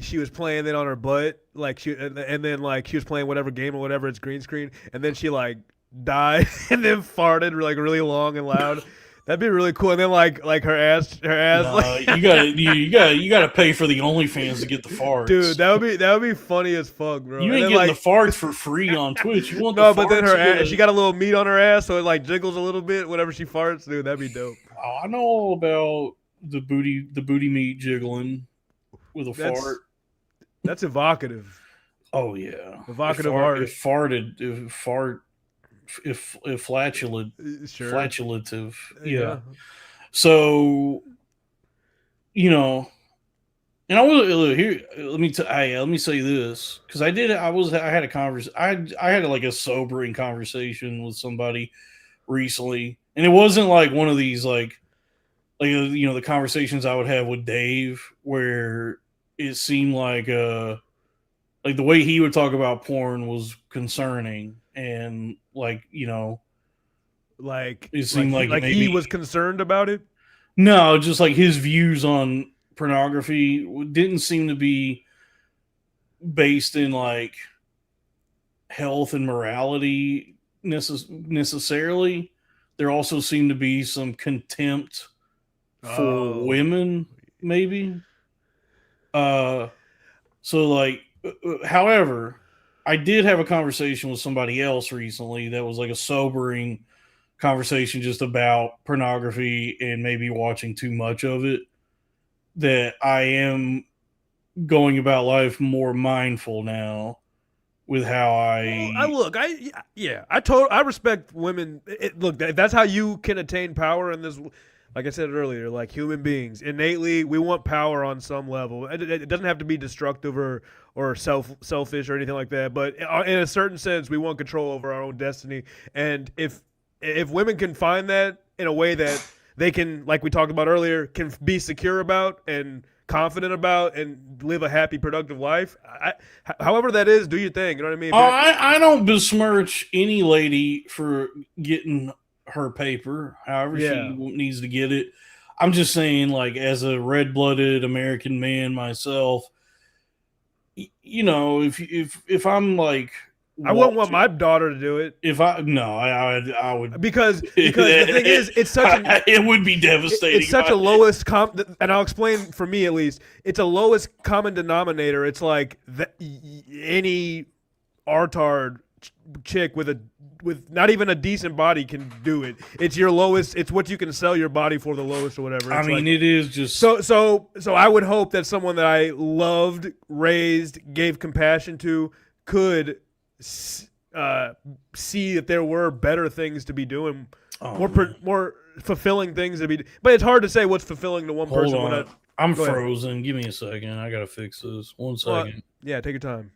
she was playing it on her butt, like and then like she was playing whatever game or whatever, it's green screen, and then she like died and then farted like really long and loud. That'd be really cool. And then like her ass. Like, you gotta pay for the OnlyFans to get the farts, dude. That would be funny as fuck, bro. You ain't getting the farts for free on Twitch. You want but then her ass, she got a little meat on her ass, so it like jiggles a little bit whenever she farts, dude. That'd be dope. Oh, I know all about the booty meat jiggling with a fart. That's evocative. Oh yeah, evocative art. If flatulative. Sure. Flatulative. Yeah. So, and I will here. Let me say this because I had a conversation. I had like a sobering conversation with somebody recently, and it wasn't like one of these like the conversations I would have with Dave where it seemed like the way he would talk about porn was concerning. And it seemed like maybe, he was concerned about it. No, just like his views on pornography didn't seem to be based in like health and morality necessarily. There also seemed to be some contempt for women, maybe. However, I did have a conversation with somebody else recently that was like a sobering conversation just about pornography and maybe watching too much of it, that I am going about life more mindful now with how I respect women. Look, that's how you can attain power in this. Like I said earlier, like human beings, innately, we want power on some level. It doesn't have to be destructive or selfish or anything like that. But in a certain sense, we want control over our own destiny. And if women can find that in a way that they can, like we talked about earlier, can be secure about and confident about and live a happy, productive life, however that is, do your thing. You know what I mean? I don't besmirch any lady for getting her paper, however she needs to get it. I'm just saying, like, as a red-blooded American man myself, if I'm like, I wouldn't want my daughter to do it. I would because the thing is, it's such it would be devastating. It's such a lowest and I'll explain for me at least. It's a lowest common denominator. It's like any artard chick with not even a decent body can do it. It's your lowest. It's what you can sell your body for, the lowest or whatever. It's it is just so. I would hope that someone that I loved, raised, gave compassion to could see that there were better things to be doing, more fulfilling things to be. But it's hard to say what's fulfilling to one person. On. I'm frozen. Ahead. Give me a second. I gotta fix this. 1 second. Yeah, take your time.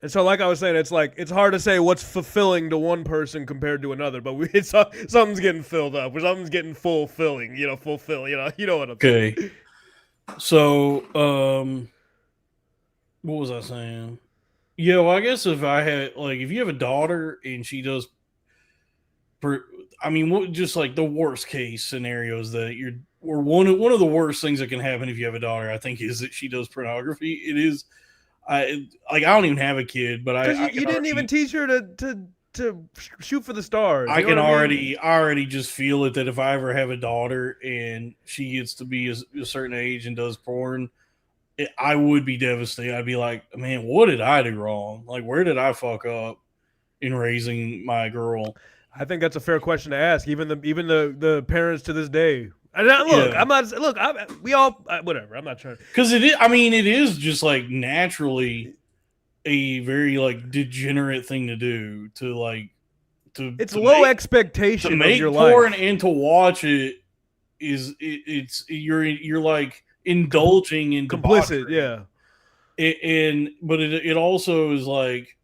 And so, like I was saying, it's hard to say what's fulfilling to one person compared to another, but something's getting filled up, or something's getting fulfilling. You know what I'm saying. Okay. So, what was I saying? Yeah, well, I guess if you have a daughter and she does, just like the worst case scenarios that one of the worst things that can happen if you have a daughter, I think, is that she does pornography. It is. I don't even have a kid, but you didn't even teach her to shoot for the stars. I already just feel it that if I ever have a daughter and she gets to be a certain age and does porn, I would be devastated. I'd be like, man, what did I do wrong? Like, where did I fuck up in raising my girl? I think that's a fair question to ask. Even the parents to this day. Whatever. I'm not trying. Because it is. It is just like naturally a very like degenerate thing to do to like It's to low make, expectation to of make your porn life. and to watch it it's you're like indulging in Complicit, debauchery. yeah. But it also is like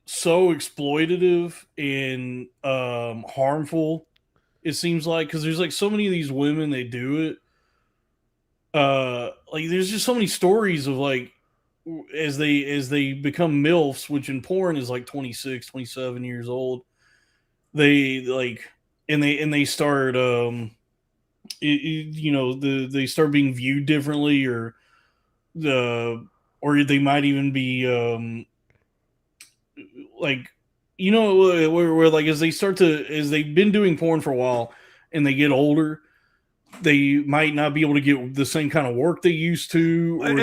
so exploitative and harmful. It seems like because there's like so many of these women they do it. Like there's just so many stories of like as they become milfs, which in porn is like 26, 27 years old. They like and they start they start being viewed differently or they might even be like where like as they've been doing porn for a while and they get older, they might not be able to get the same kind of work they used to, or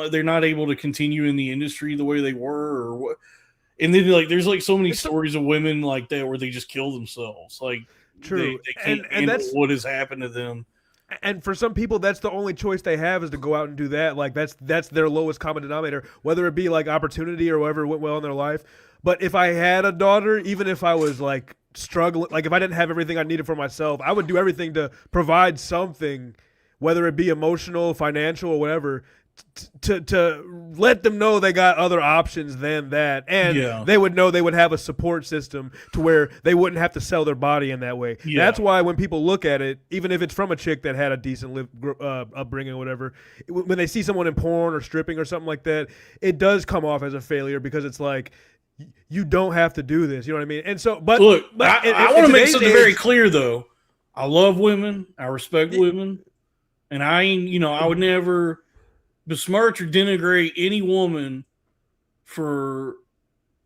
they're not able to continue in the industry the way they were, or what. And then like there's like so many stories of women like that where they just kill themselves, like True. they can't And handle that's what has happened to them. and for some people that's the only choice they have is to go out and do that. Like that's their lowest common denominator, whether it be like opportunity or whatever went well in their life. But if I had a daughter, even if I was like struggling, like if I didn't have everything I needed for myself, I would do everything to provide something, whether it be emotional, financial, or whatever, to let them know they got other options than that, and they would know they would have a support system to where they wouldn't have to sell their body in that way. That's why when people look at it, even if it's from a chick that had a decent upbringing or whatever, when they see someone in porn or stripping or something like that, it does come off as a failure because it's like, you don't have to do this. You know what I mean? And so, but look, but I want to make something very clear though. I love women. I respect women, and I would never besmirch or denigrate any woman for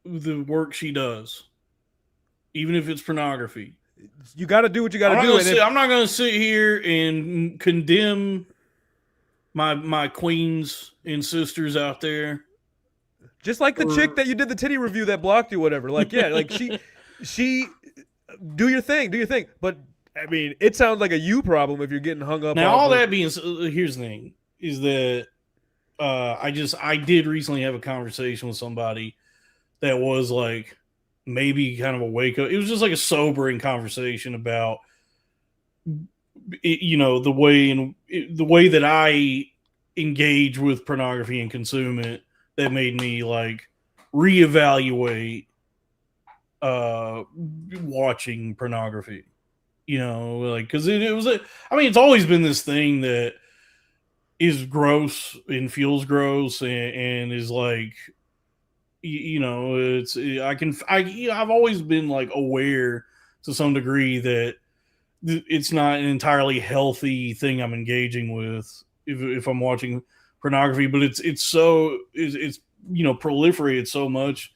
the work she does, even if it's pornography. You got to do what you got to do. I'm not going to sit here and condemn my queens and sisters out there. Just like the chick that you did the titty review that blocked you, whatever. Like, yeah, like she, do your thing. But I mean, it sounds like a you problem if you're getting hung up. Now, all that being, here's the thing: is that I did recently have a conversation with somebody that was like maybe kind of a wake up. It was just like a sobering conversation about the way that I engage with pornography and consume it. That made me like reevaluate watching pornography, like because it was it's always been this thing that is gross and feels gross and is like I've always been like aware to some degree that it's not an entirely healthy thing I'm engaging with if I'm watching pornography, but it's proliferated so much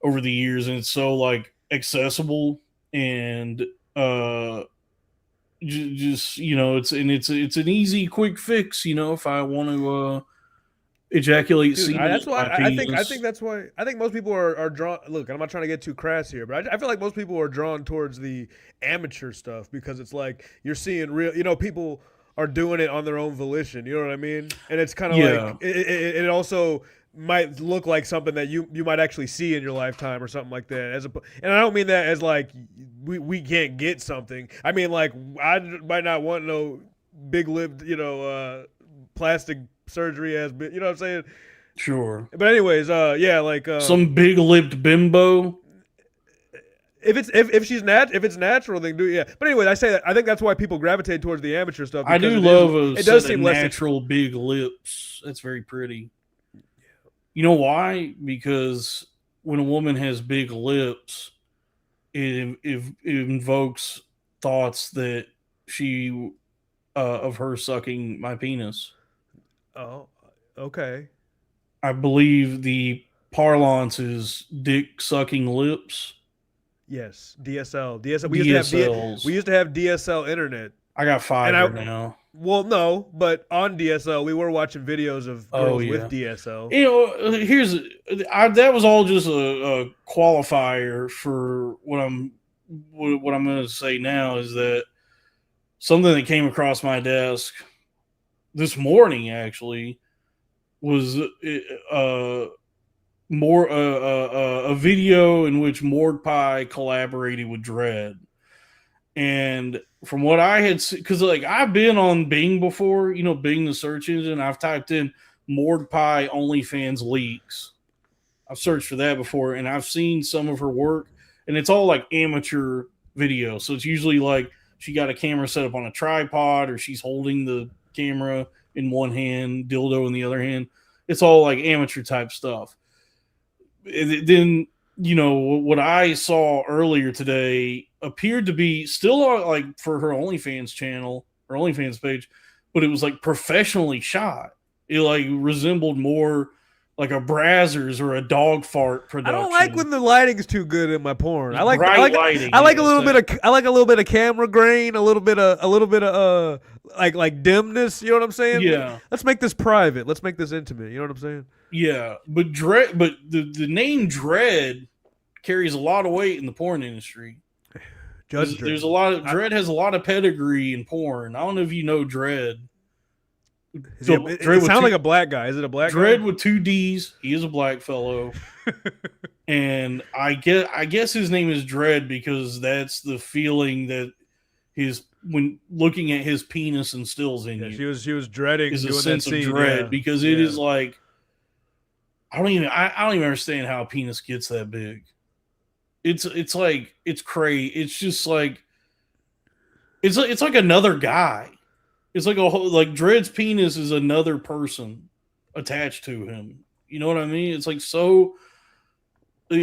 over the years, and it's so like accessible and it's an easy quick fix, if I want to ejaculate semen. That's why I think most people are drawn. Look, I'm not trying to get too crass here, but I feel like most people are drawn towards the amateur stuff because it's like you're seeing real, people are doing it on their own volition. You know what I mean? And it's kind of like it also might look like something that you might actually see in your lifetime or something like that. And I don't mean that as like we can't get something. I mean like I might not want no big lipped, plastic surgery as big. You know what I'm saying? Sure. But anyways, some big lipped bimbo. If it's natural, then do it. Yeah. But anyway, I think that's why people gravitate towards the amateur stuff. I do love it does seem natural big lips. That's very pretty. You know why? Because when a woman has big lips, it invokes thoughts that she of her sucking my penis. Oh, okay. I believe the parlance is dick sucking lips. Yes, DSL. We used to have DSL internet. I got fiber now. Well, no, but on DSL, we were watching videos of girls with DSL. That was all just a qualifier for what I'm going to say now is that something that came across my desk this morning actually was more a video in which Mordecai collaborated with Dredd. And from what I had seen, because like I've been on Bing before, Bing the search engine, I've typed in Mordecai OnlyFans leaks. I've searched for that before, and I've seen some of her work, and it's all like amateur video. So it's usually like she got a camera set up on a tripod, or she's holding the camera in one hand, dildo in the other hand. It's all like amateur type stuff. And then, what I saw earlier today appeared to be still like for her OnlyFans channel or OnlyFans page, but it was like professionally shot. It like resembled more like a Brazzers or a dog fart production. I don't like when the lighting's too good in my porn. I like bright lighting. I like a little bit of camera grain, a little bit of like dimness. You know what I'm saying? Yeah. Let's make this private. Let's make this intimate. You know what I'm saying? Yeah, but the name Dredd carries a lot of weight in the porn industry. There's a lot of Dredd has a lot of pedigree in porn. I don't know if you know Dredd. It sounds like a black guy. Is it a black Dredd guy? with 2 D's. He is a black fellow. And I guess his name is Dredd because that's the feeling that when looking at his penis instills in you. She was dreading is a doing sense that of scene, dread yeah. because it is like I don't even understand how a penis gets that big. It's like it's crazy. It's just like it's like another guy. It's like Dredd's penis is another person attached to him. You know what I mean? It's like so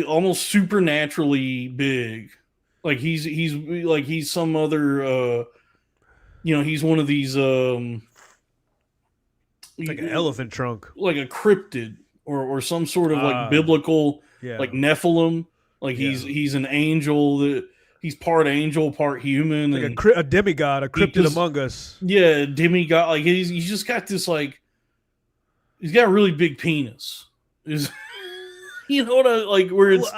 almost supernaturally big. Like he's some other he's one of these like an elephant trunk. Like a cryptid or some sort of like biblical like Nephilim. Like he's an angel that he's part angel, part human, like a demigod, a cryptid among us. Yeah, demigod. Like he's just got this like he's got a really big penis. You know what I like? Where it's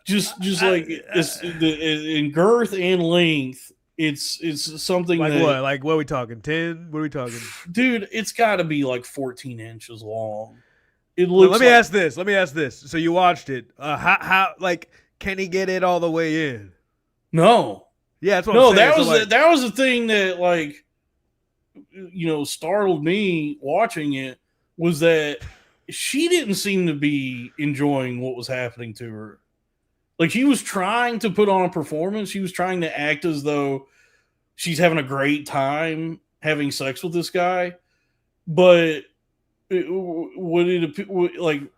it's in girth and length. It's something like that, what? Like what are we talking? 10? What are we talking? Dude, it's got to be like 14 inches long. It looks. Let me ask this. So you watched it? How like can he get it all the way in? No. Yeah, that's what I'm saying. That was the thing that like startled me watching it was that she didn't seem to be enjoying what was happening to her. Like she was trying to put on a performance. She was trying to act as though she's having a great time having sex with this guy, but the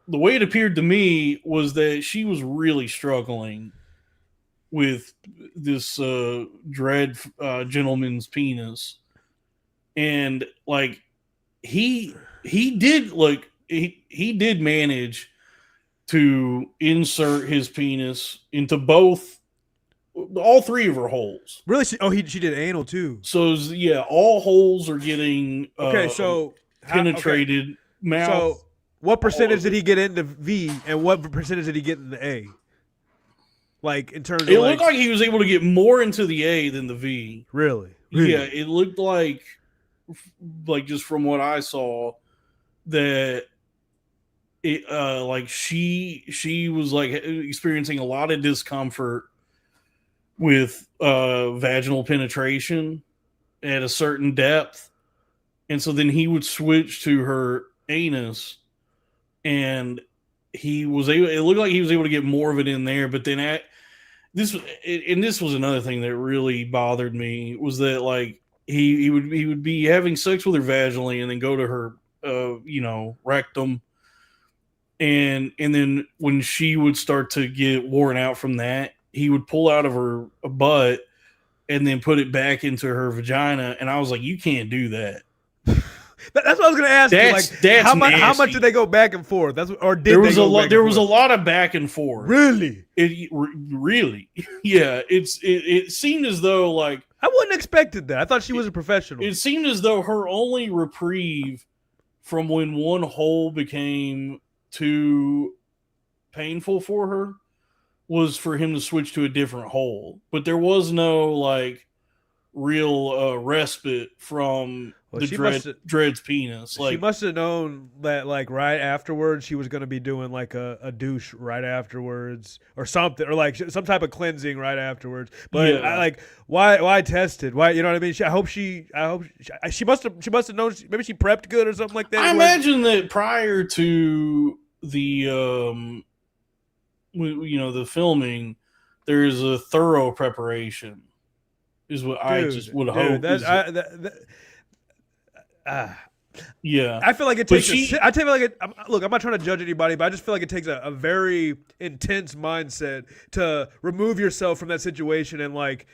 way it appeared to me was that she was really struggling with this Dredd gentleman's penis, and like he did manage to insert his penis into all 3 of her holes. Really? She did anal too. So yeah, all holes are getting penetrated. Mouth. So what percentage did he get into V, and what percentage did he get in the A? Like in terms of it looked like he was able to get more into the A than the V. Really? Yeah, it looked like just from what I saw that it like she was like experiencing a lot of discomfort with vaginal penetration at a certain depth, and so then he would switch to her anus, and it looked like he was able to get more of it in there, but then this was another thing that really bothered me was that like he would be having sex with her vaginally and then go to her rectum, and then when she would start to get worn out from that, he would pull out of her butt and then put it back into her vagina, and I was like, you can't do that. That's what I was going to ask you. Like, how much did they go back and forth? There was a lot of back and forth. Really? Really? Yeah. It seemed as though like I wouldn't have expected that. I thought she was a professional. It seemed as though her only reprieve from when one hole became too painful for her was for him to switch to a different hole. But there was no like real respite from Well, she must have, Dread's penis. she Like, must have known that like right afterwards she was gonna be doing like a douche right afterwards or something, or like some type of cleansing right afterwards. But Yeah. I like why tested? Why, you know what I mean? I hope she must have known. Maybe she prepped good or something like that. I imagine that prior to the the filming, there is a thorough preparation. Is what I just would hope. Yeah, I feel like it But takes. I feel like it. Look, I'm not trying to judge anybody, but I just feel like it takes a very intense mindset to remove yourself from that situation and like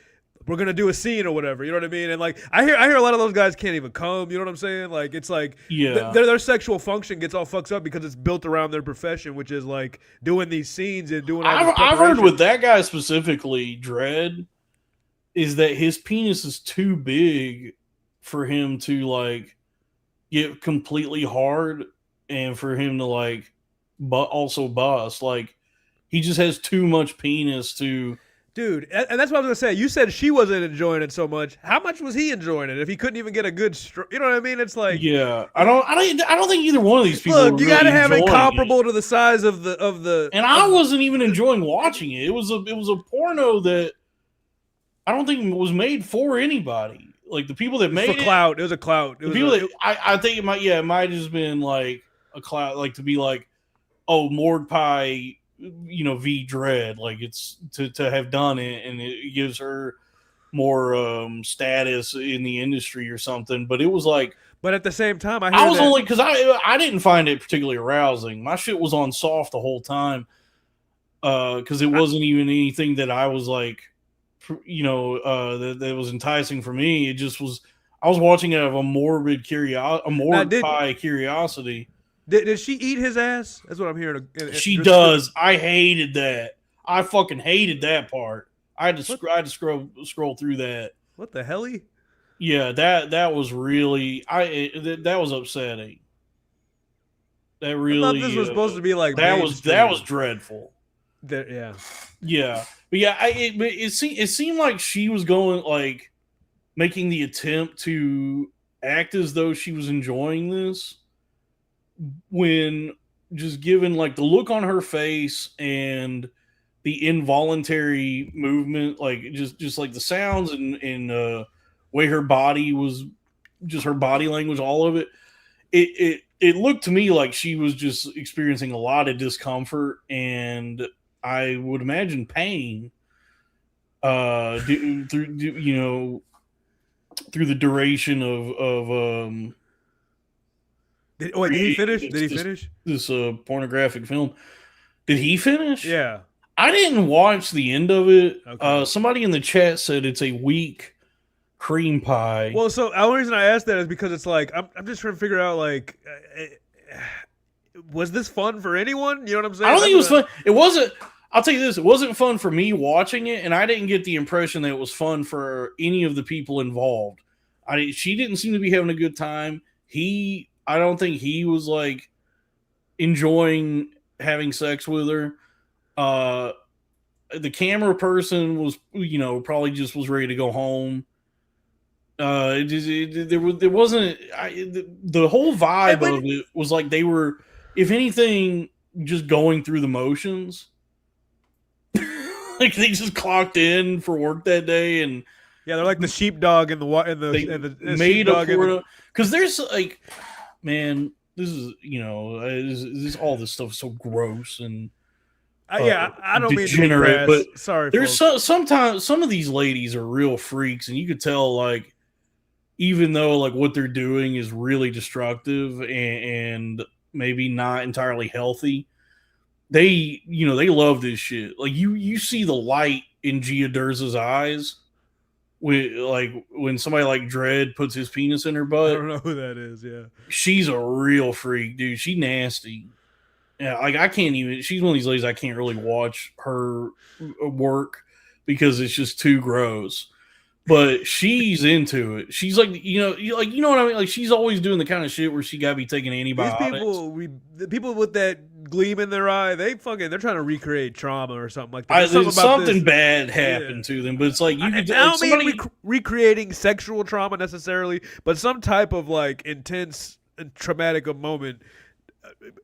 we're gonna do a scene or whatever. You know what I mean? And like I hear a lot of those guys can't even come. You know what I'm saying? Like it's like their sexual function gets all fucked up because it's built around their profession, which is like doing these scenes and doing. I've heard with that guy specifically, Dread, is that his penis is too big for him to like get completely hard and for him to like but also bust. Like he just has too much penis to. Dude, and that's what I was gonna say. You said she wasn't enjoying it so much. How much was he enjoying it if he couldn't even get a good you know what I mean? It's like, yeah, I don't think either one of these people. Look, you really gotta have it comparable it. to the size of the. And I wasn't even enjoying watching it. It was a porno that I don't think was made for anybody. Like the people that made it, clout. It was a clout. It was people that I think it might have just been like a clout, like to be like, oh, Morg Pie, V Dread, like it's to have done it, and it gives her more status in the industry or something. But it was like, but at the same time, I was only because I didn't find it particularly arousing. My shit was on soft the whole time because it wasn't even anything that I was like, that was enticing for me. It just was. I was watching it out of a morbid curiosity. Did she eat his ass? That's what I'm hearing. She does. I hated that. I fucking hated that part. I had to scroll through that. What the hell? Yeah, that was really that was upsetting. That really. I thought this was supposed to be like that was dreadful. Yeah. But yeah, it seemed like she was going like making the attempt to act as though she was enjoying this, when just given like the look on her face and the involuntary movement, like just like the sounds and way her body was, just her body language, all of it, it looked to me like she was just experiencing a lot of discomfort and I would imagine pain through the duration of did he finish? Did he finish this pornographic film? Did he finish? Yeah, I didn't watch the end of it. Okay. Somebody in the chat said it's a weak cream pie. Well, so the only reason I asked that is because it's like I'm just trying to figure out like, was this fun for anyone? You know what I'm saying? I don't think it was fun. It wasn't. I'll tell you this: it wasn't fun for me watching it, and I didn't get the impression that it was fun for any of the people involved. She didn't seem to be having a good time. I don't think he was like enjoying having sex with her. The camera person was, probably just was ready to go home. There wasn't the whole vibe of it was like they were, if anything, just going through the motions. Like they just clocked in for work that day, and yeah, they're like the sheepdog and the made up for it. Because there's like, man, this is all this stuff is so gross and I don't mean degenerate, to be but sorry. There's sometimes some of these ladies are real freaks, and you could tell like, even though like what they're doing is really destructive and maybe not entirely healthy, they love this shit. Like you see the light in Gia Durza's eyes when somebody like Dredd puts his penis in her butt. I don't know who that is. Yeah, she's a real freak, dude. She nasty. Yeah, like I can't even. She's one of these ladies I can't really watch her work because it's just too gross. but she's into it. She's like, you know what I mean? Like, she's always doing the kind of shit where she gotta be taking antibiotics. These people with that gleam in their eye, they're trying to recreate trauma or something like that. Something bad happened to them, but it's like I don't mean recreating sexual trauma necessarily, but some type of like intense and traumatic a moment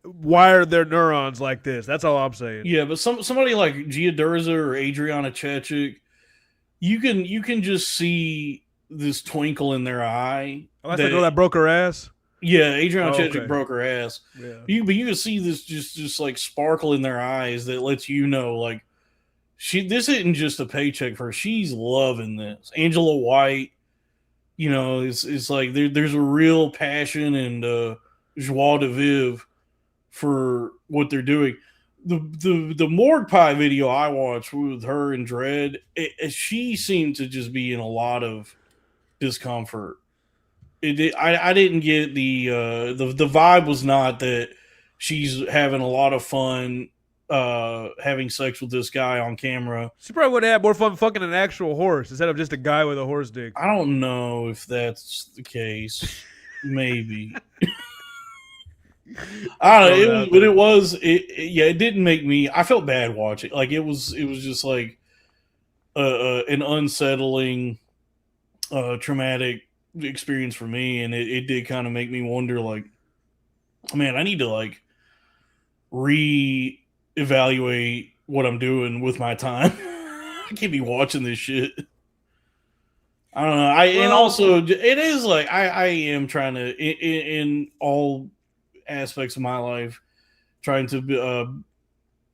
wired their neurons like this. That's all I'm saying. Yeah, but somebody like Gia Durza or Adriana Chechik, you can just see this twinkle in their eye. Oh, that's the girl that broke her ass? Yeah, Adriana Chechik broke her ass. Yeah. But you can see this just like sparkle in their eyes that lets you know, like, this isn't just a paycheck for her. She's loving this. Angela White, it's like there's a real passion and joie de vivre for what they're doing. The morgue pie video I watched with her and Dredd, she seemed to just be in a lot of discomfort. I didn't get the vibe was not that she's having a lot of fun having sex with this guy on camera. She probably would have had more fun fucking an actual horse instead of just a guy with a horse dick. I don't know if that's the case. Maybe. I don't know, it didn't make me. I felt bad watching. Like, it was just like an unsettling, traumatic experience for me, and it did kind of make me wonder, like, man, I need to like reevaluate what I'm doing with my time. I can't be watching this shit. I don't know. And also it is like I am trying to in all aspects of my life trying to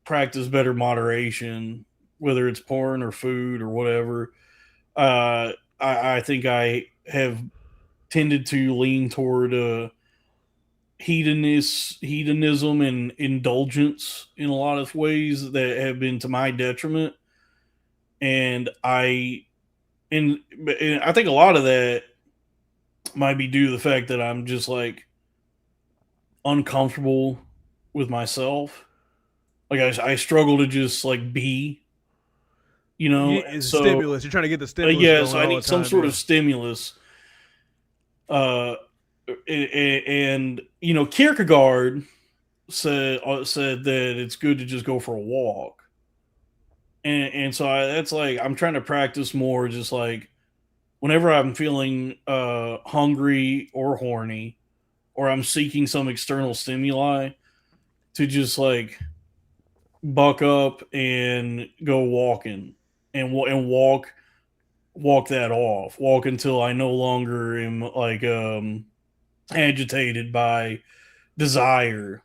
practice better moderation, whether it's porn or food or whatever. I think I have tended to lean toward hedonism and indulgence in a lot of ways that have been to my detriment. And I think a lot of that might be due to the fact that I'm just like uncomfortable with myself. Like I struggle to just like be, it's stimulus. You're trying to get the stimulus. Yeah, so I need some sort of stimulus. And Kierkegaard said that it's good to just go for a walk. And so that's like, I'm trying to practice more, just like whenever I'm feeling hungry or horny, or I'm seeking some external stimuli, to just like buck up and go walking and walk that off. Walk until I no longer am like agitated by desire,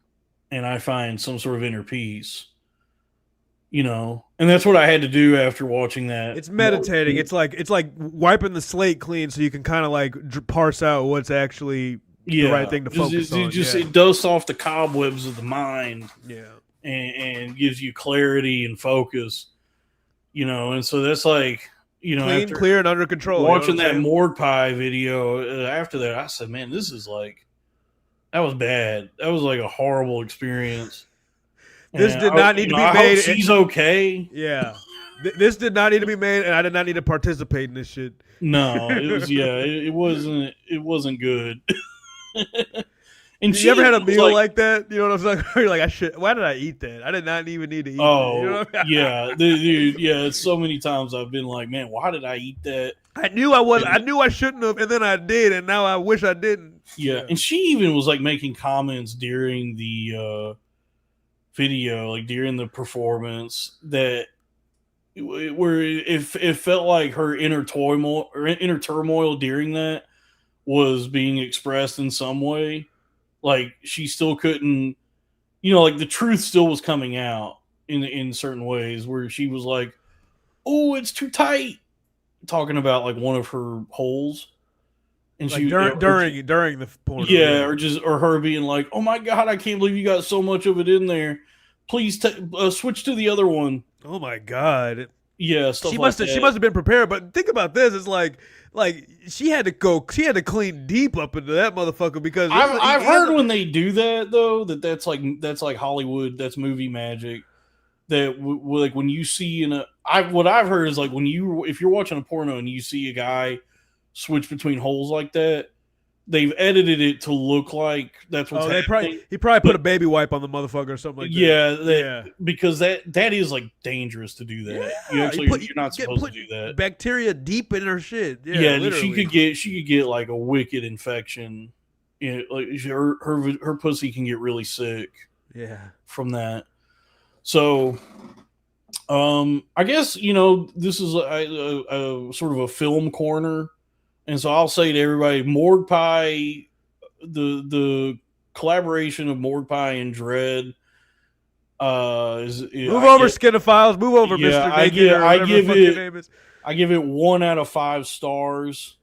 and I find some sort of inner peace. And that's what I had to do after watching that. It's meditating. It's like wiping the slate clean so you can kind of like parse out what's actually the right thing to focus on. It dusts off the cobwebs of the mind. Yeah. And gives you clarity and focus. And so that's like, clean, clear, and under control. Watching that morgue pie video after that, I said, man, this is like, that was bad. That was like a horrible experience. This did not need to be made. Hope she's okay. Yeah. This did not need to be made, and I did not need to participate in this shit. No, it was, it wasn't good. And you ever had a meal like that? You know what I'm saying? You're like, why did I eat that? I did not even need to eat that. Yeah. Dude, it's so many times I've been like, man, why did I eat that? I knew I shouldn't have, and then I did, and now I wish I didn't. Yeah. And she even was like making comments during the video, like during the performance, that where it felt like her inner turmoil during that was being expressed in some way. Like she still couldn't, like the truth still was coming out in certain ways, where she was like, "Oh, it's too tight," talking about like one of her holes, and like she during the porn. Yeah, or her being like, "Oh my god, I can't believe you got so much of it in there. Please switch to the other one." Oh my god. Yeah, she must have been prepared. But think about this: it's like she had to clean deep up into that motherfucker, because I've heard when they do that though, that's like Hollywood, that's movie magic. that like when you see what I've heard is like if you're watching a porno and you see a guy switch between holes like that, they've edited it to look like that's what's happening. He probably put a baby wipe on the motherfucker or something like that. Yeah, because that is like dangerous to do that. Yeah, you're not supposed to do that. Bacteria deep in her shit. Yeah, she could get like a wicked infection. Like her pussy can get really sick. Yeah, from that. So, I guess this is a sort of a film corner, and so I'll say to everybody, Morgue Pie, the collaboration of Morgue Pie and Dread, is move over Skinophiles, move over Mr. I give it 1 out of 5 stars.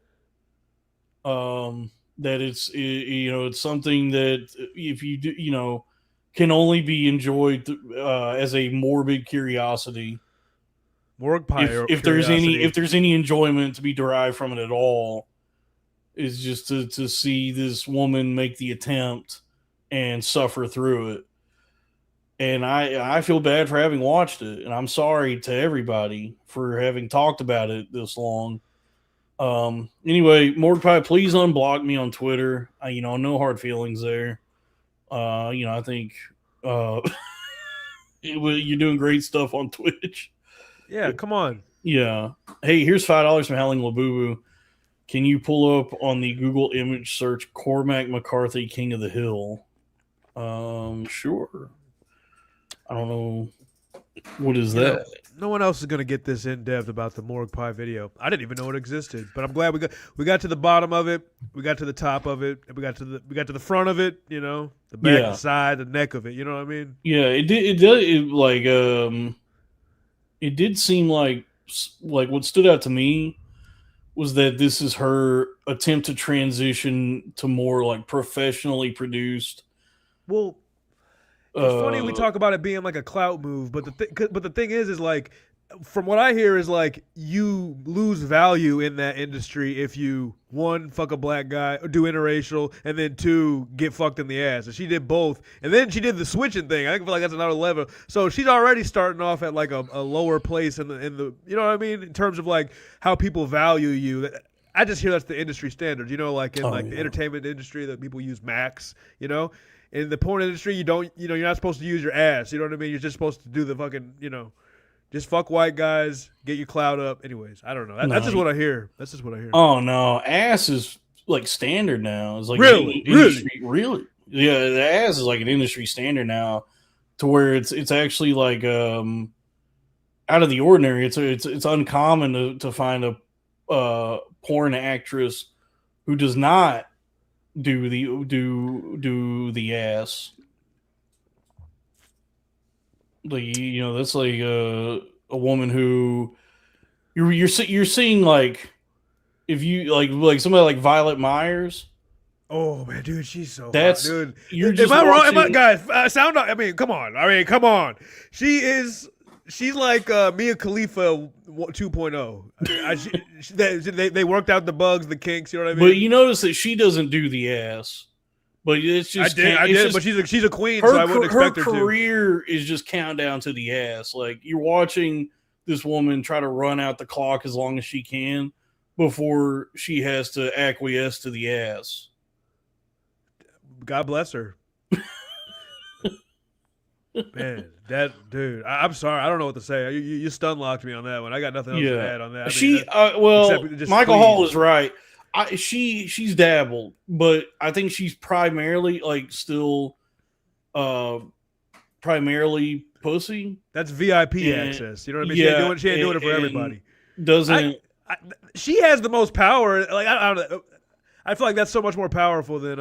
That it's something that if you do, can only be enjoyed as a morbid curiosity. Morgue Pie. If there's any enjoyment to be derived from it at all, is just to see this woman make the attempt and suffer through it. And I feel bad for having watched it, and I'm sorry to everybody for having talked about it this long. Anyway, Morgue Pie, please unblock me on Twitter. No hard feelings there. I think you're doing great stuff on Twitch. Yeah, come on. Yeah. Hey, here's $5 from Howling Labubu. Can you pull up on the Google image search Cormac McCarthy, King of the Hill? Sure. I don't know. What is that? No one else is going to get this in depth about the Morgue Pie video. I didn't even know it existed, but I'm glad we got to the bottom of it, we got to the top of it, and we got to the front of it. The back, the side, the neck of it. You know what I mean? Yeah, it did seem like what stood out to me was that this is her attempt to transition to more like professionally produced. Well, it's funny we talk about it being like a clout move, but the thing is like, from what I hear is like you lose value in that industry if you 1 fuck a black guy, or do interracial, and then 2 get fucked in the ass. And she did both, and then she did the switching thing. I feel like that's another level. So she's already starting off at like a lower place in the you know what I mean, in terms of like how people value you. I just hear that's the industry standard. Like in the entertainment industry that people use max. In the porn industry, you're not supposed to use your ass. You know what I mean? You're just supposed to do the fucking, just fuck white guys, get your clout up. Anyways, I don't know. That's just what I hear. That's just what I hear. Oh no, ass is like standard now. It's like really. Yeah, the ass is like an industry standard now, to where it's actually like out of the ordinary. It's uncommon to find a porn actress who does not do the ass. Like that's like a woman who you're seeing, like if you like somebody like Violet Myers. Oh man, dude, she's so hot, dude. You're am I wrong? Guys, come on. She's like Mia Khalifa 2.0. They worked out the bugs, the kinks. You know what I mean? But you notice that she doesn't do the ass. But it's just I did. But she's a queen, so I wouldn't expect her to. Her career is just countdown to the ass. Like you're watching this woman try to run out the clock as long as she can before she has to acquiesce to the ass. God bless her. Man, that dude. I'm sorry. I don't know what to say. You stun locked me on that one. I got nothing else to add on that. Michael Hall is right. She's dabbled, but I think she's primarily like still, primarily pussy. That's VIP access. You know what I mean? Yeah, she ain't doing it for everybody. She has the most power. Like I don't know. I feel like that's so much more powerful than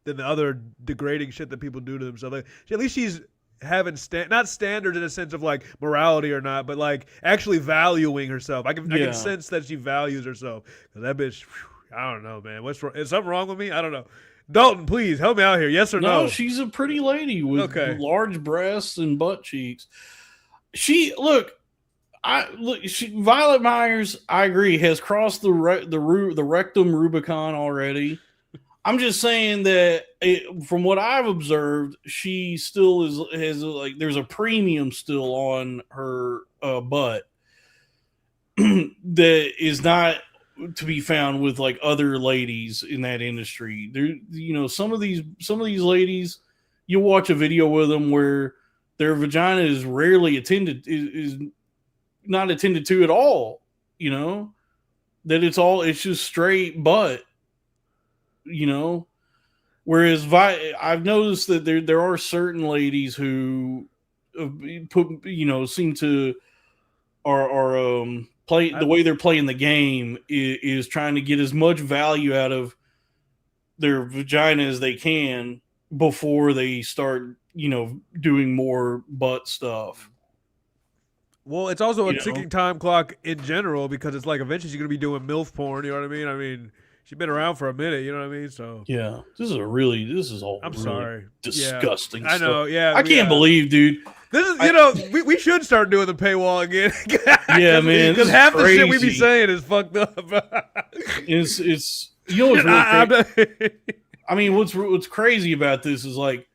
the other degrading shit that people do to themselves. Like, at least she's having not standards in a sense of like morality or not, but like actually valuing herself. I can sense that she values herself. Because that bitch, I don't know, man. What's wrong? Is something wrong with me? I don't know. Dalton, please help me out here. Yes or no? No, she's a pretty lady with large breasts and butt cheeks. Violet Myers, I agree, has crossed the rectum Rubicon already. I'm just saying that from what I've observed, she still has like there's a premium still on her butt that is not to be found with like other ladies in that industry. There, some of these ladies, you'll watch a video with them where their vagina is rarely is not attended to at all. That it's just straight butt. Whereas I've noticed that there are certain ladies who seem to are play the way they're playing the game is trying to get as much value out of their vagina as they can before they start doing more butt stuff. Well, it's also a ticking time clock in general because it's like eventually she's gonna be doing MILF porn. You know what I mean? I mean, she's been around for a minute. You know what I mean? So yeah, this is all. I'm really sorry, disgusting. Yeah. I know. Yeah, I can't believe, dude. This is we should start doing the paywall again. Yeah, man, because half the shit we be saying is fucked up. it's what's really crazy? I mean, what's crazy about this is like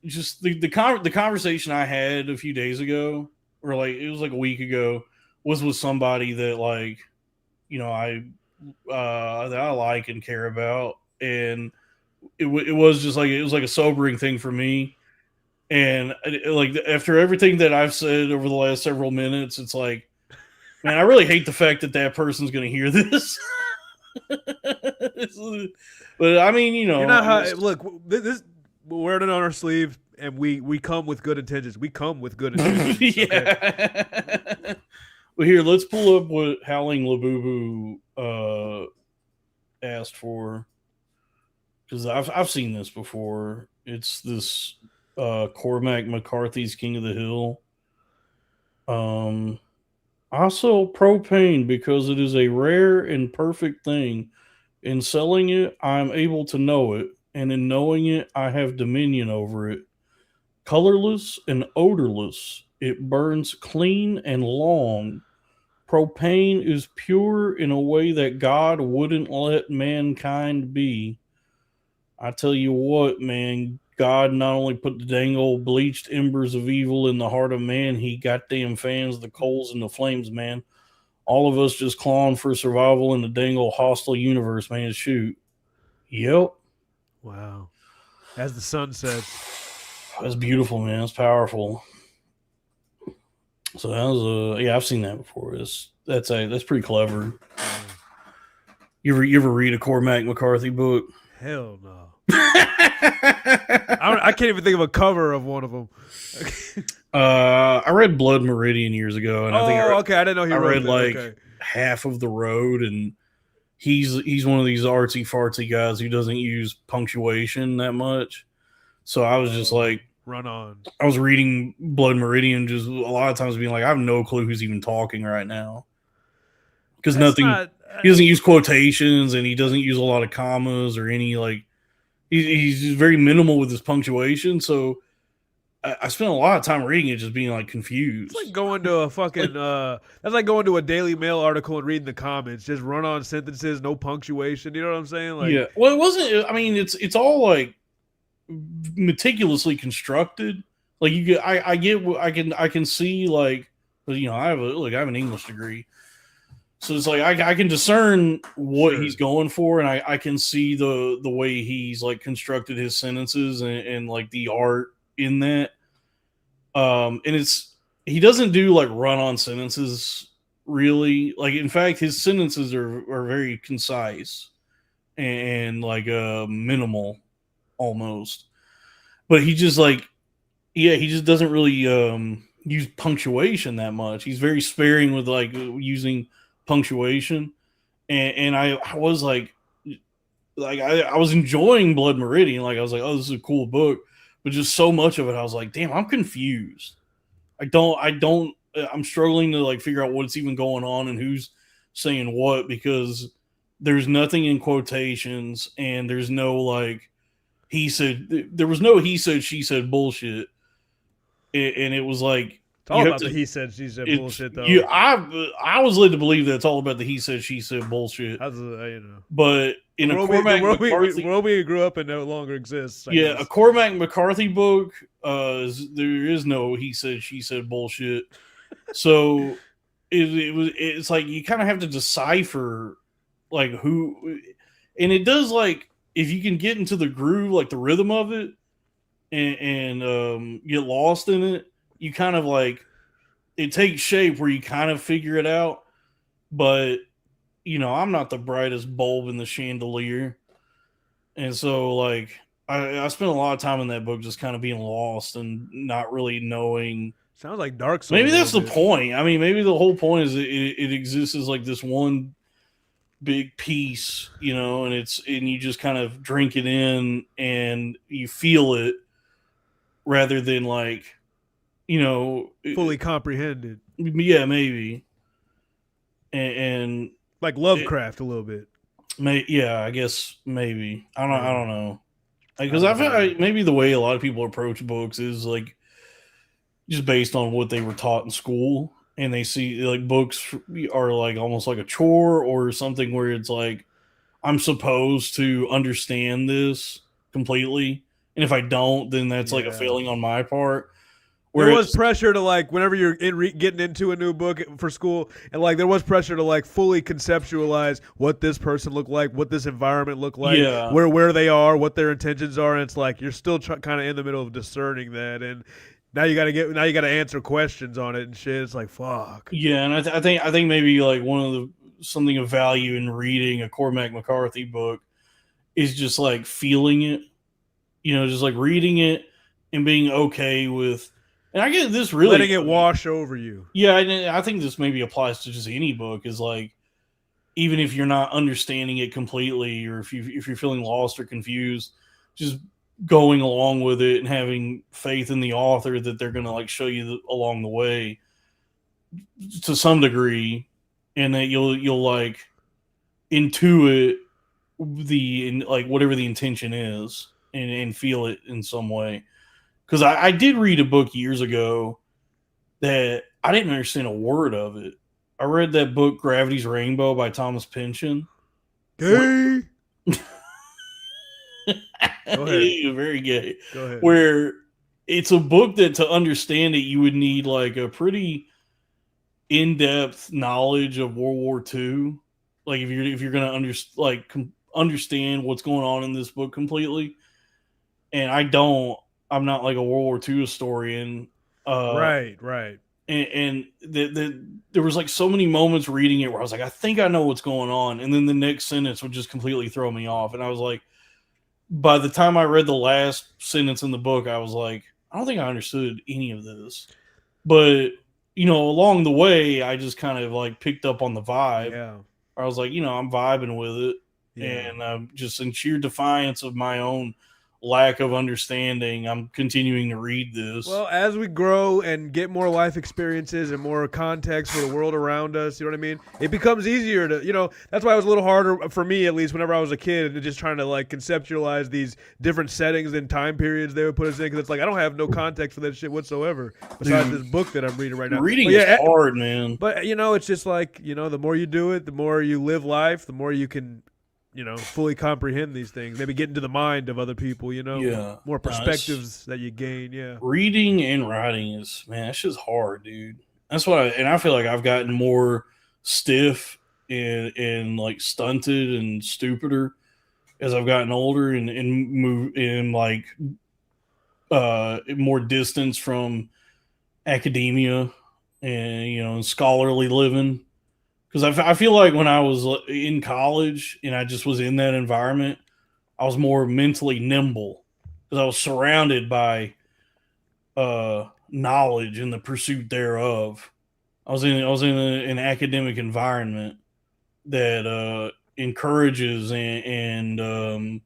just the conversation I had a few days ago, or like it was like a week ago, was with somebody that like I that I like and care about, and it was just like it was like a sobering thing for me. And like after everything that I've said over the last several minutes, it's like, man, I really hate the fact that person's going to hear this. But I mean, you're not look. This we're wearing it on our sleeve, and we come with good intentions. We come with good intentions. Yeah. Okay. Well, here, let's pull up what Howling Labubu asked for, because I've seen this before. It's this Cormac McCarthy's King of the Hill. I sell propane because it is a rare and perfect thing. In selling it, I am able to know it, and in knowing it, I have dominion over it. Colorless and odorless, it burns clean and long. Propane is pure in a way that God wouldn't let mankind be. I tell you what, man, God not only put the dang old bleached embers of evil in the heart of man, he goddamn fans the coals and the flames, man. All of us just clawing for survival in the dang old hostile universe, man. Shoot. Yep. Wow. As the sun sets. That's beautiful, man. It's powerful. So that was I've seen that before. That's pretty clever. You ever read a Cormac McCarthy book? Hell no. I can't even think of a cover of one of them. I read Blood Meridian years ago, and I didn't know he read that. like half of The Road, and he's one of these artsy fartsy guys who doesn't use punctuation that much. So I was just like, run on. I was reading Blood Meridian, just a lot of times being like, I have no clue who's even talking right now, because he doesn't use quotations, and he doesn't use a lot of commas or any like. He's just very minimal with his punctuation, so I spent a lot of time reading it just being like confused. It's like going to a fucking that's like going to a Daily Mail article and reading the comments. Just run on sentences, no punctuation. You know what I'm saying? Like, yeah. Well, it wasn't. I mean, it's all like meticulously constructed. Like I can see like, I have an English degree. So it's like I can discern what he's going for, and I can see the way he's like constructed his sentences and like the art in that. And he doesn't do like run-on sentences really. Like in fact, his sentences are very concise and like minimal almost. But he just he just doesn't really use punctuation that much. He's very sparing with like using punctuation, and I was like I was enjoying Blood Meridian. Like I was like, oh, this is a cool book, but just so much of it, I was like, damn, I'm confused. I'm struggling to like figure out what's even going on and who's saying what, because there's nothing in quotations, and there's no like there was no he said she said bullshit, and it was like. It's all about the he said, she said bullshit, though. I was led to believe that it's all about the he said, she said bullshit. But in The a world, Cormac McCarthy. the world we grew up in no longer exists. I Yeah, guess. a Cormac McCarthy book. There is no he said she said bullshit. So it's like you kind of have to decipher like who, and it does like if you can get into the groove, like the rhythm of it, and get lost in it, you kind of like it takes shape where you kind of figure it out. But I'm not the brightest bulb in the chandelier, and so like I spent a lot of time in that book just kind of being lost and not really knowing. Sounds like Dark Souls. Maybe that's the point. I mean, maybe the whole point is it exists as like this one big piece, and you just kind of drink it in and you feel it rather than like, fully comprehended. Yeah, maybe. And like Lovecraft a little bit. Yeah, I guess maybe. I don't know. Because I feel like maybe the way a lot of people approach books is like just based on what they were taught in school, and they see like books are like almost like a chore or something where it's like I'm supposed to understand this completely, and if I don't, then that's like a failing on my part. There was pressure to like whenever you're getting into a new book for school, and like there was pressure to like fully conceptualize what this person looked like, what this environment looked like, where they are, what their intentions are, and it's like you're still kind of in the middle of discerning that, and now you got to answer questions on it and shit. It's like fuck. Yeah, and I think maybe like something of value in reading a Cormac McCarthy book is just like feeling it, just like reading it and being okay with. And I get this really letting it wash over you. Yeah, I think this maybe applies to just any book. Is like even if you're not understanding it completely, or if you're feeling lost or confused, just going along with it and having faith in the author that they're going to like show you along the way to some degree, and that you'll like intuit like whatever the intention is and feel it in some way. Because I did read a book years ago that I didn't understand a word of it. I read that book, Gravity's Rainbow by Thomas Pynchon. Gay. Go ahead. Very gay. Go ahead. Where it's a book that to understand it, you would need like a pretty in-depth knowledge of World War II. Like if you're going to understand what's going on in this book completely. And I'm not like a World War II historian. Right. And there was like so many moments reading it where I was like, I think I know what's going on. And then the next sentence would just completely throw me off. And I was like, by the time I read the last sentence in the book, I was like, I don't think I understood any of this. But, along the way, I just kind of like picked up on the vibe. Yeah. I was like, I'm vibing with it. Yeah. And just in sheer defiance of my own lack of understanding, I'm continuing to read this. Well, as we grow and get more life experiences and more context for the world around us, you know what I mean? It becomes easier to, that's why it was a little harder for me, at least whenever I was a kid, and just trying to like conceptualize these different settings and time periods they would put us in, because it's like I don't have no context for that shit whatsoever besides this book that I'm reading right now. Reading is hard, man. But it's just like, the more you do it, the more you live life, the more you can fully comprehend these things. Maybe get into the mind of other people, more perspectives that you gain. Yeah. Reading and writing is, man, it's just hard, dude. That's why, and I feel like I've gotten more stiff and like stunted and stupider as I've gotten older and move in like more distance from academia and scholarly living. Because I feel like when I was in college and I just was in that environment, I was more mentally nimble because I was surrounded by knowledge and the pursuit thereof. I was in an academic environment that encourages and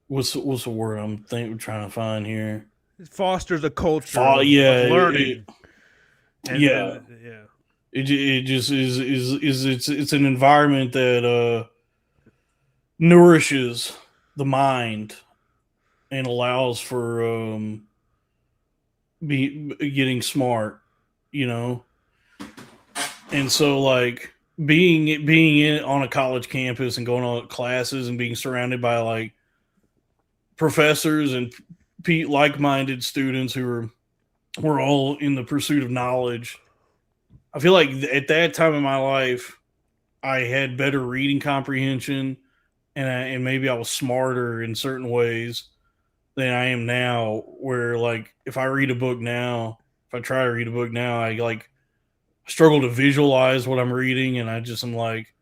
what's the word I'm trying to find here? It fosters a culture of learning. Yeah. It just is it's an environment that nourishes the mind and allows for getting smart, and so like being on a college campus and going on classes and being surrounded by like professors and like-minded students who were all in the pursuit of knowledge. I feel like at that time in my life, I had better reading comprehension, and maybe I was smarter in certain ways than I am now. Where like if I read a book now, if I try to read a book now, I like struggle to visualize what I'm reading, and I just am like,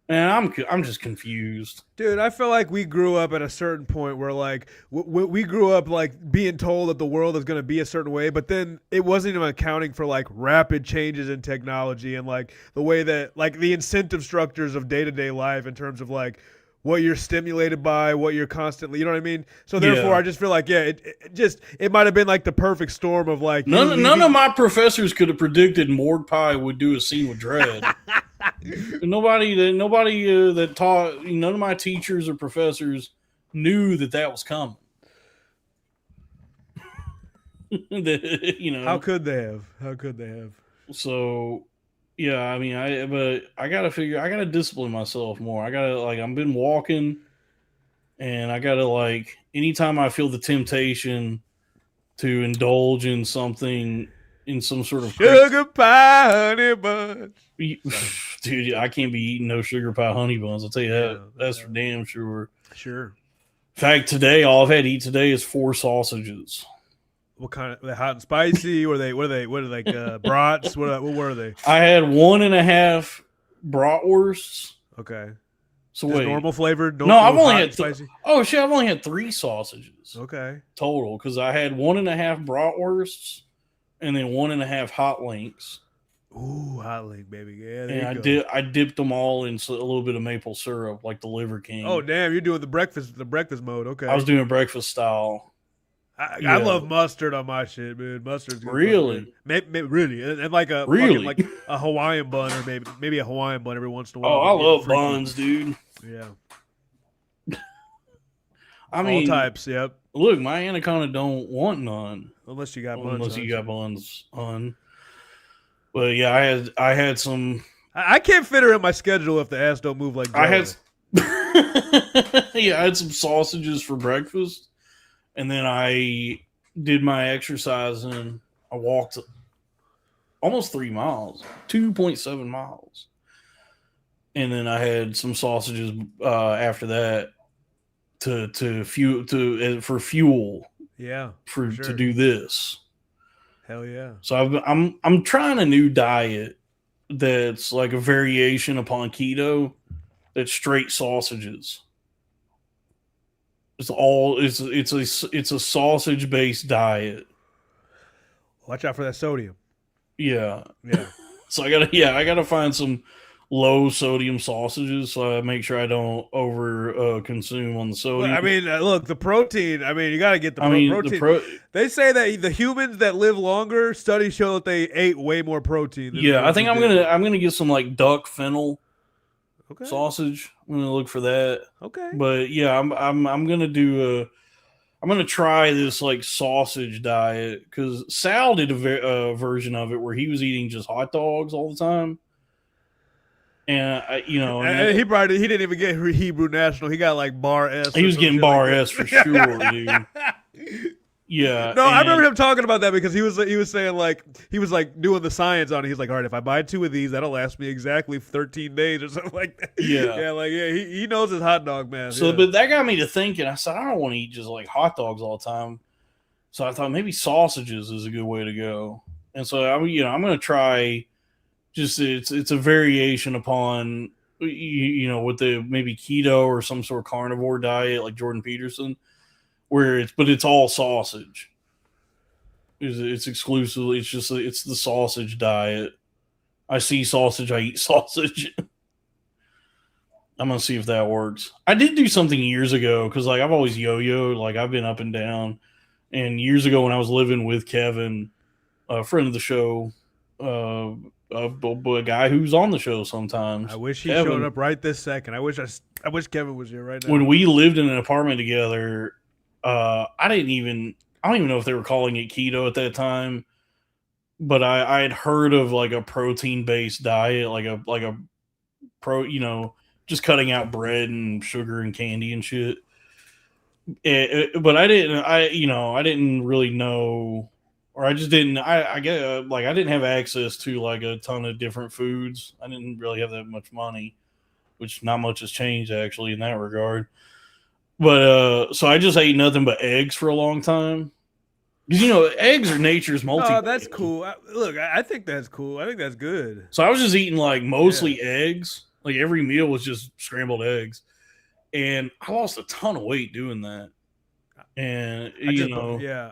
man, I'm just confused. Dude, I feel like we grew up at a certain point where, like, we grew up, like, being told that the world is going to be a certain way, but then it wasn't even accounting for, like, rapid changes in technology and, like, the way that, like, the incentive structures of day-to-day life in terms of, like, what you're stimulated by, what you're constantly, you know what I mean? So, therefore, Yeah. I just feel like, yeah, it might have been, like, the perfect storm of, like... None of my professors could have predicted Morg Pie would do a scene with Dread. Nobody that taught, none of my teachers or professors knew that was coming. How could they have? So, yeah, I mean, I gotta discipline myself more. I've been walking, and I gotta like, anytime I feel the temptation to indulge in something, in some sort of Sugar pie, honey buns. Dude, I can't be eating no sugar pie honey buns. I'll tell you that. That's for damn sure. Sure. In fact, today all I've had to eat today is 4 sausages. What kind of? Were they hot and spicy? What are they like brats? What were they? I had 1.5 bratwursts. Okay. So just wait, normal flavored? No, I've only had spicy. Oh shit, I've only had 3 sausages. Okay. Total, because I had 1.5 bratwursts and then 1.5 hot links. Ooh, hot link, baby. Yeah, and I dipped them all in a little bit of maple syrup, like the Liver King. Oh damn, you're doing the breakfast mode. Okay. I was doing breakfast style. I love mustard on my shit, man. Mustard's good. Really? Really, and like a like a Hawaiian bun, or maybe a Hawaiian bun every once in a while. Oh, I love buns, dude. Yeah. I mean, all types. Yep. Look, my anaconda don't want none unless you got buns. Unless you got buns on. But yeah, I had some. I can't fit her in my schedule if the ass don't move like Jello. I had some sausages for breakfast, and then I did my exercise and I walked almost 3 miles, 2.7 miles, and then I had some sausages after that for fuel. Yeah, for sure. To do this. Hell yeah! So I'm trying a new diet that's like a variation upon keto. That's straight sausages. It's a sausage based diet. Watch out for that sodium. Yeah. Yeah. So I gotta find some low sodium sausages so I make sure I don't over consume on the sodium. Well, I mean, look, the protein. I mean, you got to get the protein. They say that the humans that live longer, studies show that they ate way more protein. I think I'm gonna get some like duck fennel sausage. I'm gonna look for that. Okay. But yeah, I'm gonna try this like sausage diet because Sal did a version of it where he was eating just hot dogs all the time. And he didn't even get Hebrew National. He got like bar S. He was getting bar S for sure, dude. Yeah. No, I remember him talking about that because he was saying like he was like doing the science on it. He's like, all right, if I buy 2 of these, that'll last me exactly 13 days or something like that. Yeah. He knows his hot dog, man. So, but that got me to thinking. I said, I don't want to eat just like hot dogs all the time. So I thought maybe sausages is a good way to go. And so I'm gonna try. Just it's a variation upon with the maybe keto or some sort of carnivore diet like Jordan Peterson, where it's all sausage. It's exclusively it's the sausage diet. I see sausage, I eat sausage. I'm gonna see if that works. I did do something years ago because like I've always yo-yoed, like I've been up and down. And years ago when I was living with Kevin, a friend of the show, a guy who's on the show sometimes. I wish he showed up right this second. I wish Kevin was here right now. When we lived in an apartment together, I don't even know if they were calling it keto at that time, but I had heard of like a protein based diet, like a just cutting out bread and sugar and candy and shit. But I didn't really know, or I just didn't. I get like I didn't have access to like a ton of different foods. I didn't really have that much money, which not much has changed actually in that regard. But so I just ate nothing but eggs for a long time. Because eggs are nature's multi. Oh, that's cool. I think that's cool. I think that's good. So I was just eating like mostly eggs. Like every meal was just scrambled eggs, and I lost a ton of weight doing that. And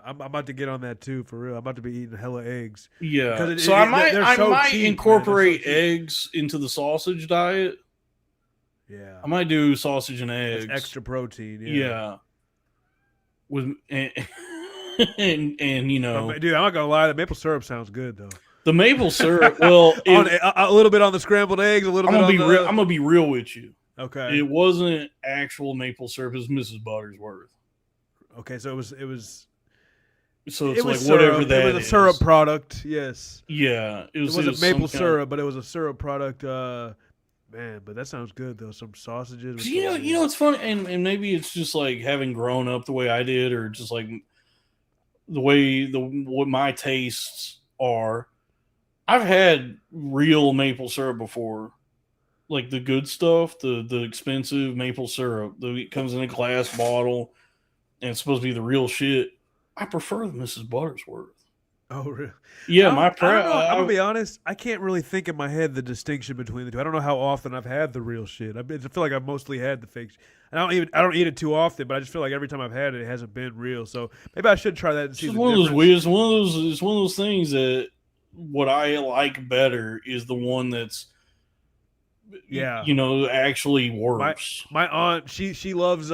I'm about to get on that too for real. I'm about to be eating hella eggs. Yeah, so I might incorporate eggs into the sausage diet. Yeah, I might do sausage and eggs, that's extra protein. Yeah, with and dude, I'm not gonna lie. The maple syrup sounds good though. The maple syrup, well, a little bit on the scrambled eggs, a little bit on the... I'm gonna be real with you. Okay. It wasn't actual maple syrup; it was Mrs. Buttersworth. Okay, so it was. So it's like syrup. Whatever that is. It was a syrup product. Yes. Yeah, it wasn't maple syrup, but it was a syrup product. Man, but that sounds good though. Some sausages. It's funny, and maybe it's just like having grown up the way I did, or just like the way what my tastes are. I've had real maple syrup before, like the good stuff, the expensive maple syrup. It comes in a glass bottle, and it's supposed to be the real shit. I prefer the Mrs. Buttersworth. Oh, really? Yeah, I'm gonna be honest. I can't really think in my head the distinction between the two. I don't know how often I've had the real shit. I feel like I've mostly had the fake. I don't eat it too often, but I just feel like every time I've had it, it hasn't been real. So maybe I should try that and see. It's one of those weird. It's one of those things that what I like better is the one that's actually works. My aunt, she loves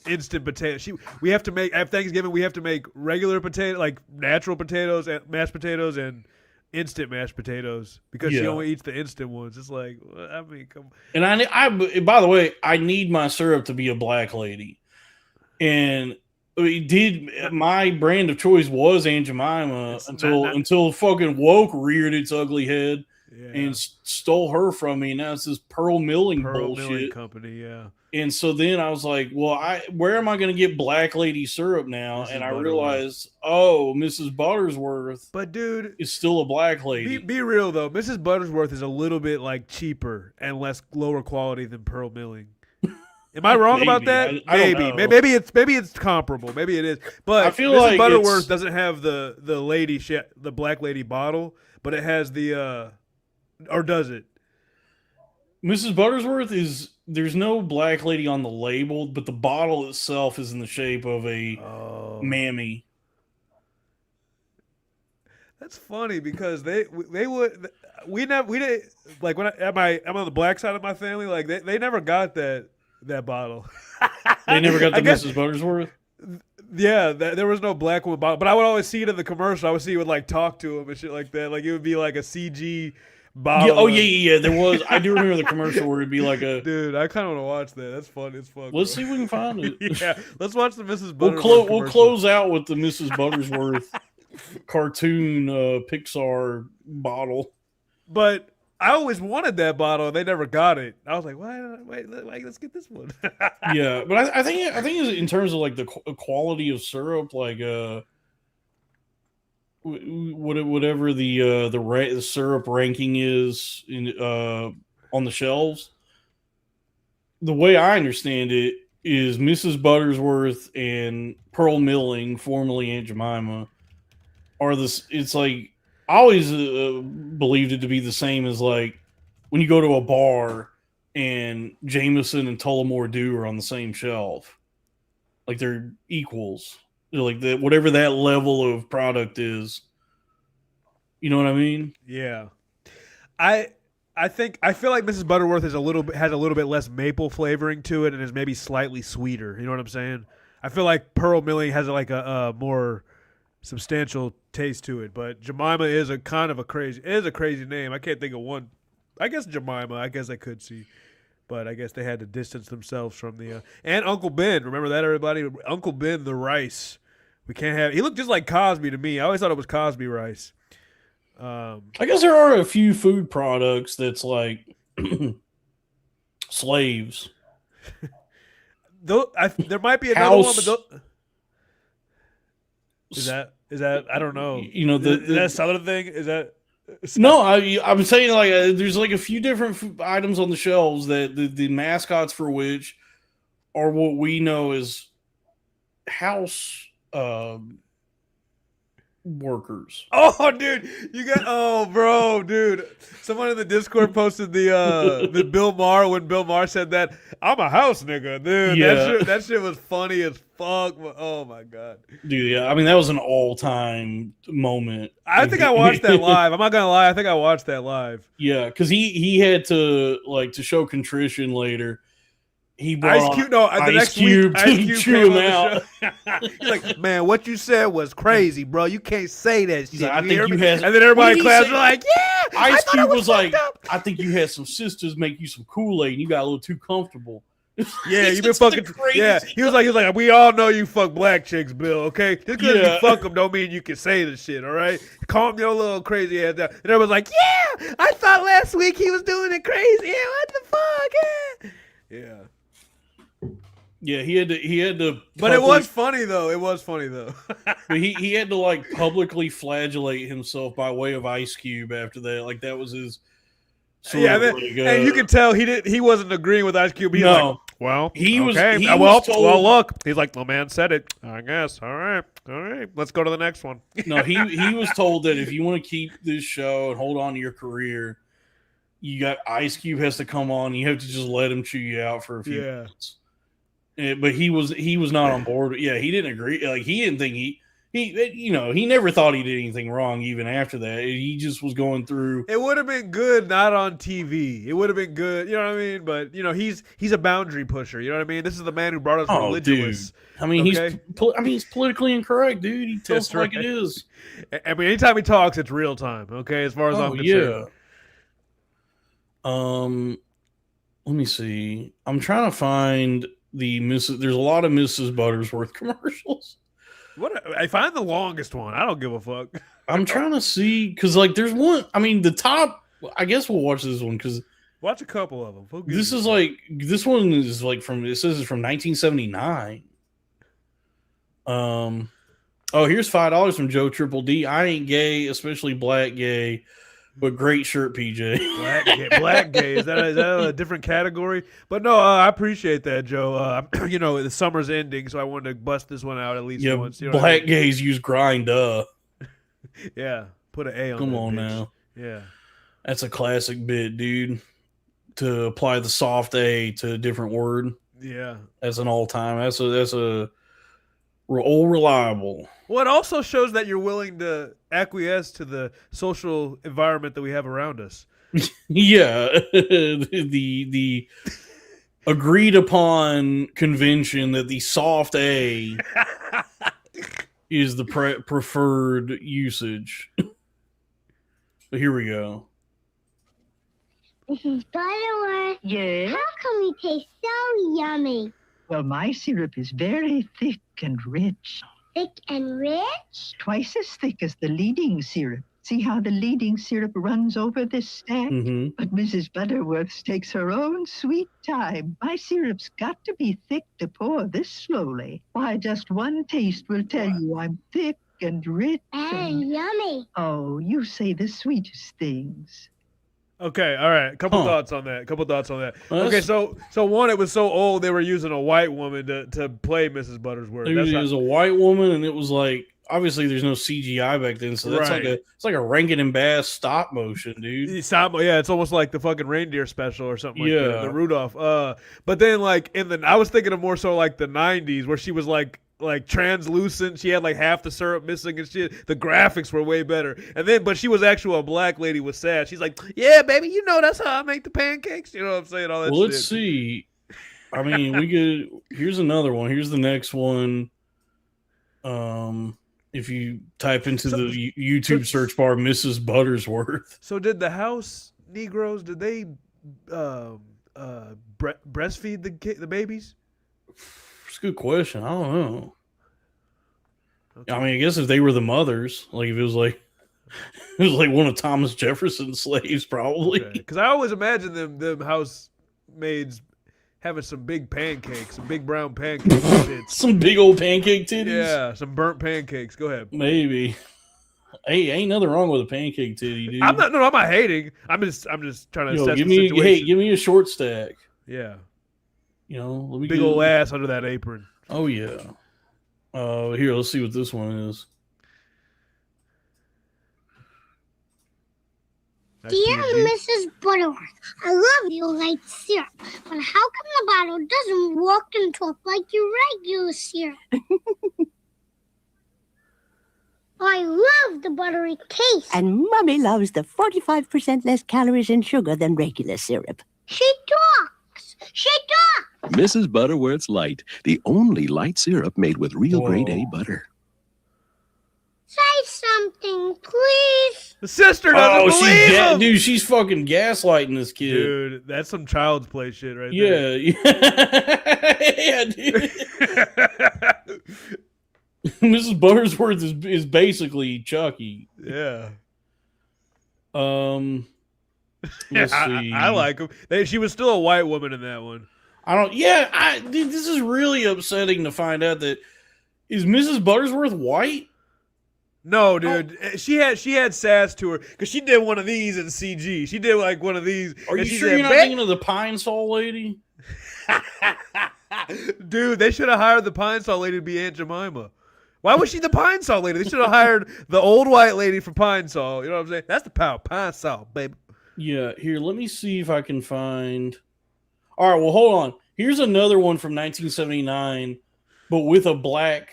instant potato. We have to make at Thanksgiving. We have to make regular potato, like natural potatoes and mashed potatoes, and instant mashed potatoes because she only eats the instant ones. It's like, I mean, come. And I by the way, I need my syrup to be a black lady, and my brand of choice was Aunt Jemima until fucking woke reared its ugly head. Yeah. And stole her from me. Now it's this Pearl Milling bullshit company, yeah. And so then I was like, well, where am I going to get Black Lady syrup now? And I realized, Mrs. Buttersworth, but dude, is still a black lady. Be real though, Mrs. Buttersworth is a little bit like cheaper and lower quality than Pearl Milling. Am I wrong about that? Maybe it's comparable. Maybe it is. But I feel Mrs. like Butterworth doesn't have the black lady bottle, but it has the. Or does it? Mrs. Buttersworth there's no black lady on the label, but the bottle itself is in the shape of a mammy. That's funny because they would we didn't like when I'm on the black side of my family, like they never got that bottle. They never got the Mrs. Buttersworth. Yeah, there was no black woman bottle, but I would always see it in the commercial. I would see it would like talk to him and shit like that. Like it would be like a CG bottle. Yeah. There was. I do remember the commercial where it'd be like a. Dude, I kind of want to watch that. That's fun. It's fun. Let's see if we can find it. Yeah, let's watch the Mrs. Buttersworth. We'll close out with the Mrs. Buttersworth cartoon Pixar bottle. But I always wanted that bottle, and they never got it. I was like, wait, let's get this one. Yeah, but I think in terms of like the quality of syrup, like whatever the syrup ranking is on the shelves, the way I understand it is Mrs. Buttersworth and Pearl Milling, formerly Aunt Jemima, are this. It's like I always believed it to be the same as like when you go to a bar and Jameson and Tullamore Dew are on the same shelf, like they're equals. Like that, whatever that level of product is, you know what I mean? Yeah, I feel like Mrs. Butterworth has a little bit less maple flavoring to it, and is maybe slightly sweeter. You know what I'm saying? I feel like Pearl Milling has like a more substantial taste to it, but Jemima is a crazy name. I can't think of one. I guess Jemima. I guess I could see. But I guess they had to distance themselves from the and Uncle Ben. Remember that, everybody? Uncle Ben the rice. We can't have. He looked just like Cosby to me. I always thought it was Cosby rice. I guess there are a few food products that's like Slaves. There might be another one, House. but is that I don't know. You know Is that a Southern thing? Is that no? I'm saying like there's like a few different items on the shelves that the mascots for which are what we know as house workers. Oh, dude, bro, dude. Someone in the Discord posted the Bill Maher when Bill Maher said that I'm a house nigga, dude. Yeah. That shit was funny as fuck. Oh my god, Dude, yeah, I mean that was an all-time moment. I think I watched that live. I'm not gonna lie, I think I watched that live. Yeah, because he had to to show contrition later. He brought Ice Cube. No, the Ice next Cube week, to Ice Cube chew came him on out. the show. He's like, man, what you said was crazy, bro. You can't say that shit. Like, I You think hear you me? had. And then everybody in What did he class say? was like, yeah. I Ice thought Cube it was like, fucked up. I think you had some sisters make you some Kool-Aid and you got a little too comfortable. Yeah, He you been said fucking. some crazy Yeah, he was like, we all know you fuck black chicks, Bill. Okay, just because Yeah. you fuck them don't mean you can say the shit. All right, calm your little crazy ass down. And everyone's like, yeah, I thought last week he was doing it crazy. Yeah, what the fuck? Yeah. Yeah, he had to. But it was funny though. It was funny though. But he had to like publicly flagellate himself by way of Ice Cube after that. Like that was his. Yeah, and you can tell he wasn't agreeing with Ice Cube. He's like, well, he was. okay. He well, was told, well, look. He's like, the man said it. I guess. All right. Let's go to the next one. No, he was told that if you want to keep this show and hold on to your career, you got Ice Cube has to come on. You have to just let him chew you out for a few minutes. But he was not on board. Yeah, he didn't agree. Like he didn't think he never thought he did anything wrong. Even after that, he just was going through. It would have been good not on TV. It would have been good, you know what I mean? But he's a boundary pusher. You know what I mean? This is the man who brought us religious. Dude. I mean, okay? he's politically incorrect, dude. He tells it like it is. I mean, anytime he talks, it's real time. Okay, as far as I'm concerned. Yeah. Let me see. I'm trying to find there's a lot of Mrs. Buttersworth commercials. What? I find the longest one. I don't give a fuck. I'm trying to see because like there's one. I mean, the top. I guess we'll watch this one because watch a couple of them. This one is like it says it's from 1979. Oh, here's $5 from Joe Triple D. I ain't gay, especially black gay. But great shirt, PJ. Black gay. Is that a different category? But no, I appreciate that, Joe. The summer's ending, so I wanted to bust this one out at least once. You know black gays use grind. Yeah, put an A on. Come on bitch. now. Yeah, that's a classic bit, dude. To apply the soft A to a different word. Yeah, that's an all time. That's a all reliable. Well, it also shows that you're willing to acquiesce to the social environment that we have around us. Yeah, the agreed upon convention that the soft A is the preferred usage. But here we go. Mrs. Butterworth. Yes? How come you taste so yummy? Well, my syrup is very thick and rich. Thick and rich? Twice as thick as the leading syrup. See how the leading syrup runs over this stack? Mm-hmm. But Mrs. Butterworth takes her own sweet time. My syrup's got to be thick to pour this slowly. Why, just one taste will tell you I'm thick and rich and yummy. Oh, you say the sweetest things. Okay, all right. Couple thoughts on that. Okay, so one, it was so old they were using a white woman to play Mrs. Buttersworth. It was a white woman, and it was like obviously there's no CGI back then, so that's it's like a Rankin and Bass stop motion, dude. It's almost like the fucking reindeer special or something like that, the Rudolph. But then like I was thinking of more so like the 90s where she was like translucent. She had like half the syrup missing and shit. The graphics were way better. But she was actually a black lady with sass. She's like, yeah, baby, you know that's how I make the pancakes. You know what I'm saying? All that shit. Let's see. I mean, here's another one. Here's the next one. If you type into the YouTube search bar, Mrs. Buttersworth. So did the house Negroes, did they breastfeed the babies? That's a good question. I don't know. Okay. I mean, I guess if they were the mothers, like if it was like one of Thomas Jefferson's slaves, probably. Because I always imagine them house maids having some big pancakes, some big brown pancakes. Some big old pancake titties. Yeah, some burnt pancakes. Go ahead. Maybe. Hey, ain't nothing wrong with a pancake titty, dude. I'm not hating. I'm just trying to assess give the me, situation. hey, give me a short stack. Yeah. Let me Big old ass under that apron. Oh yeah. Here, let's see what this one is. Dear Mrs. Butterworth, I love your light syrup, but how come the bottle doesn't work and talk like your regular syrup? I love the buttery taste. And Mummy loves the 45% less calories and sugar than regular syrup. She talks. She talks. Mrs. Butterworth's Light, the only light syrup made with real grade A butter. Say something, please. The sister doesn't believe him. Dude, she's fucking gaslighting this kid. Dude, that's some child's play shit right there. Yeah, dude. Mrs. Buttersworth is basically Chucky. Yeah. Let's see. I like him. She was still a white woman in that one. Dude, this is really upsetting to find out that is Mrs. Buttersworth white? No, dude. She had sass to her because she did one of these in CG. She did like one of these. Are you sure you're not thinking of the Pine Sol lady? Dude, they should have hired the Pine Sol lady to be Aunt Jemima. Why was she the Pine Sol lady? They should have hired the old white lady for Pine Sol. You know what I'm saying? That's the power. Pine Sol, baby. Yeah, here, let me see if I can find. All right, well, hold on. Here's another one from 1979, but with a black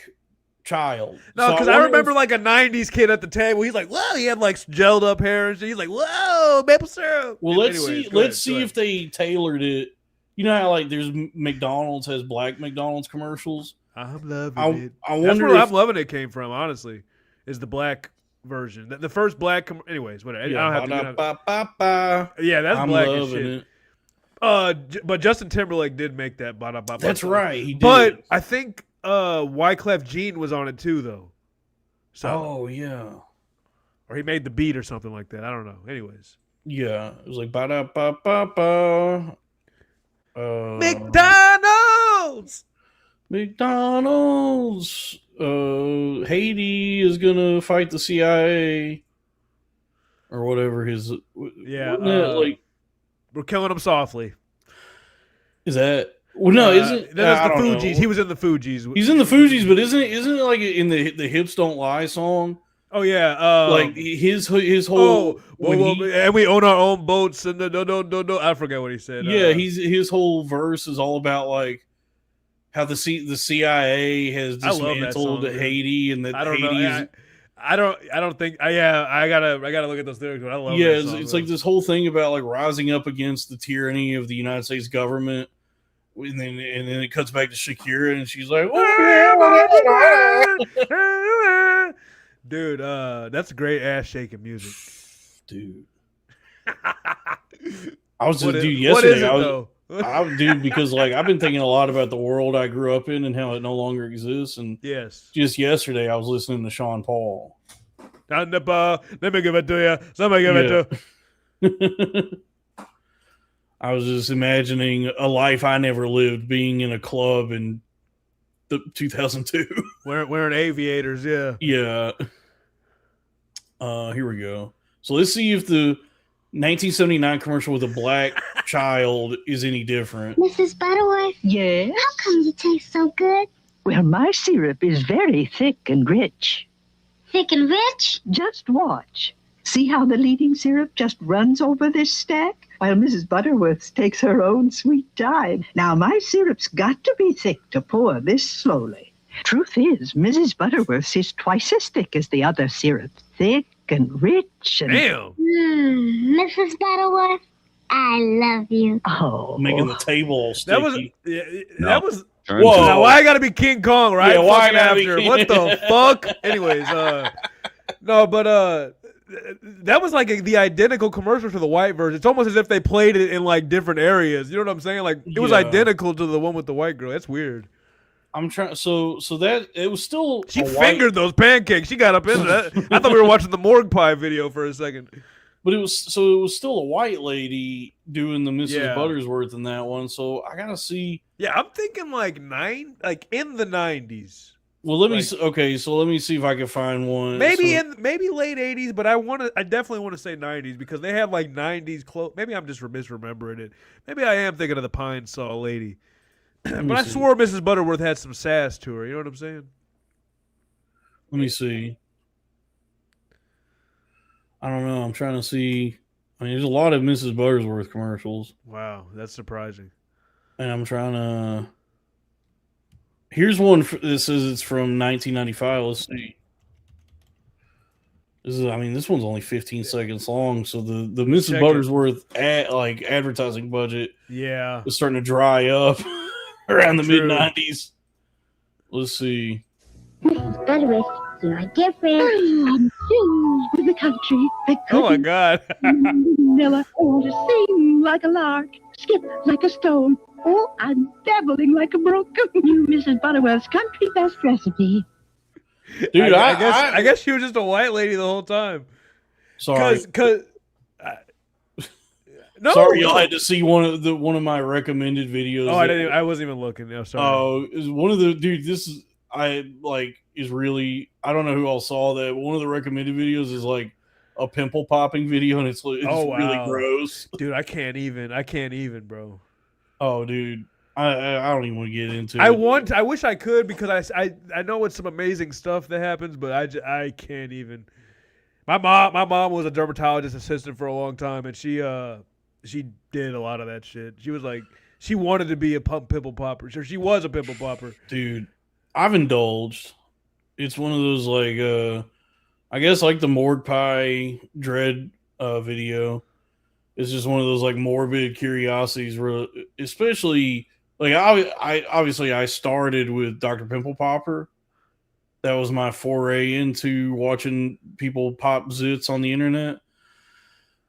child. No, because I remember like a 90s kid at the table. He's like, whoa, he had like gelled up hair and shit. He's like, whoa, maple syrup. Well, let's see if they tailored it. You know how like there's McDonald's has black McDonald's commercials? I'm loving it. I That's wonder where if, I'm loving it came from, honestly, is the black version. The first black, anyways, whatever. Yeah, I don't have to. Yeah, that's I'm black as loving shit. it. But Justin Timberlake did make that. That's right. He did. But I think Wyclef Jean was on it too, though. So, oh yeah, or he made the beat or something like that. I don't know. Anyways, yeah, it was like ba da ba ba ba. McDonald's. Haiti is gonna fight the CIA or whatever his. Yeah, like we're killing them softly. Is that? Well, no, isn't that's the Fugees? He was in the Fugees. He's in the Fugees, but isn't it like in the Hips Don't Lie song? Oh yeah, like his whole. And we own our own boats and no. I forget what he said. Yeah, his whole verse is all about like how the CIA has dismantled Haiti and that I don't Haiti know. I don't think. I gotta look at those lyrics. But I love. Yeah, that song, it's like this whole thing about like rising up against the tyranny of the United States government. And then it cuts back to Shakira, and she's like, "Oh, dude, that's great ass shaking music, dude." I was just dude yesterday. Dude, because like I've been thinking a lot about the world I grew up in and how it no longer exists. And just yesterday I was listening to Sean Paul. Let me give it to you. Somebody give it to. I was just imagining a life I never lived, being in a club in 2002. Wearing aviators, yeah. Yeah. Here we go. So let's see if the 1979 commercial with a black child is any different. Mrs. Butterworth? Yes? How come you taste so good? Well, my syrup is very thick and rich. Thick and rich? Just watch. See how the leading syrup just runs over this stack? While Mrs. Butterworth takes her own sweet time. Now, my syrup's got to be thick to pour this slowly. Truth is, Mrs. Butterworth's is twice as thick as the other syrup. Thick and rich and... Damn! Mrs. Butterworth, I love you. Oh. Making the table all sticky. That was... Whoa. Now, why I gotta be King Kong, right? Yeah, why after? What the fuck? Anyways, no, but that was like the identical commercial to the white version. It's almost as if they played it in like different areas. You know what I'm saying? Like it was identical to the one with the white girl. That's weird. I'm trying. So that it was still. She fingered those pancakes. She got up into that. I thought we were watching the Morgue Pie video for a second. But it was still a white lady doing the Mrs. Yeah. Buttersworth in that one. So I gotta see. Yeah, I'm thinking like in the 90s. Well, let me so let me see if I can find one. Maybe So, maybe late 80s, but I definitely want to say 90s because they have like 90s clothes. Maybe I'm just misremembering it. Maybe I am thinking of the Pine Saw lady. But I swore Mrs. Butterworth had some sass to her. You know what I'm saying? let me see. I don't know. I'm trying to see. I mean, there's a lot of Mrs. Buttersworth commercials, Wow, that's surprising. and I'm trying to. Here's one that says it's from 1995. Let's see. This one's only 15 seconds long, so the Mrs. Buttersworth advertising budget is starting to dry up around the mid 90s. Let's see. Mrs. Butterworth, you're a different. In the country, Oh my God. Vanilla, oh, to sing like a lark, skip like a stone. Oh, I'm babbling like a brook. New Mrs. Butterworth's country best recipe. Dude, I guess she was just a white lady the whole time. Sorry. No, sorry, y'all had to see one of my recommended videos. Oh, I wasn't even looking. No, sorry. Oh, is one of the this is really, I don't know who all saw that, but one of the recommended videos is like a pimple popping video, and it's really gross. Dude, I can't even, bro. Oh, dude, I don't even want to get into it. I wish I could because I know it's some amazing stuff that happens, but I can't even. My mom was a dermatologist assistant for a long time, and she did a lot of that shit. She was like, she wanted to be a pimple popper. So she was a pimple popper. Dude, I've indulged. It's one of those I guess like the Morgue Pie Dread video. It's just one of those like morbid curiosities, where, especially like I started with Dr. Pimple Popper. That was my foray into watching people pop zits on the internet.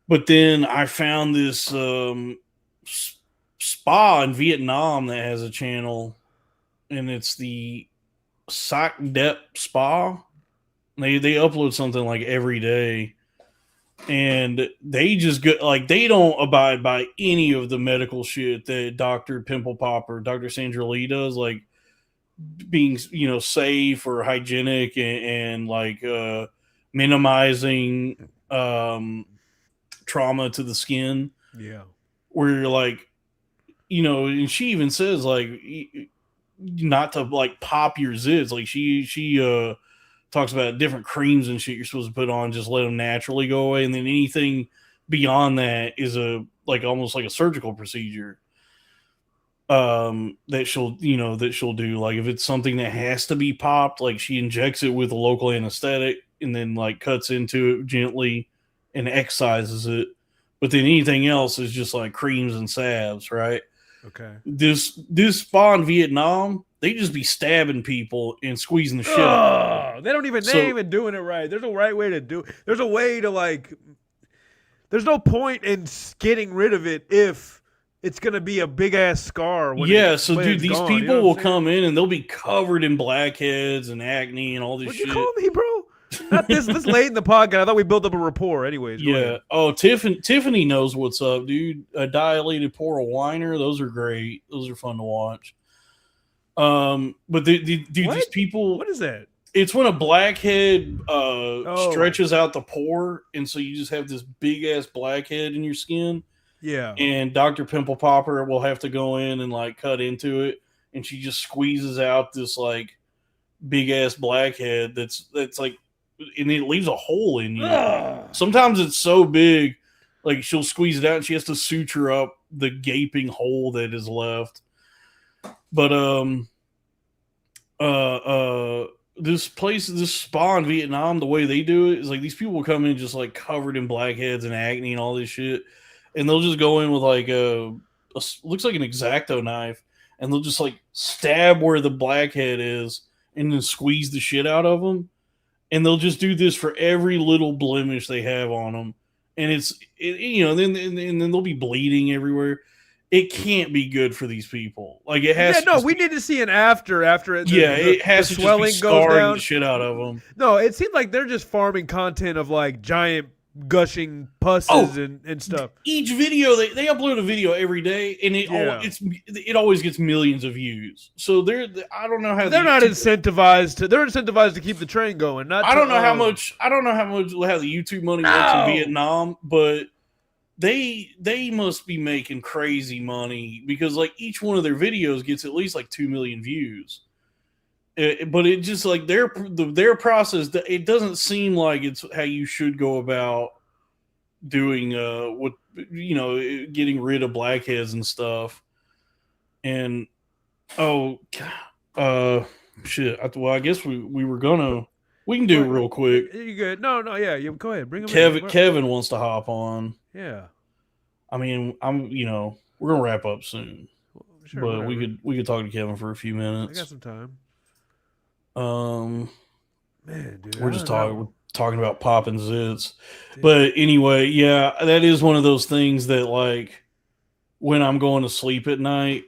But then I found this spa in Vietnam that has a channel, and it's the Sac Dep Spa. They upload something like every day, and they just get like, they don't abide by any of the medical shit that Dr. Pimple Popper, Dr. Sandra Lee does, like being safe or hygienic and like minimizing trauma to the skin. Yeah, where you're like, and she even says like not to like pop your zits. Like she talks about different creams and shit you're supposed to put on, just let them naturally go away, and then anything beyond that is almost like a surgical procedure that she'll do. Like if it's something that has to be popped, like she injects it with a local anesthetic and then like cuts into it gently and excises it. But then anything else is just like creams and salves, right? Okay. This spa in Vietnam, they just be stabbing people and squeezing the shit out of them. They don't even, they ain't even doing it right. There's a right way to do it. There's a way to like, there's no point in getting rid of it if it's going to be a big ass scar. So dude, these people will come in and they'll be covered in blackheads and acne and all this shit. What'd you call me, bro? Not this late in the podcast. I thought we built up a rapport. Anyways, yeah. Oh, Tiffany knows what's up, dude. A dilated pore whiner. Those are great. Those are fun to watch. But dude, these people. What is that? It's when a blackhead stretches out the pore, and so you just have this big ass blackhead in your skin. Yeah. And Dr. Pimple Popper will have to go in and like cut into it, and she just squeezes out this like big ass blackhead that's like, and it leaves a hole in you. Sometimes it's so big, like she'll squeeze it out and she has to suture up the gaping hole that is left. But this spa in Vietnam, the way they do it is like these people will come in just like covered in blackheads and acne and all this shit, and they'll just go in with like a looks like an X-Acto knife, and they'll just like stab where the blackhead is and then squeeze the shit out of them. And they'll just do this for every little blemish they have on them. And then they'll be bleeding everywhere. It can't be good for these people. Like it has. Yeah, no, we need to see an after it. It has to swelling just be scarring goes down. the shit out of them. No, it seems like they're just farming content of like giant gushing pusses and stuff. Each video they upload a video every day, and it always gets millions of views. So I don't know how they're not incentivized to. They're incentivized to keep the train going. I don't know how much how the YouTube money works in Vietnam, but they must be making crazy money because like each one of their videos gets at least like 2 million views. But it just like their process, it doesn't seem like it's how you should go about doing what getting rid of blackheads and stuff. And shit. Well, I guess we were gonna can do it real quick. You good? No, yeah. You go ahead. Bring him. Kevin wants to hop on. Yeah. I mean, we're gonna wrap up soon, sure, but whatever. we could talk to Kevin for a few minutes. I got some time. Man, dude, we're talking about popping zits, but anyway, yeah, that is one of those things that like when I'm going to sleep at night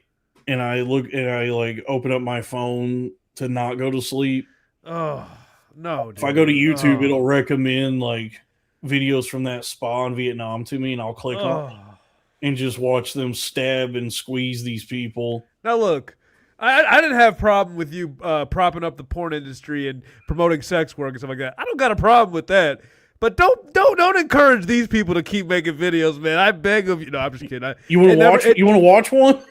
and I like open up my phone to not go to sleep. Oh no! Dude. If I go to YouTube, it'll recommend like videos from that spa in Vietnam to me, and I'll click on and just watch them stab and squeeze these people. Now look. I didn't have a problem with you propping up the porn industry and promoting sex work and stuff like that. I don't got a problem with that. But don't encourage these people to keep making videos, man. I beg of you. No, I'm just kidding. You want to watch one?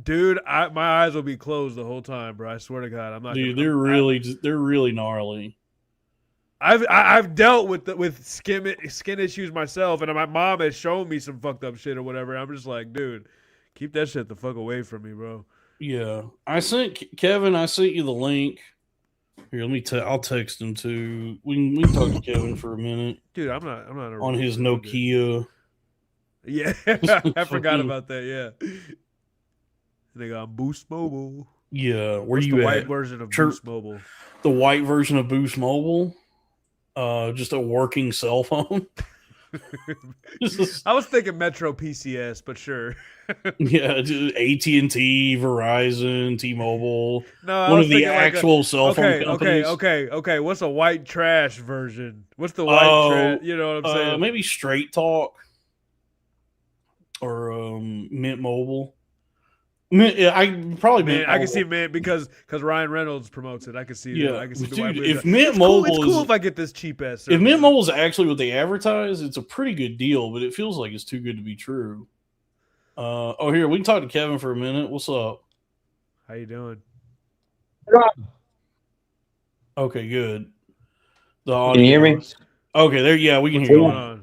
Dude, my eyes will be closed the whole time, bro. I swear to God, I'm not. Dude, they're really gnarly. I've dealt with skin issues myself, and my mom has shown me some fucked up shit or whatever. I'm just like, dude, keep that shit the fuck away from me, bro. Yeah, I sent Kevin. I sent you the link. Here, let me. I'll text him too. We can talk to Kevin for a minute, dude. I'm not on his Nokia. Yeah, I forgot about that. Yeah, they got Boost Mobile. Yeah, what's the white version of Boost Mobile? The white version of Boost Mobile, just a working cell phone. I was thinking Metro PCS, but sure. Yeah, AT&T, Verizon, T-Mobile. No, one of the actual cell phone companies. Okay. What's a white trash version? What's the white trash? You know what I'm saying? Maybe Straight Talk or Mint Mobile. I can see Mint because Ryan Reynolds promotes it. I can see. Yeah, I can see dude. If Mint Mobile, it's cool if I get this cheap ass service. If Mint Mobile is actually what they advertise, it's a pretty good deal. But it feels like it's too good to be true. Here we can talk to Kevin for a minute. What's up? How you doing? Okay, good. Can you hear me? Okay, there. Yeah, we can hear you. I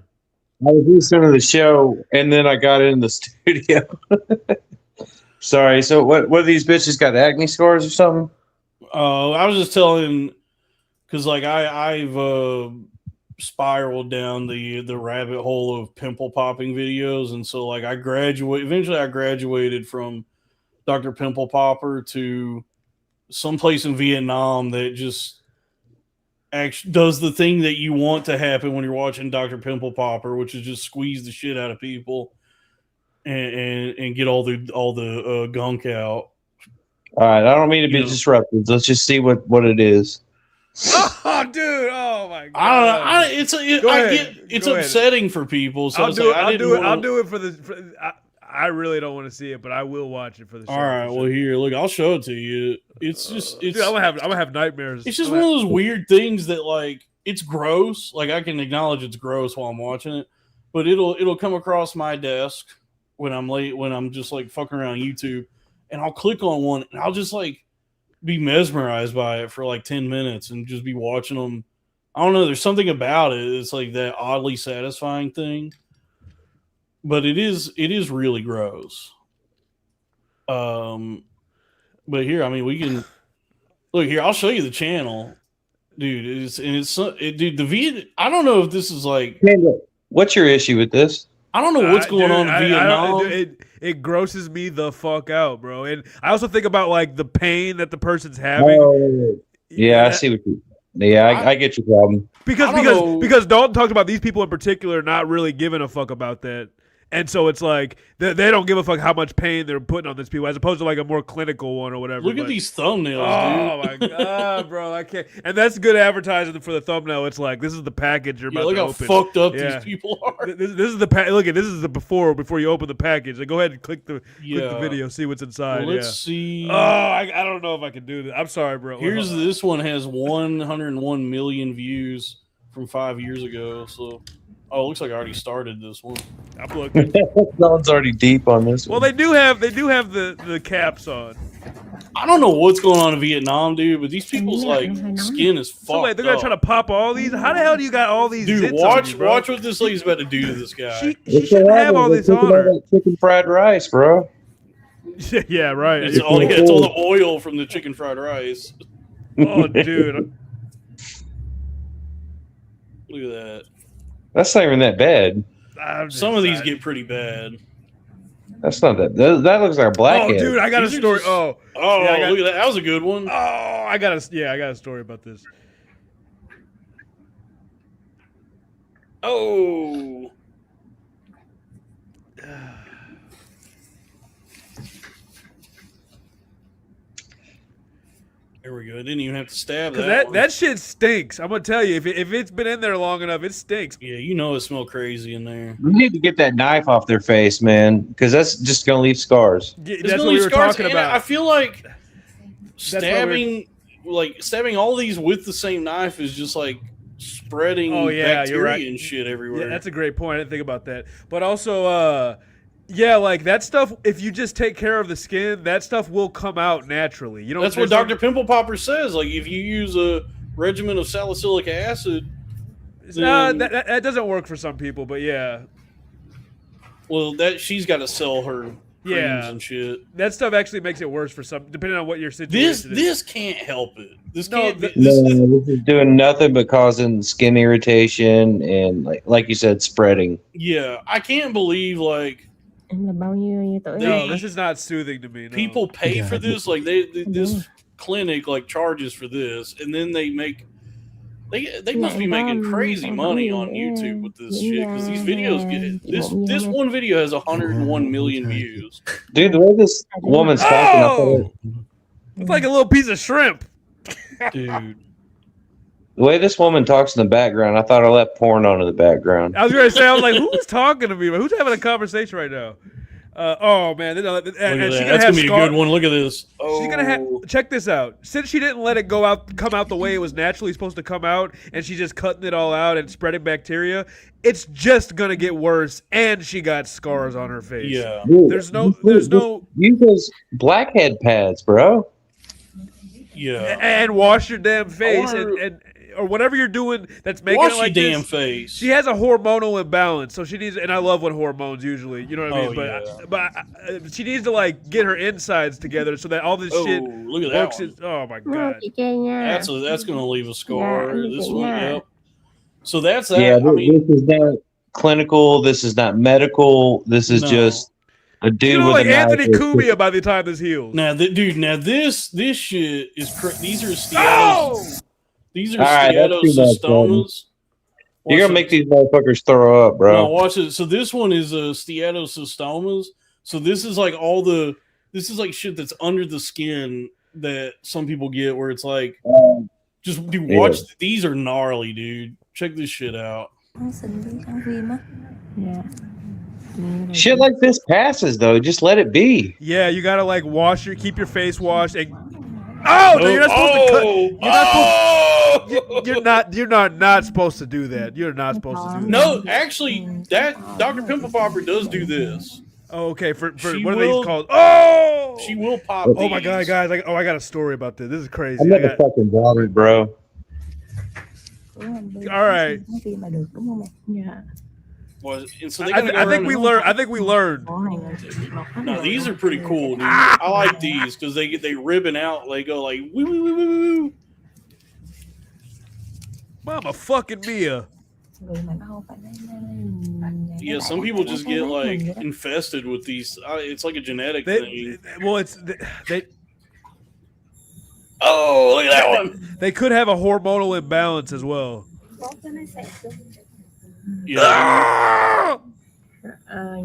was listening to the show, and then I got in the studio. Sorry. So, what are these bitches got? Acne scars or something? I was just telling, because like I've spiraled down the rabbit hole of pimple popping videos, and so like eventually I graduated from Dr. Pimple Popper to someplace in Vietnam that just actually does the thing that you want to happen when you're watching Dr. Pimple Popper, which is just squeeze the shit out of people and get all the gunk out. All right, I don't mean to be disruptive. Let's just see what it is. Oh, dude! Oh my God! It's upsetting for people. So I'll do it for the. I really don't want to see it, but I will watch it for the show. All right, well here, look, I'll show it to you. It's just, dude, I'm gonna have nightmares. It's just one of those weird things that like it's gross. Like I can acknowledge it's gross while I'm watching it, but it'll come across my desk when I'm just like fucking around YouTube, and I'll click on one and I'll just like be mesmerized by it for like 10 minutes and just be watching them. I don't know. There's something about it. It's like that oddly satisfying thing, but it is really gross. But here, I mean, we can look here. I'll show you the channel, dude. I don't know if this is like. What's your issue with this? I don't know what's going on in Vietnam. It grosses me the fuck out, bro. And I also think about like the pain that the person's having. Oh, yeah, I see what you. Yeah, I get your problem. Because Dalton talked about these people in particular not really giving a fuck about that. And so it's like they don't give a fuck how much pain they're putting on these people, as opposed to like a more clinical one or whatever. Look at these thumbnails, oh dude. my god, bro, I can't. And that's good advertising for the thumbnail. It's like, this is the package you're about look to how open. fucked up these people are. This is the look at this is the before you open the package. Like, go ahead and click the video, see what's inside. Well, let's see. Oh, I don't know if I can do this. I'm sorry, bro. Here's this one has 101 million views from 5 years ago. So, oh, it looks like I already started this one. I'm looking. Someone's already deep on this. Well, they do have the caps on. I don't know what's going on in Vietnam, dude, but these people's like skin is fucked. So wait, they're gonna try to pop all these? How the hell do you got all these? Dude, zits on you, bro? watch what this lady's about to do to this guy. She shouldn't have all this on her. Chicken fried rice, bro. Yeah, right. It's all the oil from the chicken fried rice. Oh, dude. Look at that. That's not even that bad. Some of these get pretty bad. That's not that. That looks like a blackhead. Oh, dude, I got a story. Look at that. That was a good one. Oh, I got a story about this. Oh. There we go. I didn't even have to stab that. That shit stinks. I'm gonna tell you, if it's been in there long enough, it stinks. Yeah, you know it smells crazy in there. You need to get that knife off their face, man, because that's just gonna leave scars. That's what we were talking about. I feel like stabbing all these with the same knife is just like spreading bacteria and shit everywhere. Yeah, that's a great point. I didn't think about that. But also, yeah, like that stuff, if you just take care of the skin, that stuff will come out naturally. You know, that's what Dr. Pimple Popper says. Like, if you use a regimen of salicylic acid, that doesn't work for some people, but yeah. Well, she's got to sell her creams and shit. That stuff actually makes it worse for some, depending on what your situation is. This can't help it. This is doing nothing but causing skin irritation and, like you said, spreading. Yeah, I can't believe No, this is not soothing to me. No. People pay for this, like this clinic like charges for this, and then they must be making crazy money on YouTube with this shit, because these videos this one video has 101 million views. Dude, the way this woman's talking, it's like a little piece of shrimp, dude. The way this woman talks in the background, I thought I left porn on in the background. I was going to say, I was like, who's talking to me? Who's having a conversation right now? Oh, man. And that's going to be a good one. Look at this. She's going to have... Check this out. Since she didn't let it come out the way it was naturally supposed to come out, and she's just cutting it all out and spreading bacteria, it's just going to get worse, and she got scars on her face. Yeah. Dude, there's no... Use those blackhead pads, bro. Yeah. And wash your damn face and or whatever you're doing that's making wash it like your damn this. face. She has a hormonal imbalance, so she needs. And I love when hormones usually, you know what I mean. But she needs to like get her insides together so that all this shit look at works. that one. Oh my god, that's gonna leave a scar. This one, yep. So that's that. Yeah, this is not clinical. This is not medical. This is just a dude with like a Anthony knife. Cumia by the time this heals. Now, this shit is these are steatosis. These are steatocystomas. You're gonna make these motherfuckers throw up, bro. No, watch it. So this one is steatocystomas. So this is like shit that's under the skin that some people get, where it's like, watch. These are gnarly, dude. Check this shit out. Shit like this passes though. Just let it be. Yeah, you gotta like keep your face washed. And you're not supposed to cut. You're not supposed to do that. You're not supposed to do that. No, actually, that Dr. Pimple Popper does do this. Oh, okay. For what are these called? Oh, she will pop. Oh my god, guys! I got a story about this. This is crazy. I'm gonna fucking vomit, bro. All right. So I think we learned. No, these are pretty cool, dude. I like these because they ribbon out. They go like woo woo woo woo woo. Mama fucking Mia. Yeah, some people just get like infested with these. It's like a genetic thing. Well, Oh, look at that one. They could have a hormonal imbalance as well. Yeah.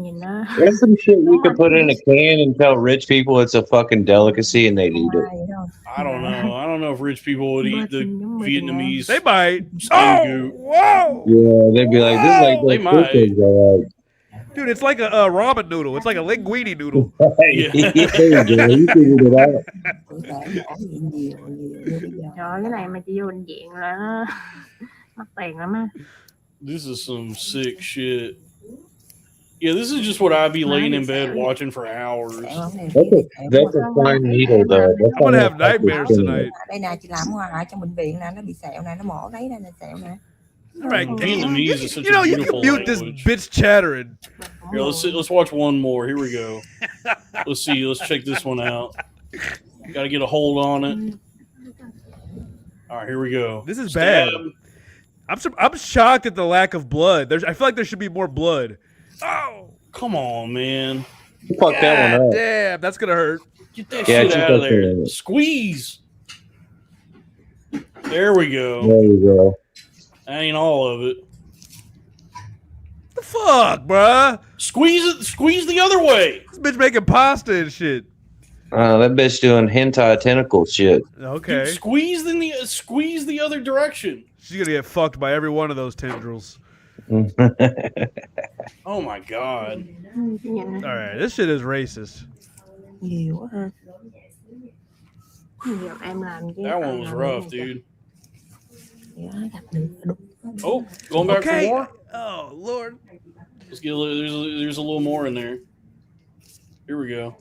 Nhìn nó There's some shit you could put in a can and tell rich people it's a fucking delicacy and they'd eat it. vậy không? I don't know. I don't know if rich people would eat the Vietnamese. They might. skin Oh, goop. whoa, Yeah, they'd be like, this is like They those might. chickens are like, dude! It's like a ramen noodle. It's like a linguine noodle. hey, Yeah. you can eat it out. Tuổi trẻ ăn gì nhiều bây giờ. Trời cái này mà chị vô bệnh viện là nó mắc tiền lắm á. This is some sick shit. Yeah, this is just what I'd be laying in bed watching for hours. That's a fine needle, though. That's I'm gonna not have nightmares fucking tonight. Đây nè chị làm ở trong bệnh viện nè, nó bị sẹo nè, nó mổ đấy nè, sẹo nè. All right, Vietnamese is such you know a you beautiful can mute this language. bitch chattering. Here, let's watch one more. Here we go. Let's see. Let's check this one out. Got to get a hold on it. All right, here we go. This is Stab. bad. I'm shocked at the lack of blood. I feel like there should be more blood. Oh, Come on, man. Fuck that one up. damn, that's gonna hurt. Get that Yeah, shit check out of that there. thing out. Squeeze. There we go. There you go. That ain't all of it. The fuck, bruh? Squeeze it. Squeeze the other way. This bitch making pasta and shit. That bitch doing hentai tentacle shit. Okay, Dude, squeeze the other direction. she's gonna get fucked by every one of those tendrils. Oh my god. All right, this shit is racist. Nhiều quá ha. Nhiều em làm chứ. That one was rough, dude. Dạ, gặp được đúng. Oh, going back Okay. for more? Oh Lord. Let's get a little, there's a little more in there. Here we go.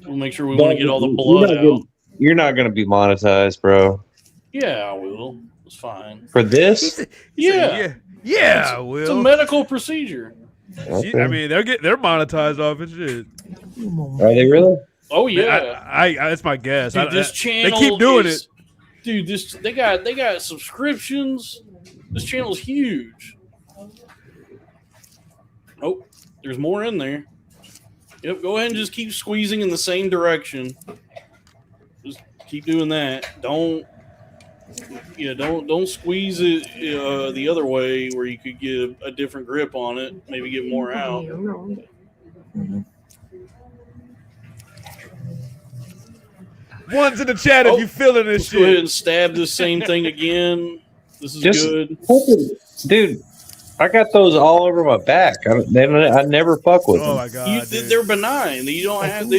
We'll make sure we want to get all the blood out. You're not gonna be monetized, bro. Yeah, I will. It's fine. For this? Yeah. Yeah, It's a Will. medical procedure. I mean, they're monetized off and shit. Are they really? Oh yeah. I that's my guess. Dude, this they channel keep doing is- Dude, they got subscriptions. This channel is huge. Oh, there's more in there. Yep, go ahead and just keep squeezing in the same direction. Just keep doing that. Don't squeeze it the other way where you could get a different grip on it. Maybe get more out. Nhiều luôn. One's in the chat if you feeling this Let's go ahead shit. and stab this same thing again. This is Just good. dude. I got those all over my back. I never fuck with Oh them. my god. dude. They're benign. You don't have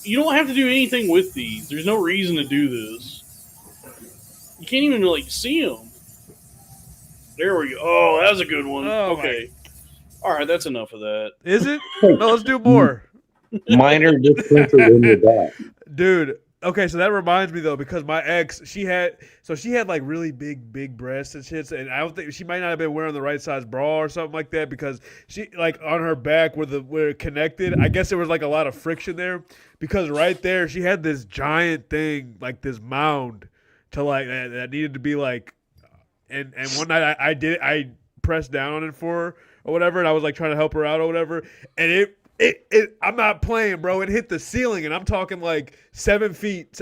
you don't have to do anything with these. There's no reason to do this. You can't even see them. There we go. Oh, that was a good one. Oh, okay. All right, that's enough of that. Is it? No, let's do more. Minor discomfort in your back. Dude, okay, so that reminds me though, because my ex, she had like really big breasts and shit, and I don't think she might not have been wearing the right size bra or something like that, because she like on her back where it connected, I guess there was like a lot of friction there, because right there she had this giant thing, like this mound to like that needed to be like, and one night I pressed down on it for her or whatever, and I was like trying to help her out or whatever, and it I'm not playing, bro. It hit the ceiling, and I'm talking like 7 feet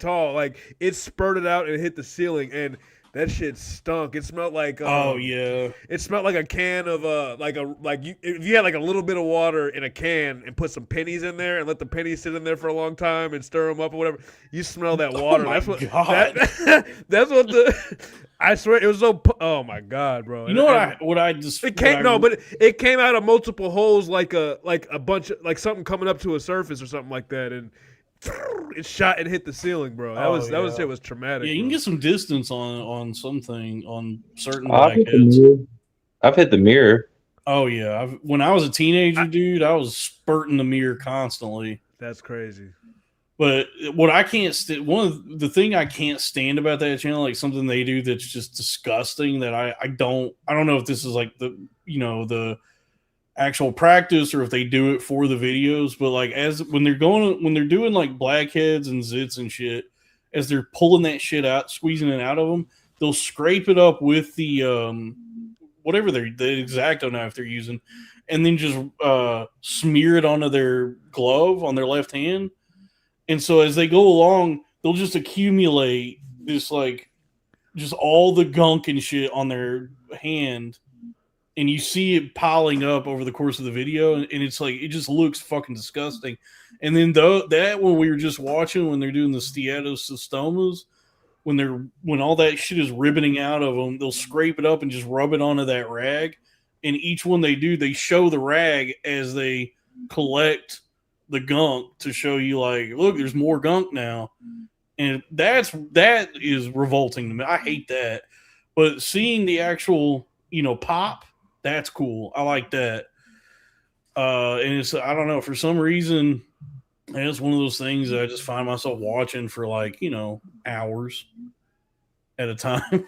tall. Like it spurted out and hit the ceiling, and that shit stunk. It smelled like Oh yeah. it smelled like a can of if you had like a little bit of water in a can and put some pennies in there and let the pennies sit in there for a long time and stir them up or whatever. You smell that water. my that's what God. that's what the. I swear it was so. Oh my god, bro! You know what I just It came but it came out of multiple holes, like a bunch of like something coming up to a surface or something like that, and it shot and hit the ceiling, bro. That shit was traumatic. Yeah, you can bro. get some distance on certain I've hit, blackheads. I've hit the mirror. Oh yeah, when I was a teenager, dude, I was spurting the mirror constantly. That's crazy. But what I can't one of the thing I can't stand about that channel, like something they do that's just disgusting, that I don't know if this is like the actual practice or if they do it for the videos, but like when they're doing like blackheads and zits and shit, as they're pulling that shit out, squeezing it out of them, they'll scrape it up with the whatever the X-Acto knife they're using, and then just smear it onto their glove on their left hand. And so as they go along, they'll just accumulate this like just all the gunk and shit on their hand and you see it piling up over the course of the video, and it's like it just looks fucking disgusting. And then that one we were just watching when they're doing the steatocystomas, when all that shit is ribboning out of them, they'll scrape it up and just rub it onto that rag. And each one they do, they show the rag as they collect the gunk to show you, like, look, there's more gunk now. And that is revolting to me. I hate that. But seeing the actual, pop, that's cool. I like that. And it's, I don't know, for some reason, it's one of those things that I just find myself watching for hours at a time.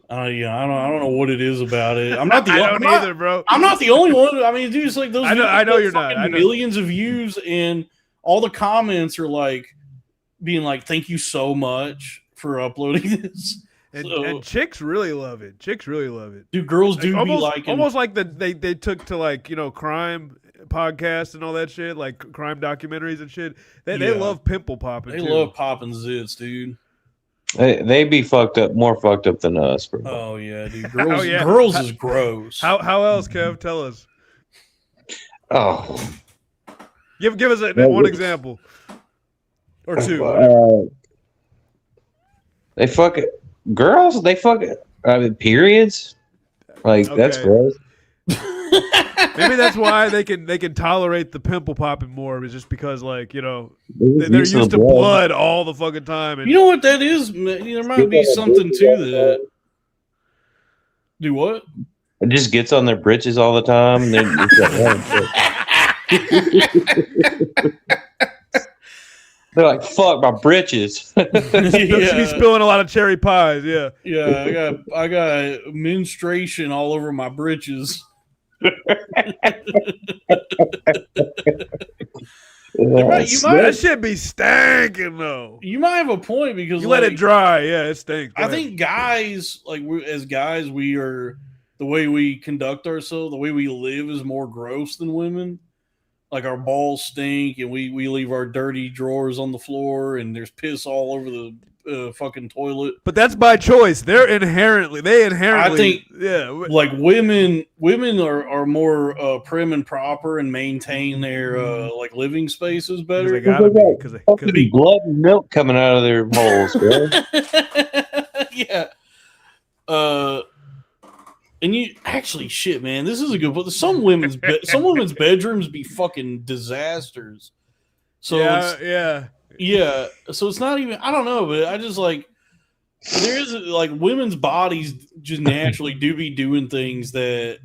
I don't know what it is about it. I'm not the either, bro. I'm not the only one. I mean, dude, it's like those. I know you're not. I know. Millions of views, and all the comments are being like, "Thank you so much for uploading this." And chicks really love it. Dude, girls do almost like they took to crime podcasts and all that shit, like crime documentaries and shit. They love pimple popping. They love popping zits, dude. They be more fucked up than us, bro. Oh yeah, dude. Girls is gross. How else, Kev? Tell us. Oh, give us one example or two. They fuck it. Girls, they fuck it. I mean, periods. That's gross. Maybe that's why they can tolerate the pimple popping more, is just because they're used to blood all the fucking time. And you know what that is? There might be something to that. Do what? It just gets on their britches all the time. And they're like, "Fuck my britches." He's spilling a lot of cherry pies. Yeah. Yeah, I got menstruation all over my britches. That shit be stanking though. You might have a point because you let it dry. Yeah, it stinks. I think guys, as guys, we are, the way we conduct ourselves, the way we live is more gross than women. Like our balls stink, and we leave our dirty drawers on the floor, and there's piss all over the fucking toilet. But that's by choice. They inherently. I think, like women are more prim and proper and maintain their living spaces better. They gotta be, because could be blood and milk coming out of their holes, bro. Yeah. And you actually, shit, man, this is a good point. Some women's bedrooms be fucking disasters. So yeah. So it's not even, I don't know, but I just there's women's bodies just naturally do be doing things that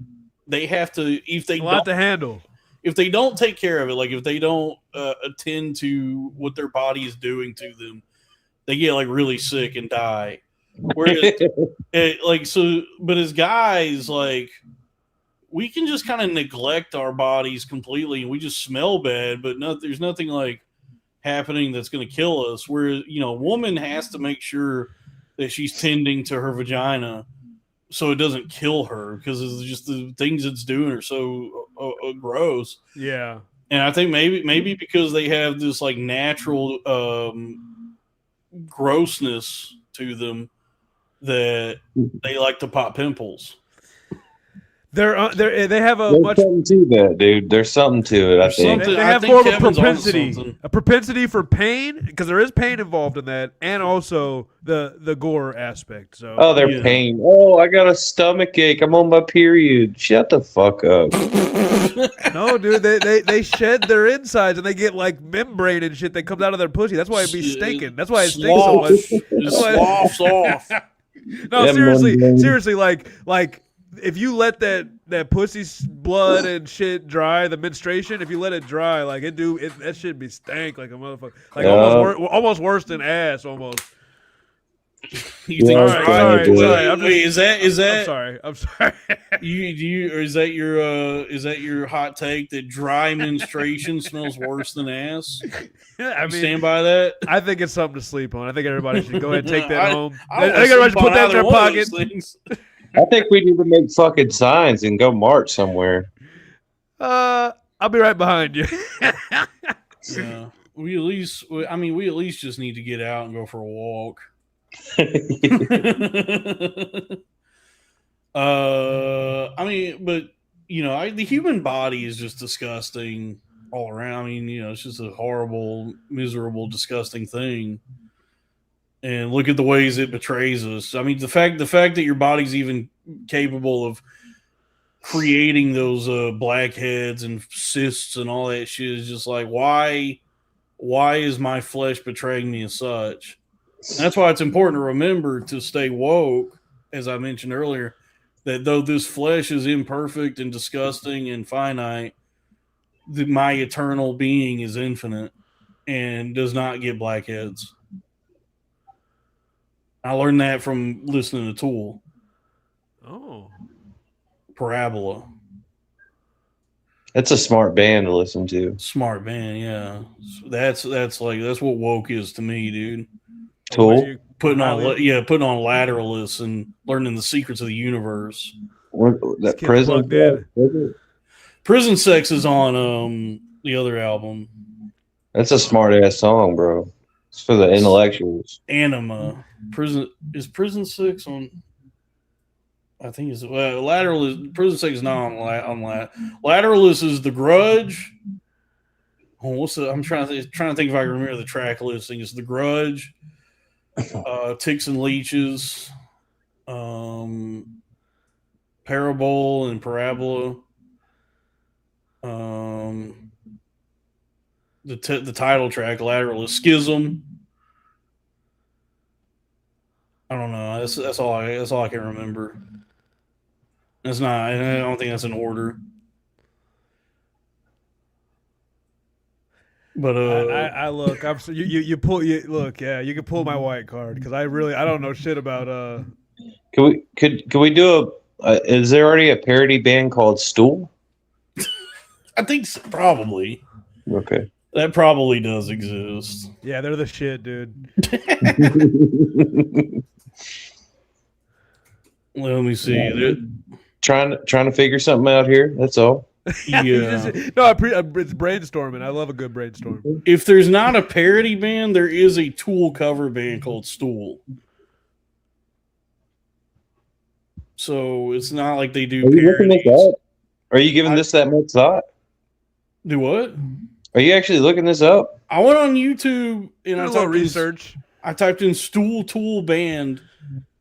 they have to, if they don't to handle. If they don't take care of it, if they don't attend to what their body is doing to them, they get really sick and die. Whereas, but as guys, we can just kind of neglect our bodies completely, and we just smell bad. But there's nothing happening that's going to kill us. Whereas, a woman has to make sure that she's tending to her vagina so it doesn't kill her, because it's just the things it's doing are so gross. Yeah, and I think maybe because they have this natural grossness to them, that they like to pop pimples. They have There's something to that, dude. There's something to it. I think they have more of a propensity for pain, because there is pain involved in that, and also the gore aspect. So their pain. Oh, I got a stomach ache. I'm on my period. Shut the fuck up. No, dude. They shed their insides and they get membrane and shit that comes out of their pussy. That's why it be stinking. That's why it stinks so much. It sloughs off. No, seriously, if you let that pussy's blood and shit dry, the menstruation, if you let it dry, that shit be stank like a motherfucker. Almost worse than ass, almost. You think sorry. I'm sorry. Is that your hot take that dry menstruation smells worse than ass? I mean, stand by that. I think it's something to sleep on. I think everybody should go ahead and take that home. I think everybody should put that in their pocket. I think we need to make fucking signs and go march somewhere. I'll be right behind you. Yeah, we at least just need to get out and go for a walk. I mean, but the human body is just disgusting all around. I mean, it's just a horrible, miserable, disgusting thing. And look at the ways it betrays us. I mean, the fact that your body's even capable of creating those blackheads and cysts and all that shit is just like, why is my flesh betraying me as such? And that's why it's important to remember to stay woke, as I mentioned earlier, that though this flesh is imperfect and disgusting and finite, my eternal being is infinite and does not get blackheads. I learned that from listening to Tool. Oh. Parabola. That's a smart band to listen to. Smart band, yeah. That's what woke is to me, dude. Tool? Putting on lateralists and learning the secrets of the universe. That Prison Sex is on the other album. That's a smart ass song, bro. It's for the intellectuals. Anima. Prison Sex on. I think it's Lateralist. Prison Sex is not on Lateralist is The Grudge. Oh, I'm trying to think if I can remember the track listing. It's The Grudge, Ticks and Leeches, Parabole and Parabola. The title track, Lateralist, Schism. I don't know. That's all I can remember. That's not. I don't think that's in order. But I look. You can pull my white card because I don't know shit about. Could we do is there already a parody band called Stool? I think so, probably. Okay. That probably does exist. Yeah, they're the shit, dude. Let me see. Trying to figure something out here. That's all. Yeah. It's brainstorming. I love a good brainstorm. If there's not a parody band, there is a Tool cover band called Stool. So it's not like they do parodies. Are you giving this that much thought? Do what? Are you actually looking this up? I went on YouTube and I typed research. I typed in Stool Tool band,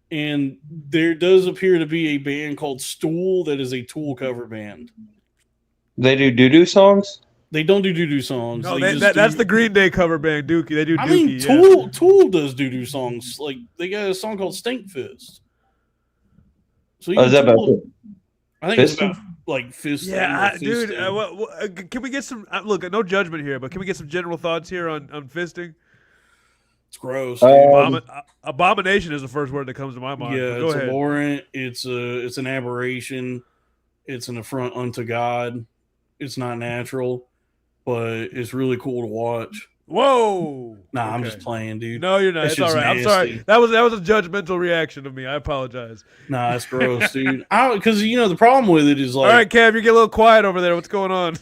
and there does appear to be a band called Stool that is a Tool cover band. They do doo-doo songs? They don't do doo-doo songs. No, that's the Green Day cover band, Dookie. They do Dookie. Tool does doo-doo songs. Like, they got a song called Stink Fist. So is that about it? I think it's about like fist. Yeah, dude. Can we get some? Look, no judgment here, but can we get some general thoughts here on fisting? It's gross. Abomination is the first word that comes to my mind. Yeah, it's abhorrent. It's an aberration. It's an affront unto God. It's not natural, but it's really cool to watch. Whoa! Nah, okay. I'm just playing, dude. No, you're not. It's all right. Nasty. I'm sorry. That was a judgmental reaction of me. I apologize. Nah, that's gross, dude. Because the problem with it is like. All right, Kev, you're getting a little quiet over there. What's going on?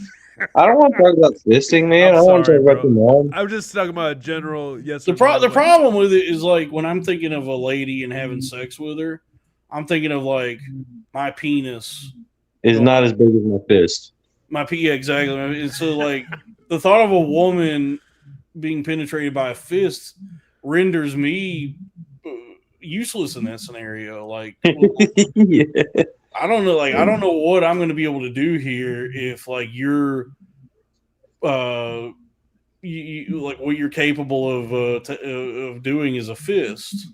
I don't want to talk about fisting, man. I want to talk about the mom. I'm just talking about general. Yes. The problem with it is like when I'm thinking of a lady and having sex with her, I'm thinking of like my penis is not as big as my fist. Yeah, exactly. And so like the thought of a woman being penetrated by a fist renders me useless in that scenario. Like, yeah. I don't know. Like, I don't know what I'm going to be able to do here if, like, you're, like, what you're capable of doing is a fist.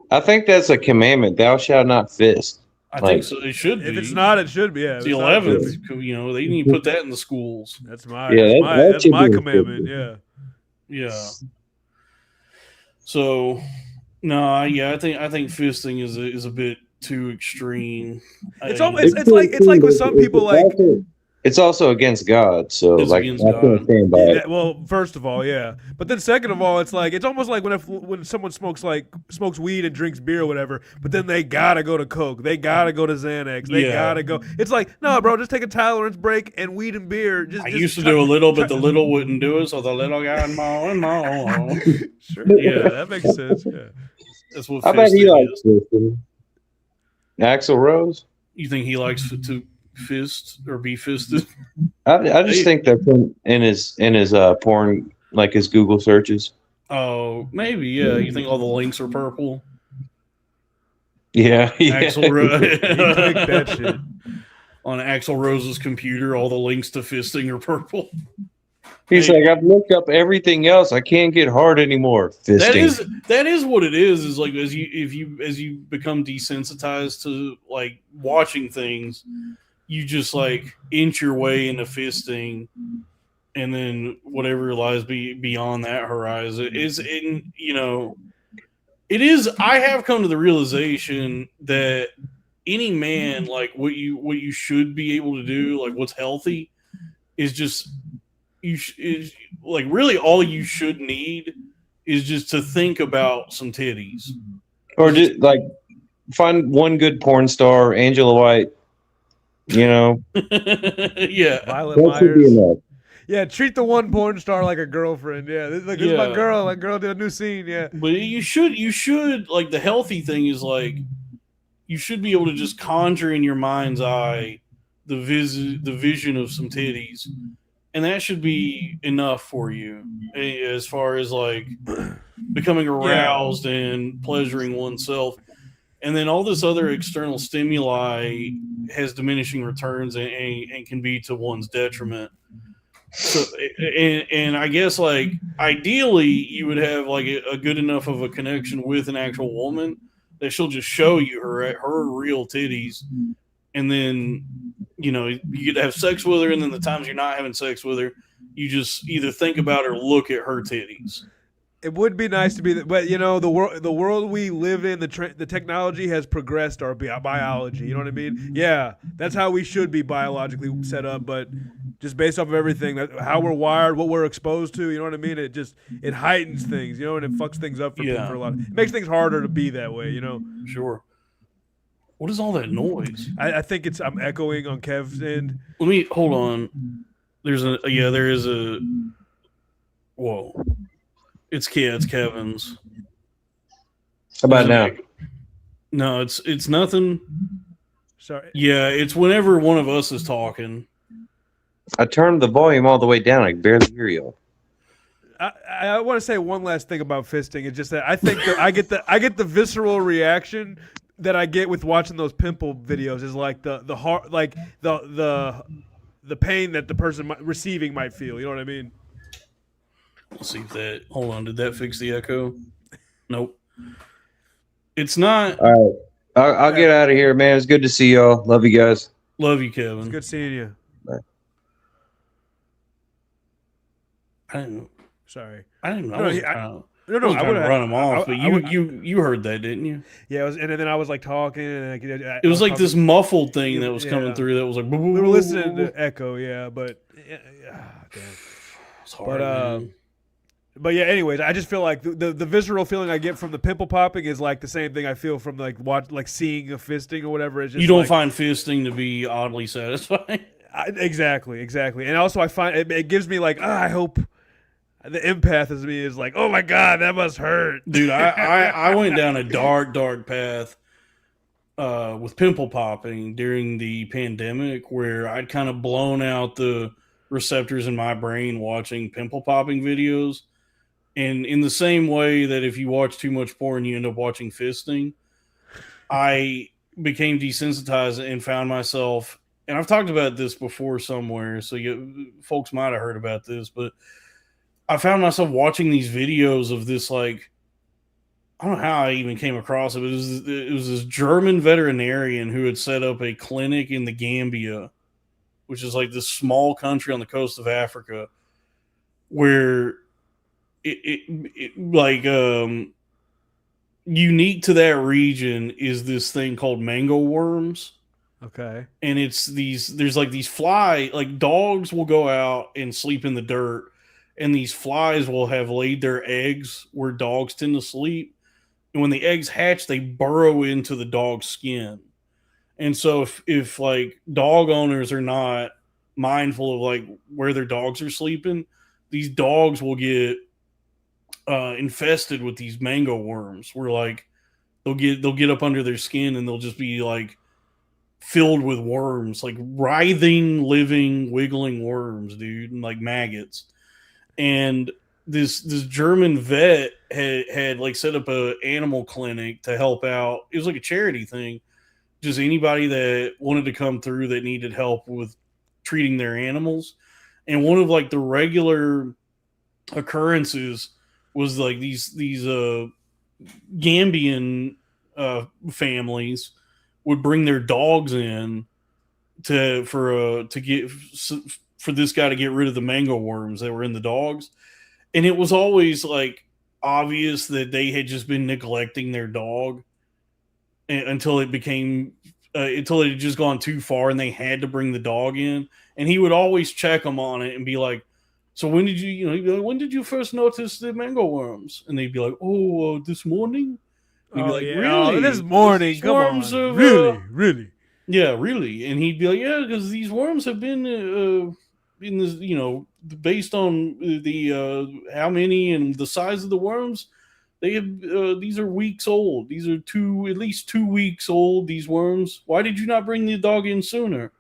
I think that's a commandment. Thou shalt not fist. I think so. It should be. If it's not, it should be. Yeah, it's the 11th. They need to put that in the schools. That's that's my commandment. Yeah. Yeah. So, no, I think fisting is a bit too extreme. It's like with some people like. It's also against God, so it's like I can't stand by it. Well, first of all, yeah, but then second of all, it's almost like when someone smokes weed and drinks beer or whatever, but then they gotta go to coke, they gotta go to Xanax, they gotta go. It's like, no, bro, just take a tolerance break and weed and beer. I used to do a little, but the little wouldn't do it, so the little got more and more. Sure, yeah, that makes sense. Yeah, that's what. I bet he likes fisting. Axl Rose. You think he likes to fist or be fisted? I just think that's in his porn, like his Google searches. Oh, maybe, yeah. You think all the links are purple? Yeah. Axl He clicked that shit. On Axl Rose's computer, all the links to fisting are purple. He's like, I've looked up everything else. I can't get hard anymore. Fisting. That is what it is. Is like as you become desensitized to like watching things, you just like inch your way into fisting, and then whatever lies beyond that horizon is in it is. I have come to the realization that any man, like what you should be able to do, like what's healthy, is just is like really all you should need is just to think about some titties, or just like find one good porn star, Angela White. Yeah, Violet that should be Myers. enough. Yeah, treat the one porn star like a girlfriend. Yeah, this is my girl. My girl did a new scene. Yeah, but you should like the healthy thing is like you should be able to just conjure in your mind's eye the vision of some titties, and that should be enough for you as far as like becoming aroused and pleasuring oneself. And then all this other external stimuli has diminishing returns and can be to one's detriment. So, and I guess like ideally you would have like a good enough of a connection with an actual woman that she'll just show you her real titties, and then you get to have sex with her, and then the times you're not having sex with her, you just either think about or look at her titties. it would be nice to be, but the world we live in, the technology has progressed our biology. You know what I mean? Yeah, that's how we should be biologically set up, but just based off of everything, how we're wired, what we're exposed to, you know what I mean? It heightens things, and it fucks things up for people for a lot. It makes things harder to be that way, Sure. What is all that noise? I think I'm echoing on Kev's end. Let me hold on. There is a. Whoa. It's Kevin's. How about now? No, it's nothing. Sorry. Yeah, it's whenever one of us is talking. I turned the volume all the way down. I can barely hear you. I want to say one last thing about fisting. It's just that I think that I get the visceral reaction that I get with watching those pimple videos is like the heart, like the pain that the person receiving might feel. You know what I mean? Let's see if that. Hold on, did that fix the echo? Nope. It's not. All right, I'll get out of here, man. It's good to see y'all. Love you guys. Love you, Kevin. It's good seeing you. Bye. I didn't know. Sorry. I didn't know. No, I would have run him off, but you heard that, didn't you? Yeah, and then I was like talking, and it was like this muffled thing that was coming through. That was like we were listening to echo, but damn. It's hard, but yeah. Anyways, I just feel like the visceral feeling I get from the pimple popping is like the same thing I feel from like seeing a fisting or whatever. It's just you don't find fisting to be oddly satisfying. Exactly, and also I find it gives me like I hope. The empath is me is like, oh my god, that must hurt, dude. I went down a dark path with pimple popping during the pandemic, where I'd kind of blown out the receptors in my brain watching pimple popping videos, and in the same way that if you watch too much porn, you end up watching fisting. I became desensitized and found myself, and I've talked about this before somewhere, so folks might have heard about this, but I found myself watching these videos of this, like, I don't know how I even came across it, but it was this German veterinarian who had set up a clinic in the Gambia, which is like this small country on the coast of Africa, where unique to that region is this thing called mango worms. Okay. And there's like these like dogs will go out and sleep in the dirt, and these flies will have laid their eggs where dogs tend to sleep. And when the eggs hatch, they burrow into the dog's skin. And so if like dog owners are not mindful of like where their dogs are sleeping, these dogs will get infested with these mango worms, where like they'll get up under their skin and they'll just be like filled with worms, like writhing, living, wiggling worms, dude, and like maggots. And this German vet had like set up a animal clinic to help out. It was like a charity thing. Just anybody that wanted to come through that needed help with treating their animals. And one of like the regular occurrences was like these Gambian families would bring their dogs in for this guy to get rid of the mango worms that were in the dogs. And it was always like obvious that they had just been neglecting their dog until it became until it had just gone too far and they had to bring the dog in. And he would always check them on it and be like, so when did when did you first notice the mango worms? And they'd be like, this morning. And he'd be like, really? This morning? Come on, really? Yeah, really. And he'd be like, yeah, because these worms have been in this, based on the how many and the size of the worms, they have these are weeks old. These are at least 2 weeks old. These worms. Why did you not bring the dog in sooner?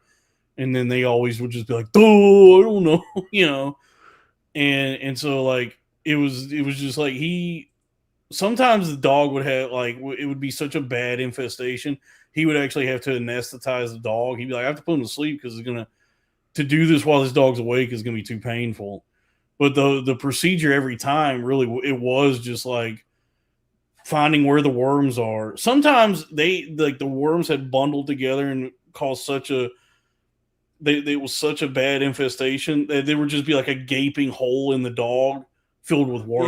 And then they always would just be like, oh, I don't know, and so like it was just like sometimes the dog would have like it would be such a bad infestation. He would actually have to anesthetize the dog. He'd be like, I have to put him to sleep because to do this while this dog's awake is gonna be too painful. But the procedure every time really it was just like finding where the worms are. Sometimes the worms had bundled together and caused it was such a bad infestation that there would just be like a gaping hole in the dog filled with worms.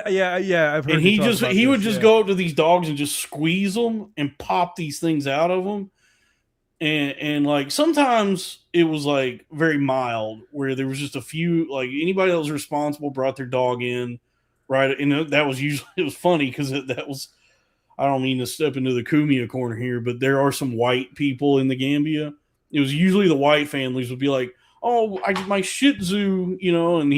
Yeah. I've heard. And he would just go up to these dogs and just squeeze them and pop these things out of them. And like sometimes it was like very mild where there was just a few, like anybody that was responsible brought their dog in, right? And that was usually, it was funny because that was, I don't mean to step into the Kumia corner here, but there are some white people in the Gambia. It was usually the white families would be like, oh, my Shih Tzu, and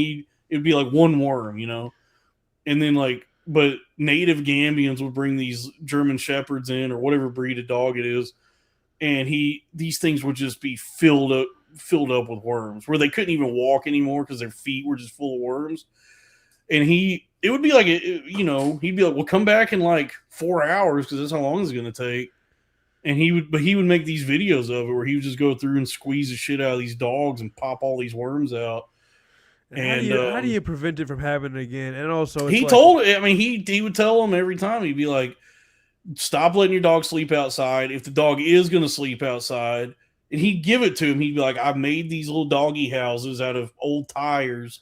it'd be like one worm, and then like, but native Gambians would bring these German Shepherds in or whatever breed of dog it is, and these things would just be filled up with worms where they couldn't even walk anymore because their feet were just full of worms. And it would be like, he'd be like, well, come back in like 4 hours because that's how long it's going to take. And he would make these videos of it where he would just go through and squeeze the shit out of these dogs and pop all these worms out. And how do you prevent it from happening again? And also, he would tell them every time. He'd be like, stop letting your dog sleep outside. If the dog is going to sleep outside, and he'd give it to him, he'd be like, I've made these little doggy houses out of old tires.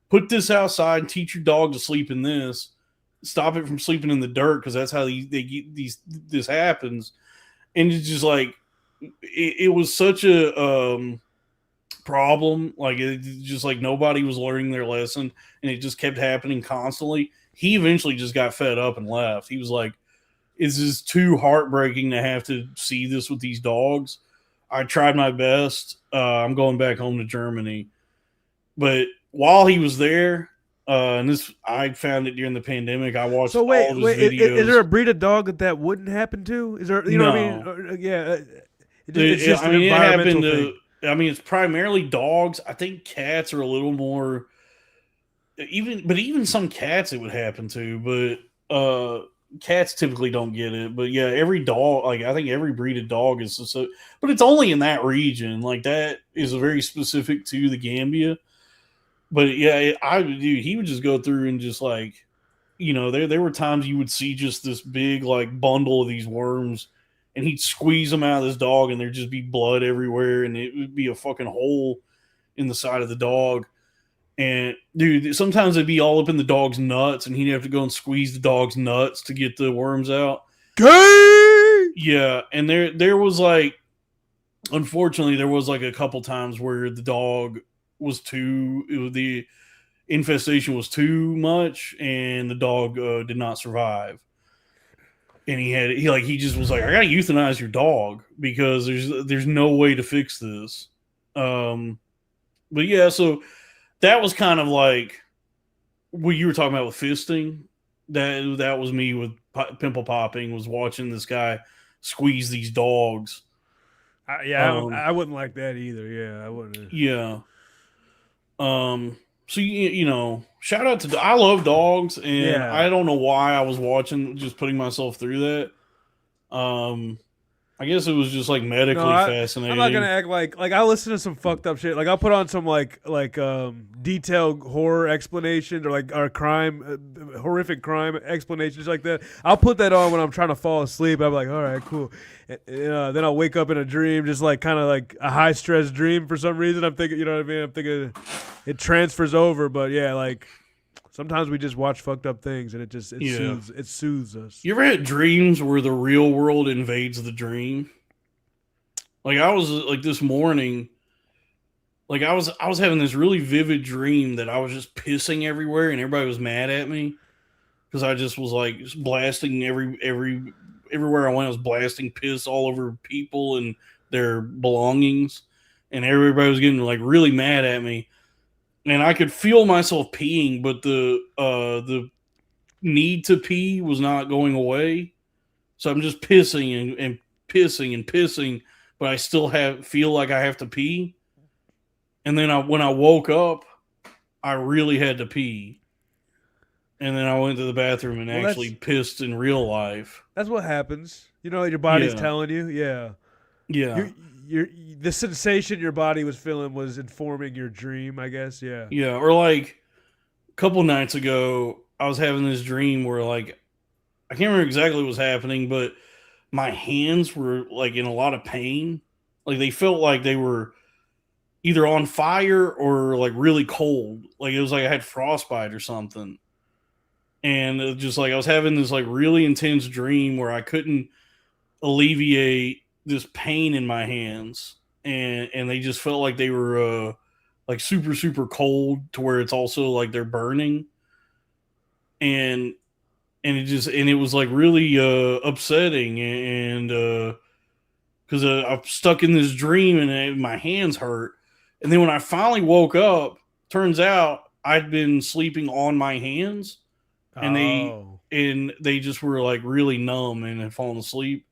Put this outside and teach your dog to sleep in this. Stop it from sleeping in the dirt because that's how this happens. And it's just like it was such a problem. Like it just like nobody was learning their lesson, and it just kept happening constantly. He eventually just got fed up and left. He was like, "This is too heartbreaking to have to see this with these dogs." I tried my best. I'm going back home to Germany, but while he was there, and I found it during the pandemic. I watched all of his videos. Is there a breed of dog that wouldn't happen to? Is there? What I mean? Yeah. It's just an environmental thing. It's primarily dogs. I think cats are a little more. Even some cats it would happen to, but cats typically don't get it. But yeah, every dog, like I think every breed of dog is so. But it's only in that region. Like that is very specific to the Gambia. But yeah, he would just go through and just like, there were times you would see just this big like bundle of these worms, and he'd squeeze them out of this dog, and there'd just be blood everywhere, and it would be a fucking hole in the side of the dog. And dude, sometimes it'd be all up in the dog's nuts, and he'd have to go and squeeze the dog's nuts to get the worms out. Yeah, and there was like, unfortunately, there was like a couple times where the dog the infestation was too much, and the dog did not survive. And he just was like, I gotta euthanize your dog because there's no way to fix this. But yeah, so that was kind of like what you were talking about with fisting. That was me with pimple popping, was watching this guy squeeze these dogs. I wouldn't like that either. Yeah, I wouldn't. Yeah. So you know, shout out to I love dogs, and I don't know why I was watching, just putting myself through that. I guess it was just like medically fascinating. I'm not gonna act like I listen to some fucked up shit. Like I'll put on some like detailed horror explanations or crime, horrific crime explanations like that. I'll put that on when I'm trying to fall asleep. I'm like, all right, cool. Then I'll wake up in a dream, just like kind of like a high stress dream for some reason. I'm thinking, you know what I mean? I'm thinking it transfers over, but yeah, like. Sometimes we just watch fucked up things and it soothes us. You ever had dreams where the real world invades the dream? Like I was like this morning, like I was having this really vivid dream that I was just pissing everywhere and everybody was mad at me because I just was like blasting everywhere I went. I was blasting piss all over people and their belongings, and everybody was getting like really mad at me. And I could feel myself peeing, but the need to pee was not going away. So I'm just pissing and pissing and pissing, but I still feel like I have to pee. And then when I woke up, I really had to pee. And then I went to the bathroom and actually pissed in real life. That's what happens. You know, your body's telling you. Yeah. Yeah. The sensation your body was feeling was informing your dream, I guess. Yeah. Yeah. Or like a couple nights ago, I was having this dream where like, I can't remember exactly what was happening, but my hands were like in a lot of pain. Like they felt like they were either on fire or like really cold. Like it was like I had frostbite or something. And it just like I was having this like really intense dream where I couldn't alleviate this pain in my hands, and they just felt like they were like super super cold to where it's also like they're burning, and it was like really upsetting, and because I'm stuck in this dream and my hands hurt, and then when I finally woke up, turns out I'd been sleeping on my hands, and they just were like really numb and had fallen asleep.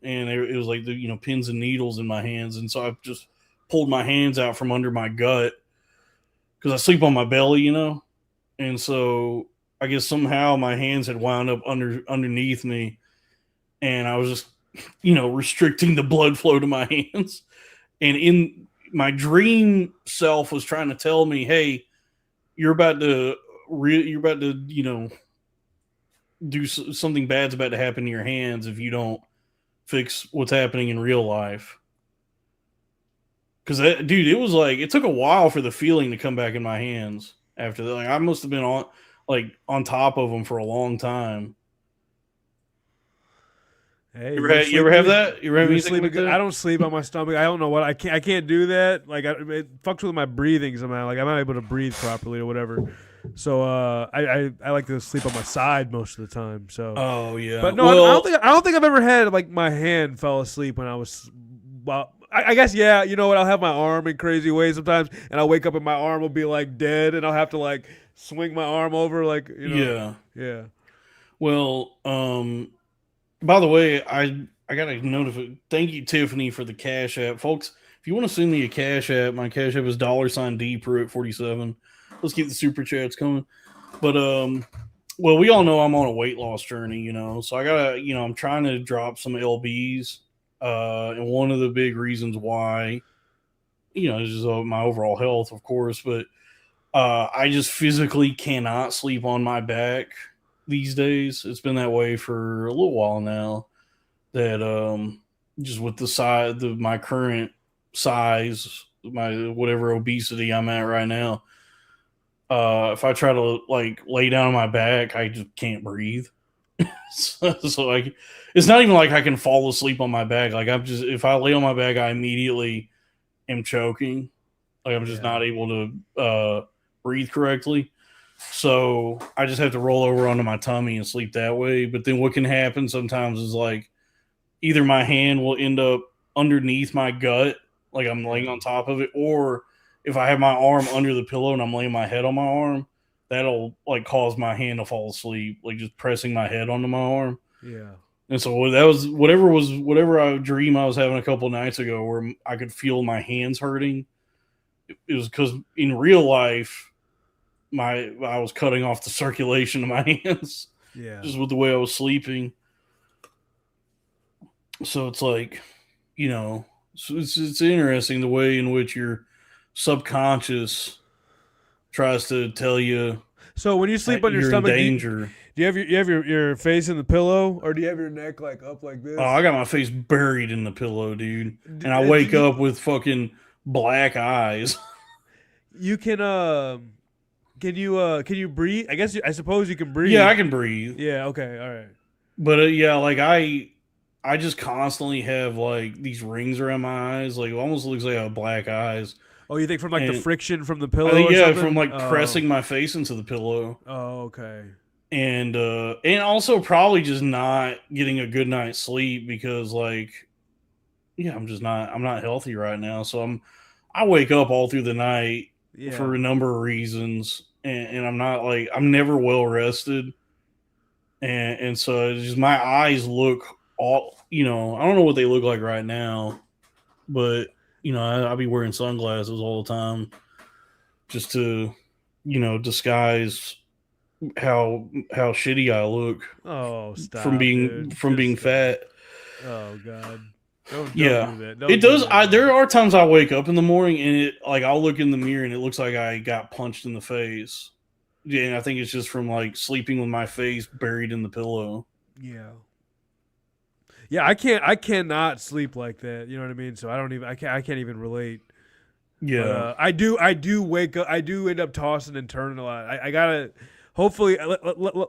And it was like the pins and needles in my hands, and so I just pulled my hands out from under my gut because I sleep on my belly, and so I guess somehow my hands had wound up underneath me, and I was just restricting the blood flow to my hands, and in my dream self was trying to tell me, hey, you're about to do something bad's about to happen to your hands if you don't fix what's happening in real life. Because dude, it was like it took a while for the feeling to come back in my hands after that. Like I must have been on top of them for a long time. Hey, you ever have that? You ever have anything like that? I don't sleep on my stomach. I don't know what I can't do that. Like it fucks with my breathing somehow. Like I'm not able to breathe properly or whatever. So I like to sleep on my side most of the time. So yeah, but no, I don't think I've ever had like my hand fell asleep when I was. Well, I guess yeah. You know what? I'll have my arm in crazy ways sometimes, and I'll wake up and my arm will be like dead, and I'll have to like swing my arm over like yeah. Well, by the way, I got a notification. Thank you, Tiffany, for the Cash App, folks. If you want to send me a Cash App, my Cash App is $DPruitt47. Let's keep the super chats coming. But well, we all know I'm on a weight loss journey, so I gotta, I'm trying to drop some LBs. And one of the big reasons why, is just my overall health, of course, but I just physically cannot sleep on my back these days. It's been that way for a little while now. That just with the size, my current size, my whatever obesity I'm at right now. If I try to like lay down on my back, I just can't breathe. so like, it's not even like I can fall asleep on my back. Like if I lay on my back, I immediately am choking. Like I'm just not able to breathe correctly. So I just have to roll over onto my tummy and sleep that way. But then what can happen sometimes is like either my hand will end up underneath my gut, like I'm laying on top of it, or if I have my arm under the pillow and I'm laying my head on my arm, that'll like cause my hand to fall asleep, like just pressing my head onto my arm. Yeah. And so that was whatever I dream I was having a couple nights ago, where I could feel my hands hurting. It was because in real life, I was cutting off the circulation of my hands, just with the way I was sleeping. So it's like, it's interesting the way in which your subconscious tries to tell you. So when you sleep on your stomach, in danger. Do you have your face in the pillow, or do you have your neck like up like this? Oh, I got my face buried in the pillow, dude, and I wake up with fucking black eyes. You can you breathe? I suppose you can breathe. Yeah, I can breathe. Yeah, okay, all right. But like I just constantly have like these rings around my eyes, like it almost looks like I have black eyes. Oh, you think from like the friction from the pillow? From like pressing my face into the pillow. Oh, okay. And also probably just not getting a good night's sleep because like, I'm not healthy right now. So I wake up all through the night for a number of reasons, and I'm never well rested, and so it's just my eyes look all, I don't know what they look like right now, but I'll be wearing sunglasses all the time just to disguise how shitty I look. Oh, stop! From being fat. Oh God! Don't do that. It does. There are times I wake up in the morning and I'll look in the mirror and it looks like I got punched in the face. Yeah, and I think it's just from like sleeping with my face buried in the pillow. Yeah. Yeah, I cannot sleep like that. You know what I mean? So I can't even relate. Yeah, but, I do wake up. I do end up tossing and turning a lot. I gotta. Hopefully,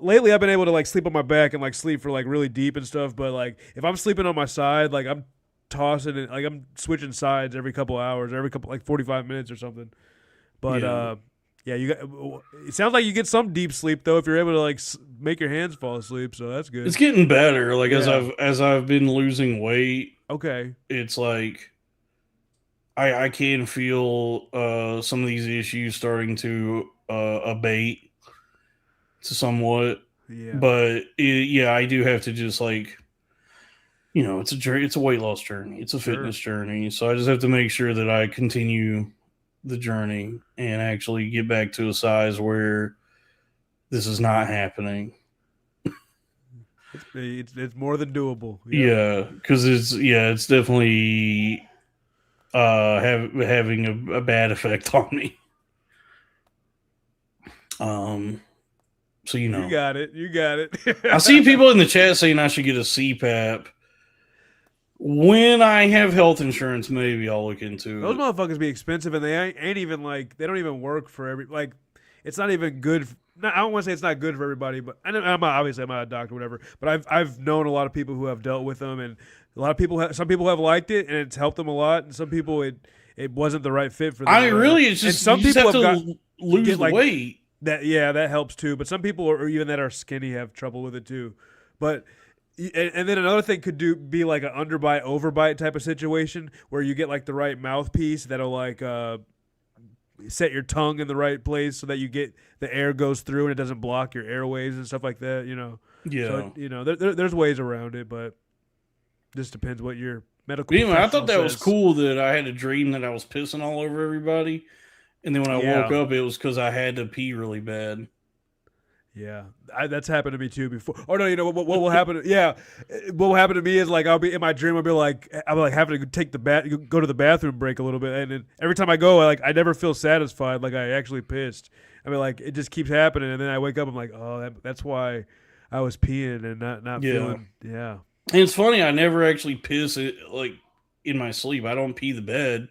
lately I've been able to like sleep on my back and like sleep for like really deep and stuff. But like if I'm sleeping on my side, like I'm tossing and like I'm switching sides every couple hours, every couple like 45 minutes or something. But it sounds like you get some deep sleep though if you're able to like make your hands fall asleep. So that's good. It's getting better. Like as I've been losing weight. Okay, it's like I can feel some of these issues starting to abate. Somewhat, but I do have to just like, it's a weight loss journey, it's a fitness journey, so I just have to make sure that I continue the journey and actually get back to a size where this is not happening. It's more than doable. Because it's definitely having a bad effect on me. So you got it. I see people in the chat saying I should get a CPAP. When I have health insurance, maybe I'll look into those motherfuckers be expensive, and they ain't even like they don't even work for like it's not even good. I don't want to say it's not good for everybody, but I'm not a doctor, whatever. But I've known a lot of people who have dealt with them, and a lot of people. Some people have liked it, and it's helped them a lot, and some people it wasn't the right fit for them. It's just some people have lose weight. That helps too. But some people, or even that are skinny, have trouble with it too. But and then another thing could be like an underbite, overbite type of situation where you get like the right mouthpiece that'll like set your tongue in the right place so that you get the air goes through and it doesn't block your airways and stuff like that. Yeah. So, there's ways around it, but just depends what your medical. Anyway, I thought that was cool that I had a dream that I was pissing all over everybody. And then when I woke up, it was because I had to pee really bad. Yeah, that's happened to me too before. Oh no, what will happen? What will happen to me is like I'll be in my dream. I'll be like having to go to the bathroom break a little bit, and then every time I go, I never feel satisfied. Like I actually pissed. I mean, like it just keeps happening, and then I wake up. I'm like, oh, that's why I was peeing and not feeling. Yeah, and it's funny. I never actually piss it like in my sleep. I don't pee the bed.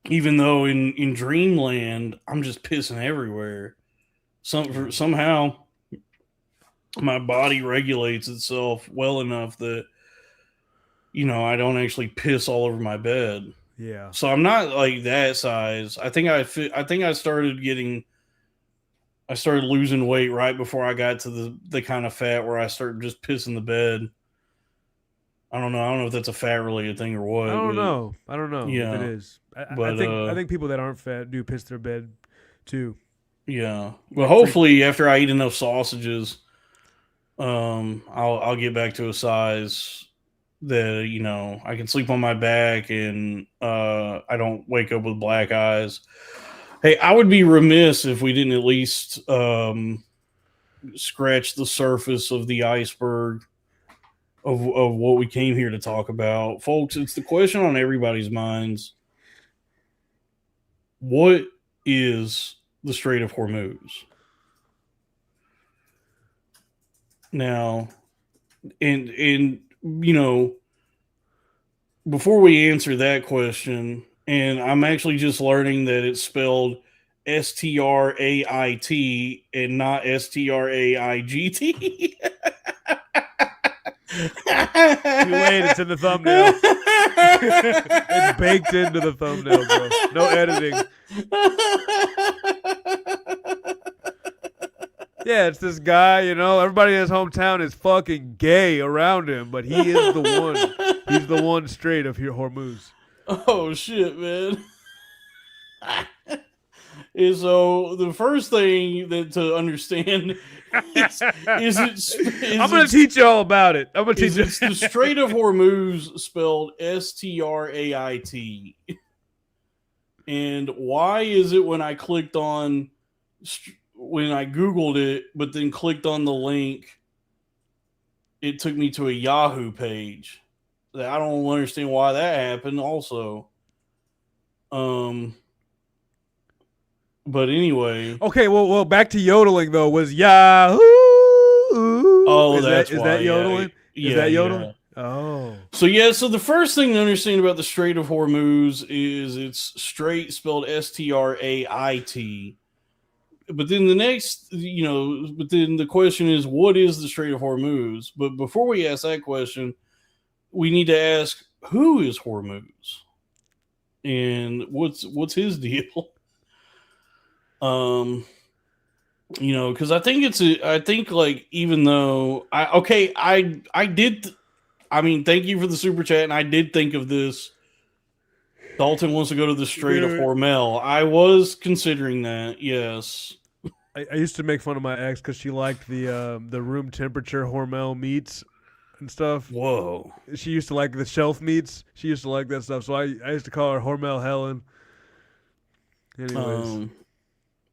Even though in Dreamland, I'm just pissing everywhere. Somehow, my body regulates itself well enough that, I don't actually piss all over my bed. Yeah. So I'm not like that size. I think I started losing weight right before I got to the kind of fat where I started just pissing the bed. I don't know if that's a fat related thing or what. I don't know. Yeah, if it is. I think people that aren't fat do piss their bed too. Yeah. Well, hopefully after I eat enough sausages, I'll get back to a size that I can sleep on my back and I don't wake up with black eyes. Hey, I would be remiss if we didn't at least scratch the surface of the iceberg of what we came here to talk about, folks. It's the question on everybody's minds: what is the Strait of Hormuz? Now, and before we answer that question, and I'm actually just learning that it's spelled Strait and not Straigt. Too late. It's in the thumbnail. It's baked into the thumbnail, bro. No editing. Yeah, it's this guy, everybody in his hometown is fucking gay around him, but he is the one. He's the one straight of Hormuz. Oh, shit, man. And so the first thing that to understand is I'm going to teach you all about it. I'm going to teach you. It's the Strait of Hormuz spelled Strait. And why is it when I Googled it, but then clicked on the link, it took me to a Yahoo page? I don't understand why that happened also. But anyway. Okay, well, back to yodeling though. Was Yahoo? Oh, is that yodeling? Yeah, is that yodeling? Yeah. Oh. So the first thing to understand about the Strait of Hormuz is it's straight spelled Strait. But then the question is, what is the Strait of Hormuz? But before we ask that question, we need to ask, who is Hormuz? And what's his deal? Because I think even though thank you for the super chat, and I did think of this. Dalton wants to go to the Strait of Hormel. I was considering that, yes. I used to make fun of my ex because she liked the room temperature Hormel meats and stuff. Whoa. She used to like the shelf meats. She used to like that stuff. So I used to call her Hormel Helen. Anyways.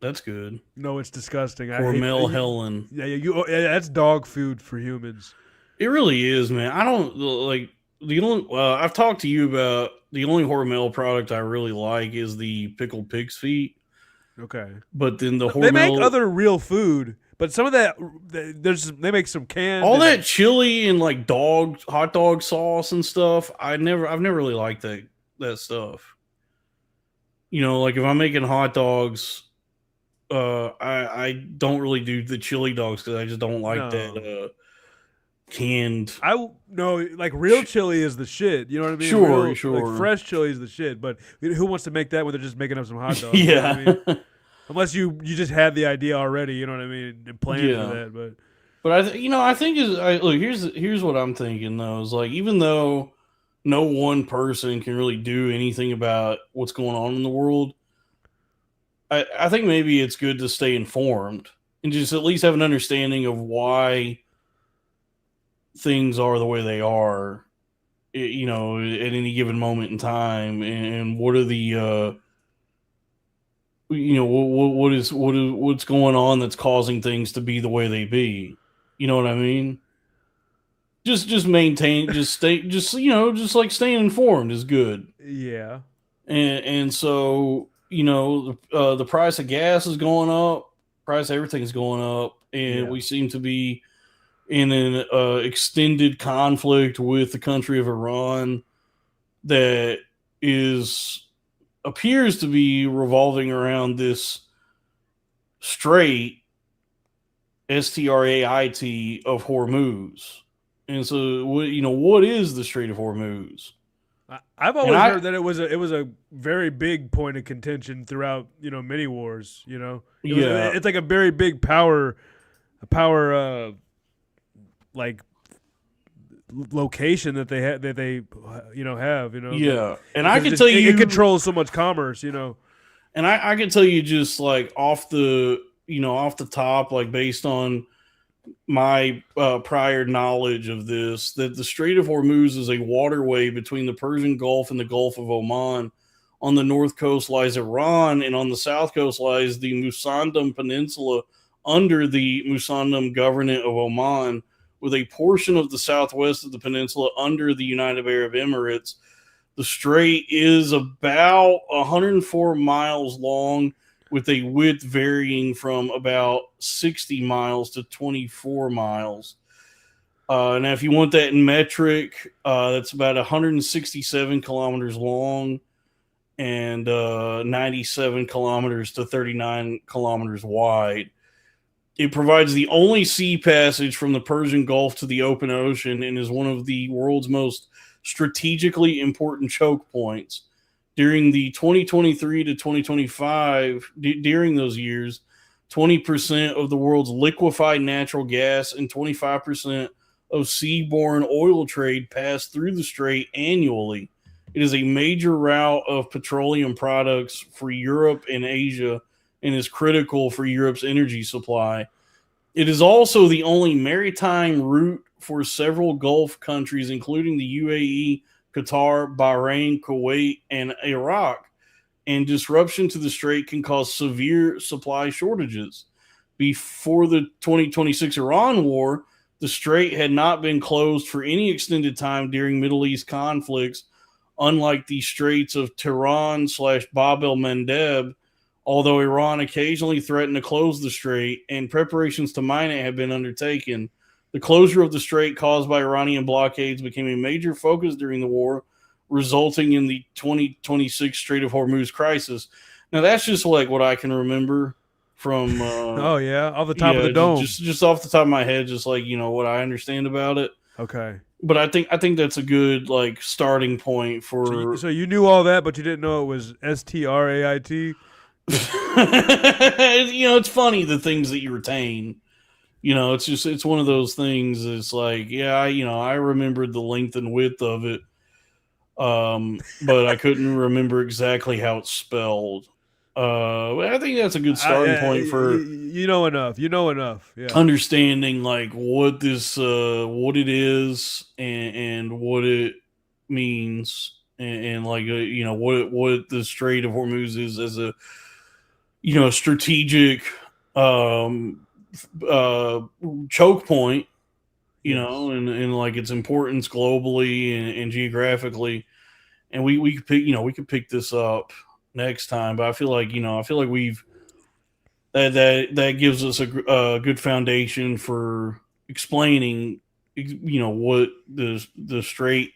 That's good. No, it's disgusting. Hormel Helen. Yeah, that's dog food for humans. It really is, man. I don't like the only. I've talked to you about the only Hormel product I really like is the pickled pig's feet. Okay, but then they make other real food, but some of that they make some canned. All that chili and like hot dog sauce and stuff. I've never really liked that stuff. Like if I'm making hot dogs. I don't really do the chili dogs because I just don't like that canned. Like real chili is the shit. You know what I mean? Sure. Like fresh chili is the shit. But who wants to make that when they're just making up some hot dogs? Yeah. You know what I mean? Unless you just had the idea already. You know what I mean? And planned for that. But I think here's what I'm thinking though is like even though no one person can really do anything about what's going on in the world. I think maybe it's good to stay informed and just at least have an understanding of why things are the way they are, at any given moment in time, and what are the, what's going on that's causing things to be the way they be. You know what I mean? Just maintain, staying informed is good. Yeah. And so. The price of gas is going up, price of everything is going up, and we seem to be in an extended conflict with the country of Iran that appears to be revolving around this strait, Strait of Hormuz. And so, what is the Strait of Hormuz? I've always heard that it was a very big point of contention throughout many wars. It's like a very big power like location that they have Yeah, and I can tell you it controls so much commerce. And I can tell you just like off the top, like based on my prior knowledge of this, that the Strait of Hormuz is a waterway between the Persian Gulf and the Gulf of Oman. On the north coast lies Iran, and on the south coast lies the Musandam Peninsula under the Musandam Governorate of Oman, with a portion of the southwest of the peninsula under the United Arab Emirates. The strait is about 104 miles long, with a width varying from about 60 miles to 24 miles. Now, if you want that in metric, that's about 167 kilometers long and 97 kilometers to 39 kilometers wide. It provides the only sea passage from the Persian Gulf to the open ocean and is one of the world's most strategically important choke points. During the 2023 to 2025, during those years, 20% of the world's liquefied natural gas and 25% of seaborne oil trade pass through the strait annually. It is a major route of petroleum products for Europe and Asia and is critical for Europe's energy supply. It is also the only maritime route for several Gulf countries, including the UAE, Qatar, Bahrain, Kuwait, and Iraq. And disruption to the strait can cause severe supply shortages. Before the 2026 Iran war, the strait had not been closed for any extended time during Middle East conflicts, unlike the Straits of Tehran/Bab el-Mandeb, although Iran occasionally threatened to close the strait and preparations to mine it have been undertaken. The closure of the strait caused by Iranian blockades became a major focus during the war, resulting in the 2026 Strait of Hormuz crisis. Now, that's just like what I can remember from... off the top of the dome. Just off the top of my head, just like, what I understand about it. Okay. But I think that's a good like starting point for... So you knew all that, but you didn't know it was STRAIT? It's funny the things that you retain. It's one of those things. It's like, I remembered the length and width of it, but I couldn't remember exactly how it's spelled. I think that's a good starting point for enough. Yeah. Understanding like what this, what it is, and what it means, and like what the Strait of Hormuz is as a strategic choke point, and like its importance globally and geographically. And we could pick this up next time, but I feel like we've that gives us a good foundation for explaining what the strait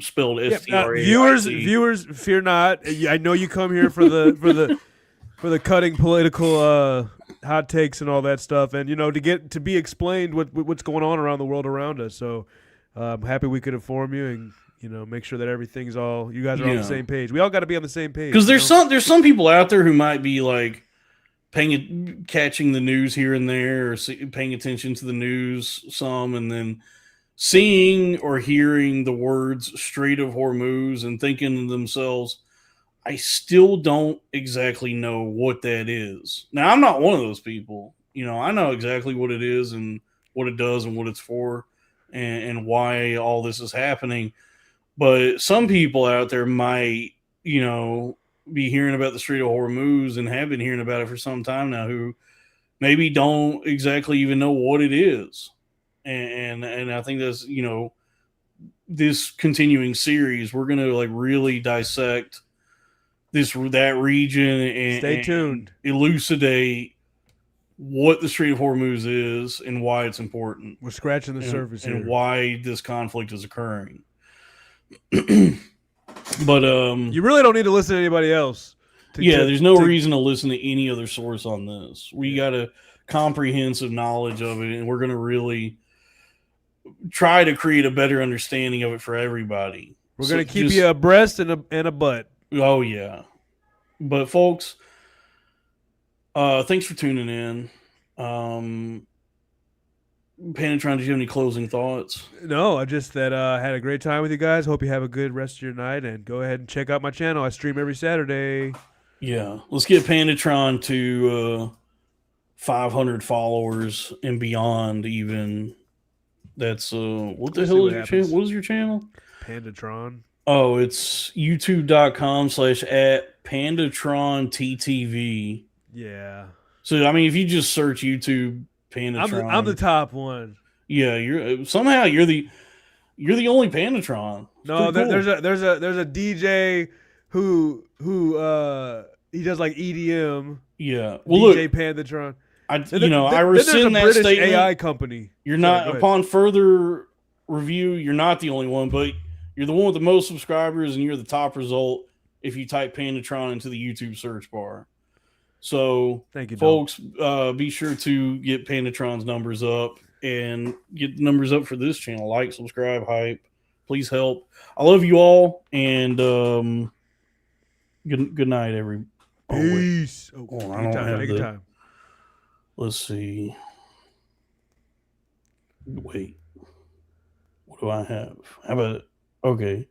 spelled STRAIT. Viewers, fear not. I know you come here for the cutting political hot takes and all that stuff, and to be explained what's going on around the world around us. So I'm happy we could inform you and make sure that everything's you guys are on the same page. We all got to be on the same page. Because there's some people out there who might be like catching the news here and there, or paying attention to the news some, and then seeing or hearing the words Strait of Hormuz and thinking to themselves, I still don't exactly know what that is. Now, I'm not one of those people. I know exactly what it is and what it does and what it's for and why all this is happening. But some people out there might, be hearing about the Strait of Hormuz and have been hearing about it for some time now, who maybe don't exactly even know what it is. And I think that's, this continuing series, we're going to like really dissect that region and stay tuned, and elucidate what the Strait of Hormuz is and why it's important. We're scratching the surface and here. Why this conflict is occurring. But you really don't need to listen to anybody else. There's no reason to listen to any other source on this. We got a comprehensive knowledge of it, and we're going to really try to create a better understanding of it for everybody. We're going to keep you abreast and a butt. Oh, yeah. But, folks, thanks for tuning in. Panatron, did you have any closing thoughts? No, I just had a great time with you guys. Hope you have a good rest of your night, and go ahead and check out my channel. I stream every Saturday. Yeah. Let's get Panatron to 500 followers and beyond. Even that's what the Let's see hell what is your happens. channel? What is your channel? Pandatron. Oh, it's youtube.com/@PandatronTTV. Yeah. So I mean, if you just search YouTube Pandatron, I'm the top one. yeah, you're the only Pandatron. It's No, pretty cool. there's a DJ who he does like EDM. Yeah. Well, DJ look, Pandatron. I Then rescind that there's a British statement. AI company. You're Sorry, not go ahead. upon further review. You're not the only one, but you're the one with the most subscribers, and you're the top result if you type Pandatron into the YouTube search bar. So, Thank you, folks. Be sure to get Pandatron's numbers up and get the numbers up for this channel. Like, subscribe, hype. Please help. I love you all, and good night, every. Peace. Oh, Oh, I don't have take the. your time. Let's see. Wait. What do I have? How about okay.